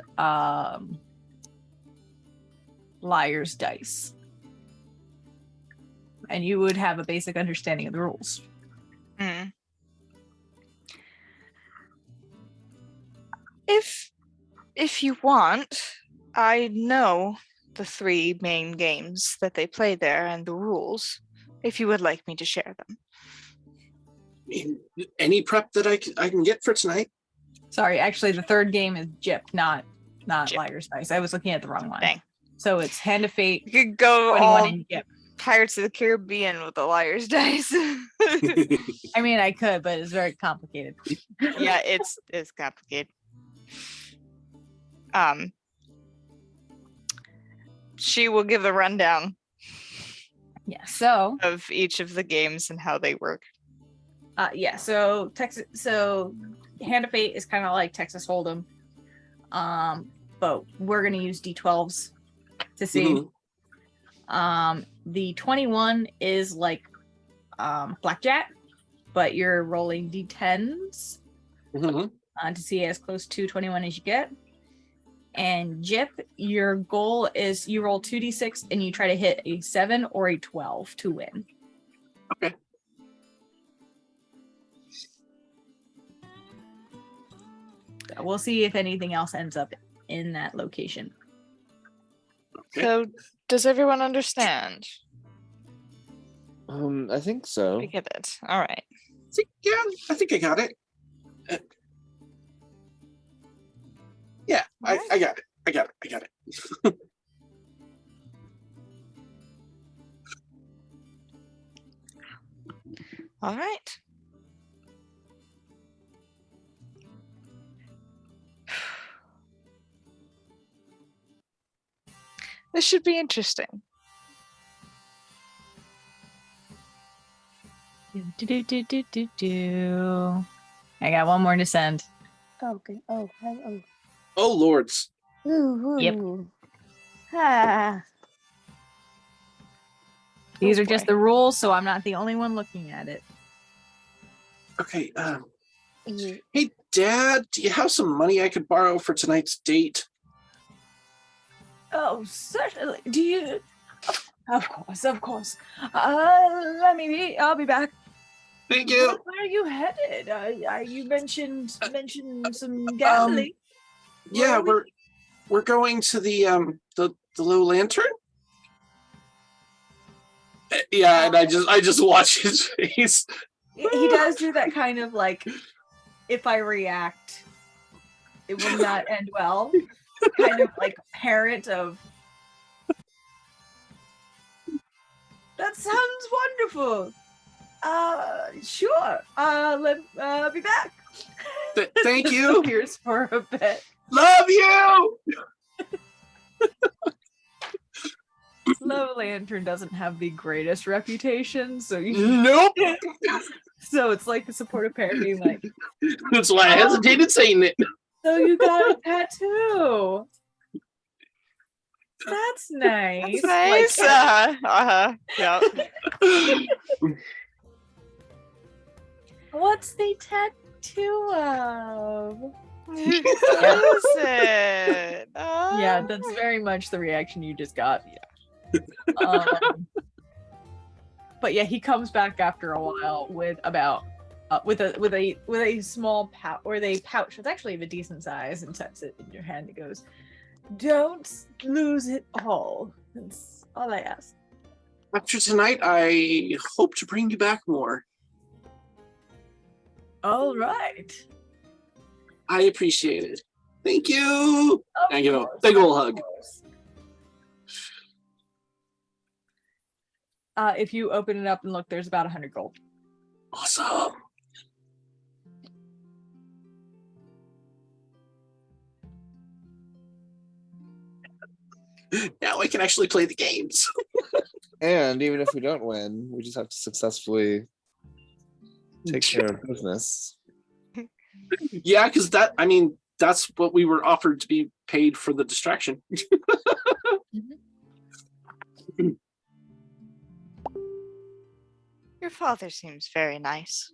Liar's Dice. And you would have a basic understanding of the rules. Hmm. If you want, I know the 3 main games that they play there and the rules, if you would like me to share them. Any prep that I can get for tonight? Sorry, actually, the 3rd game is Jip, not Jip. Liar's Dice. I was looking at the wrong one. Dang. So it's Hand of Fate, You could go 21, all and Jip. Pirates of the Caribbean with the Liar's Dice. I mean, I could, but it's very complicated. Yeah, it's complicated. She will give the rundown Yeah. So of each of the games and how they work. yeah. So Hand of Fate is kind of like Texas Hold'em, but we're gonna use D12s to see. Mhm. The 21 is like blackjack, but you're rolling D10s Mhm. to see as close to 21 as you get. And Jip, your goal is you roll 2d6 and you try to hit a 7 or a 12 to win. Okay. So we'll see if anything else ends up in that location. Okay. So, does everyone understand? I think so. I get it. All right. Yeah, I think I got it. Yeah, I got it. I got it. All right. This should be interesting. I got one more to send. Okay. Oh. Oh, lords. Ooh. Yep. Ah. These Oh, are just boy. the rules, so I'm not the only one looking at it. Okay. Yeah. Hey, Dad, do you have some money I could borrow for tonight's date? Oh, certainly. Do you? Of course. Let me be. I'll be back. Thank you. Where are you headed? You mentioned some gambling. Yeah, Where are we're going to the Low Lantern. Yeah, and I just watch his face. He does do that kind of like, if I react, it will not end well. Kind of like parent of. That sounds wonderful. Sure. Let be back. Thank you. Disappears for a bit. Love you. Slow Lantern doesn't have the greatest reputation, so Nope. so it's like the supportive parent being like, That's why I hesitated saying it. "So you got a tattoo? That's nice." Nice. Like, Yeah. what's the tattoo of? What is it? Yeah, that's very much the reaction you just got. But yeah, he comes back after a while with about with a small pouch or a pouch that's actually of a decent size, and sets it in your hand. It goes, "Don't lose it all. That's all I ask." After tonight, I hope to bring you back more. All right. I appreciate it. Thank you. Of Thank you. course, Big ol' of hug. course. If you open it up and look, there's about 100 gold. Awesome. Now I can actually play the games. And even if we don't win, we just have to successfully take care of business. Yeah, because that's what we were offered to be paid for the distraction. Your father seems very nice.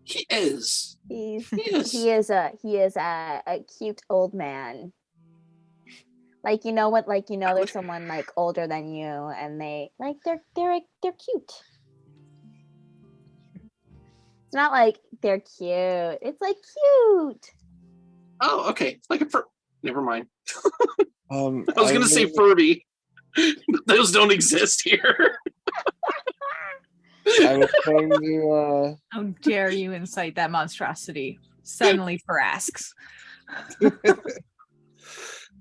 He is. He is. he is a cute old man. Like, you know what, like, you know, there's someone like older than you and they're cute. It's not like they're cute. It's like cute. Oh, okay. Like a never mind. I I was gonna say Furby. Those don't exist here. I was going to How dare you incite that monstrosity? Suddenly Parasks.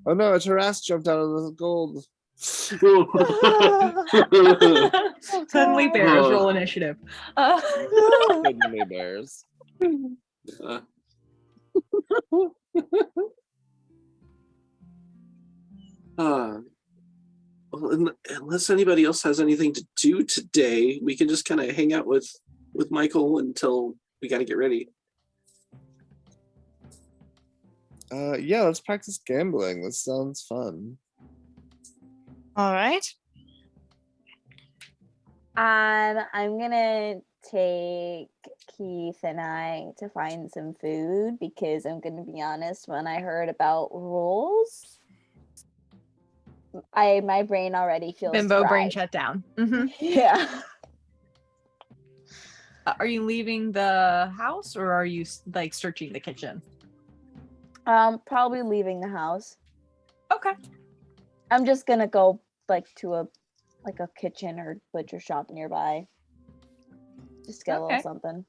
oh no, a Taras jumped out of the gold. Suddenly bears roll initiative. Suddenly bears. Well, unless anybody else has anything to do today, we can just kind of hang out with Michael until we got to get ready. Yeah, let's practice gambling. This sounds fun. All right. I'm gonna take Keith and I to find some food because I'm gonna be honest, when I heard about rules, my brain already feels Bimbo brain fried. shut down. Mm-hmm. Yeah. Are you leaving the house or are you like searching the kitchen? Probably leaving the house. Okay. I'm just gonna go like to a kitchen or butcher shop nearby. Just get a little something.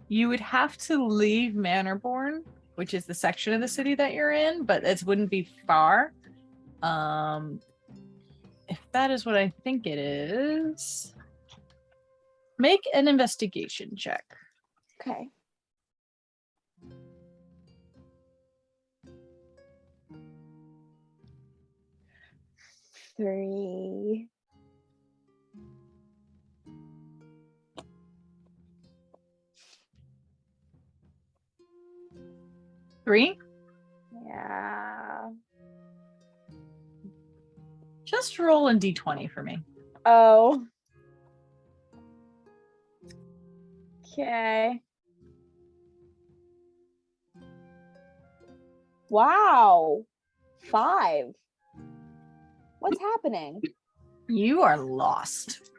You would have to leave Manorborn, which is the section of the city that you're in, but it wouldn't be far. If that is what I think it is, make an investigation check. Okay. Three. Three? Yeah. Just roll a d20 for me. Oh. Okay. Wow. 5. What's happening? You are lost.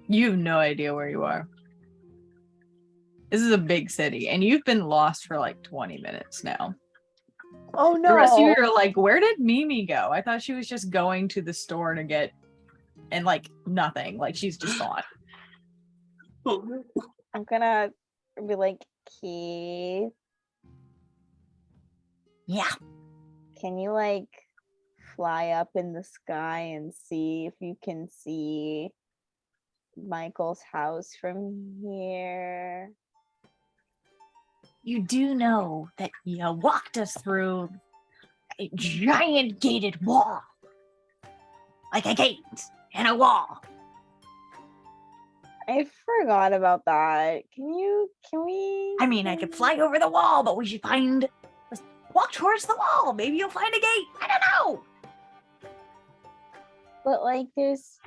You have no idea where you are. This is a big city, and you've been lost for like 20 minutes now. Oh no. The rest of you are like, where did Mimi go? I thought she was just going to the store to get, and like nothing. Like she's just gone. I'm gonna be like, Keith, Yeah. can you like fly up in the sky and see if you can see Michael's house from here? You do know that you walked us through a giant gated wall. Like a gate and a wall. I forgot about that. Can we? I mean, I could fly over the wall, but we should let's walk towards the wall. Maybe you'll find a gate. I don't know. But like, there's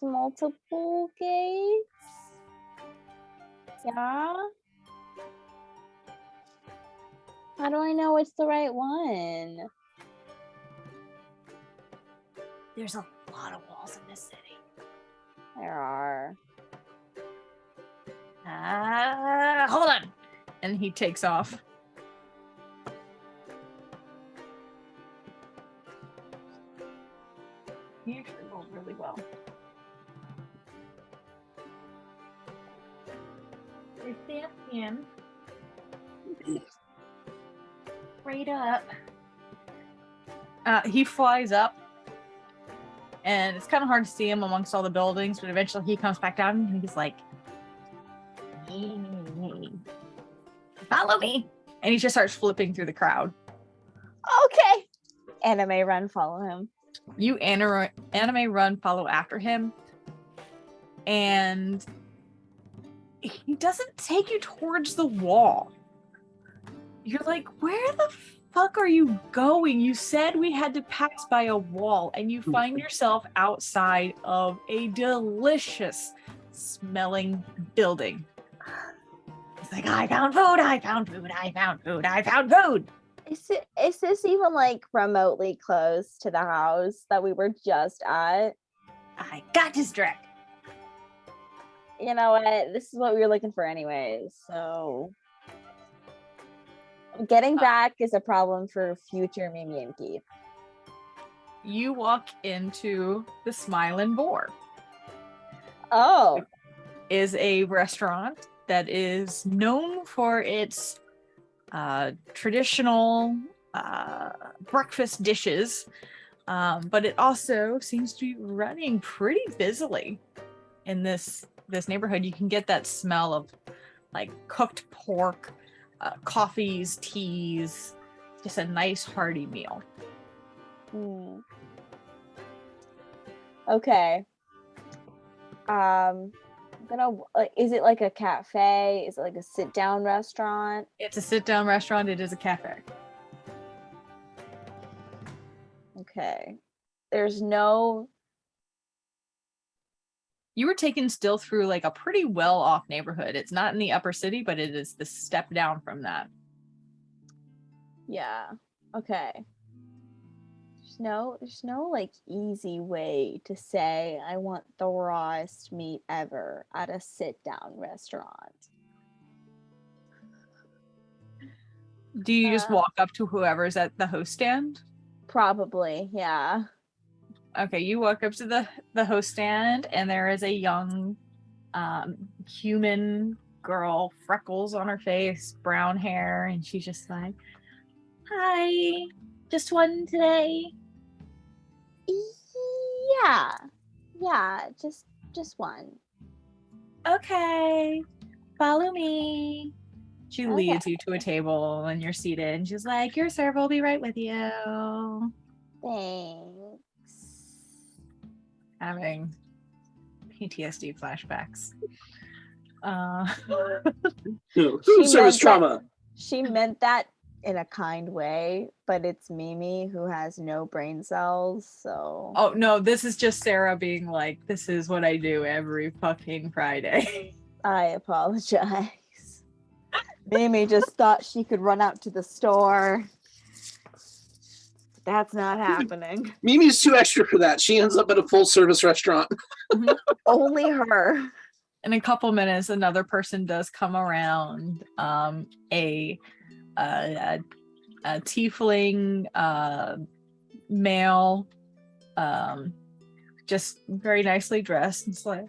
multiple gates. Yeah. How do I know it's the right one? There's a lot of walls in this city. There are. Hold on. And he takes off. He actually rolled really well. They stamp him right up. He flies up, and it's kind of hard to see him amongst all the buildings, but eventually he comes back down and he's like, follow me. And he just starts flipping through the crowd. Okay. Anime run, follow him. You anime run, follow after him, and he doesn't take you towards the wall. You're like, where the fuck are you going? You said we had to pass by a wall, and you find yourself outside of a delicious smelling building. It's like, I found food, I found food, I found food, I found food. Is this even like remotely close to the house that we were just at? I got distracted. You know what? This is what we were looking for anyways. So getting back is a problem for future Mimi and Keith. You walk into the Smiling Boar. Oh. Is a restaurant that is known for its traditional breakfast dishes, but it also seems to be running pretty busily in this neighborhood. You can get that smell of like cooked pork, coffees, teas, just a nice hearty meal. Okay. Is it like a cafe? Is it like a sit-down restaurant? It's a sit-down restaurant. It is a cafe. Okay. There's no... You were taken still through like a pretty well-off neighborhood. It's not in the upper city, but it is the step down from that. Yeah. Okay. There's no like easy way to say I want the rawest meat ever at a sit-down restaurant. Do you just walk up to whoever's at the host stand? Probably, yeah. Okay, you walk up to the host stand, and there is a young human girl, freckles on her face, brown hair, and she's just like, hi, just one today. Yeah, just one. Okay, follow me. She Okay. leads you to a table, and you're seated, and she's like, your server will be right with you. Thanks. Having PTSD flashbacks. Food service trauma. She meant that in a kind way, but it's Mimi who has no brain cells, so... Oh, no, this is just Sarah being like, this is what I do every fucking Friday. I apologize. Mimi just thought she could run out to the store. That's not happening. Mimi's too extra for that. She ends up at a full service restaurant. Only her. In a couple minutes, another person does come around. A tiefling male, just very nicely dressed. It's like,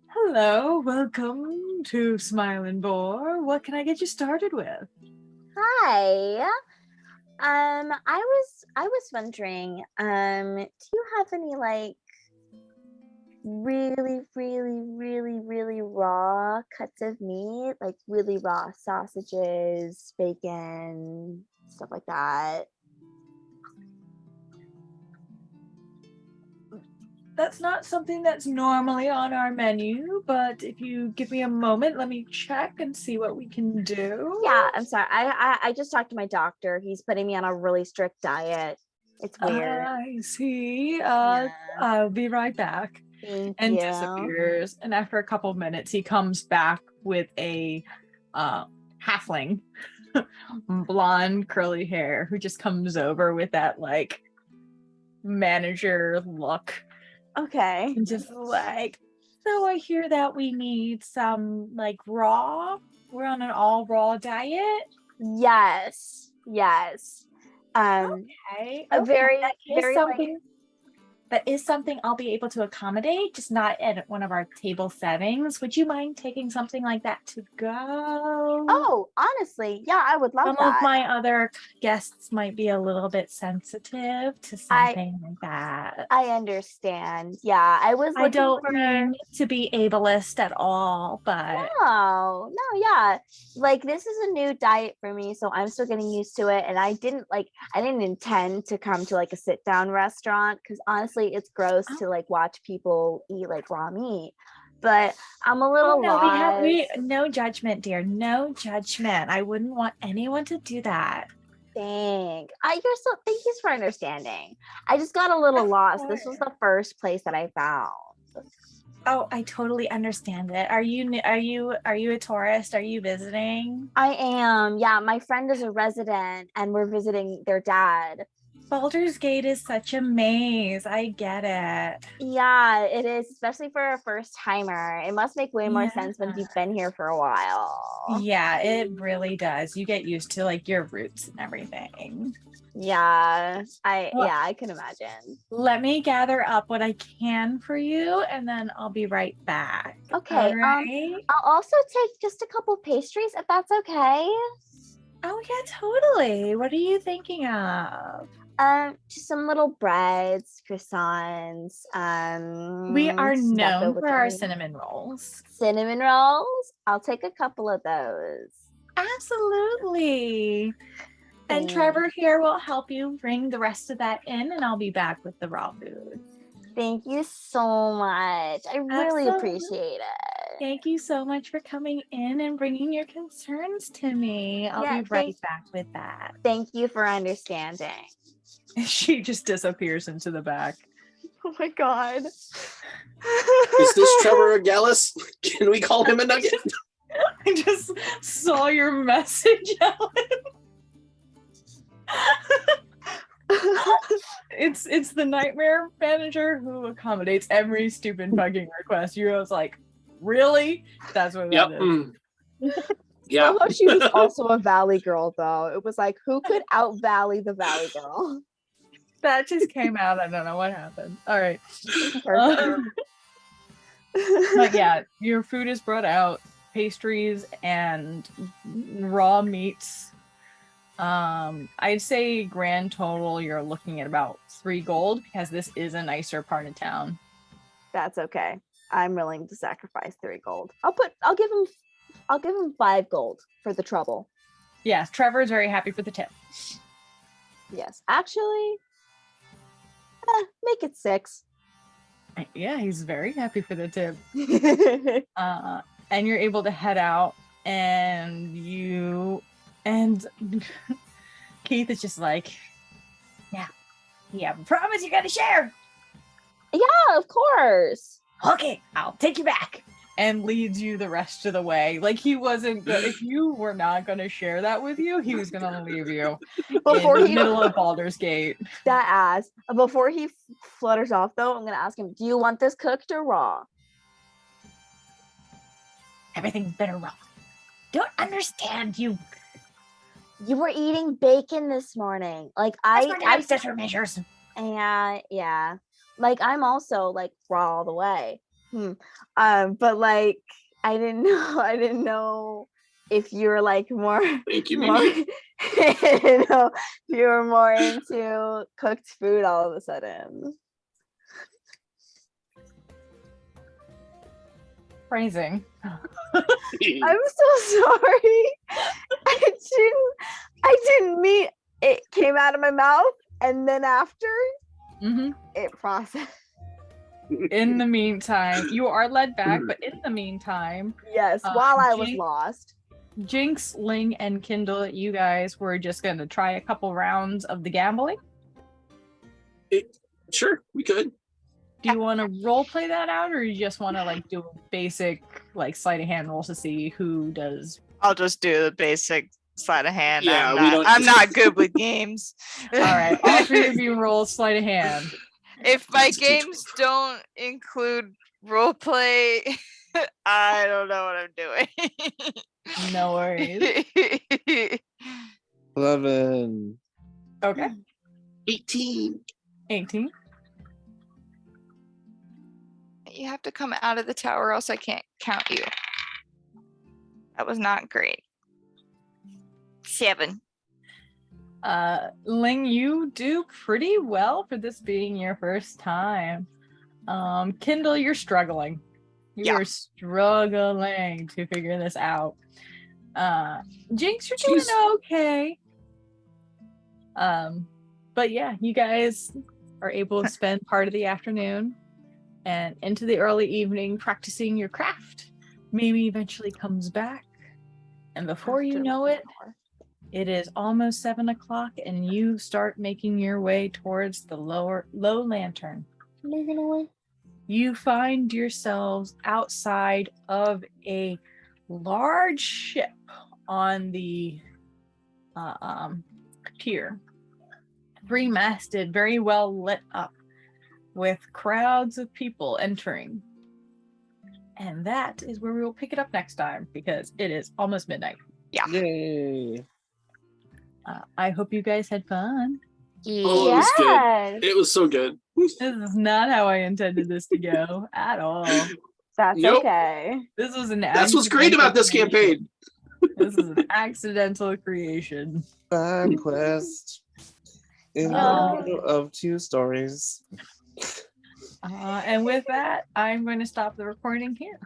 hello, welcome to Smiling Boar. What can I get you started with? Hi. I was wondering, do you have any like really raw cuts of meat, like really raw sausages, bacon, stuff like that? That's not something that's normally on our menu, but if you give me a moment, let me check and see what we can do. Yeah, I'm sorry. I just talked to my doctor. He's putting me on a really strict diet. It's weird. I see. Yeah. I'll be right back. Thank And you. disappears. And after a couple minutes, he comes back with a halfling, blonde, curly hair, who just comes over with that like manager look. Okay. And just like, so I hear that we need some like raw. We're on an all raw diet. Yes. Okay. A very, That is very something. That is something I'll be able to accommodate, just not at one of our table settings. Would you mind taking something like that to go? Oh, honestly, yeah, I would love Some that. of my other guests might be a little bit sensitive to something like that. I understand. Yeah, I was I looking don't for. mean to be ableist at all, but No, yeah. Like this is a new diet for me, so I'm still getting used to it. And I didn't intend to come to like a sit down restaurant because honestly, it's gross to like watch people eat like raw meat. But I'm a little lost. we no judgment, dear. No judgment. I wouldn't want anyone to do that. Thank you for understanding. I just got a little lost. This was the first place that I found. Oh, I totally understand it. Are you a tourist? Are you visiting? I am. Yeah, my friend is a resident and we're visiting their dad. Baldur's Gate is such a maze. I get it. Yeah, it is, especially for a first timer. It must make way more sense when you've been here for a while. Yeah, it really does. You get used to like your roots and everything. Yeah, I can imagine. Let me gather up what I can for you and then I'll be right back. Okay. All right? I'll also take just a couple pastries if that's okay. Oh yeah, totally. What are you thinking of? Just some little breads, croissants. We are stuff known over for our there. cinnamon rolls. Cinnamon rolls. I'll take a couple of those. Absolutely. And Trevor here will help you bring the rest of that in, and I'll be back with the raw food. Thank you so much. I really appreciate it. Thank you so much for coming in and bringing your concerns to me. I'll be right back with that. Thank you for understanding. She just disappears into the back. Oh my god. Is this Trevor Gallus? Can we call him a nugget? I just saw your message, Ellen. It's the nightmare manager who accommodates every stupid fucking request. You was like, really? That's what that is. Yeah. Although she was also a valley girl though. It was like, who could out valley the valley girl? That just came out. I don't know what happened. All right. But yeah, your food is brought out, pastries and raw meats. I'd say grand total you're looking at about 3 gold because this is a nicer part of town. That's okay. I'm willing to sacrifice 3 gold. I'll give him 5 gold for the trouble. Yes, Trevor's very happy for the tip. Yes. Actually, make it 6. Yeah, he's very happy for the tip. And you're able to head out, and Keith is just like, yeah, promise you're gonna share. Yeah, of course. Okay, I'll take you back. And leads you the rest of the way. Like he wasn't if you were not gonna share that with you, he was gonna leave you Before in the middle of Baldur's Gate. That ass. Before he flutters off though, I'm gonna ask him, do you want this cooked or raw? Everything's better raw. Don't understand, you You were eating bacon this morning. Like I sister measures. and yeah, like I'm also like raw all the way. But like I didn't know. I didn't know if you were like more. Thank you, more Mimi. you know, if you were more into cooked food all of a sudden. Phrasing. I'm so sorry. I didn't mean it came out of my mouth and then after it processed. In the meantime, you are led back, but in the meantime, Yes, while I was lost. Jinx, Ling, and Kindle, you guys were just gonna try a couple rounds of the gambling. Sure, we could. Do you want to role play that out, or you just want to like do a basic like sleight of hand rolls to see who does? I'll just do the basic sleight of hand. Yeah, I'm not good with games. All right, all three of you roll sleight of hand. If my games don't include role play, I don't know what I'm doing. No worries. 11. Okay. 18. 18. You have to come out of the tower, or else I can't count you. That was not great. 7. Ling, you do pretty well for this being your first time. Kindle, you're struggling. You are struggling to figure this out. Jinx, you're doing okay. But yeah, you guys are able to spend part of the afternoon and into the early evening practicing your craft. Mimi eventually comes back, and before you know it, it is almost 7 o'clock, and you start making your way towards the low lantern. You find yourselves outside of a large ship on the pier, 3-masted, very well lit up, with crowds of people entering. And that is where we will pick it up next time, because it is almost midnight. Yeah. Yay. I hope you guys had fun. Oh, it was good. It was so good. This is not how I intended this to go at all. That's okay. This was an That's what's great about this campaign. This is an accidental creation. Side quest in the middle of 2 stories. And with that, I'm going to stop the recording here.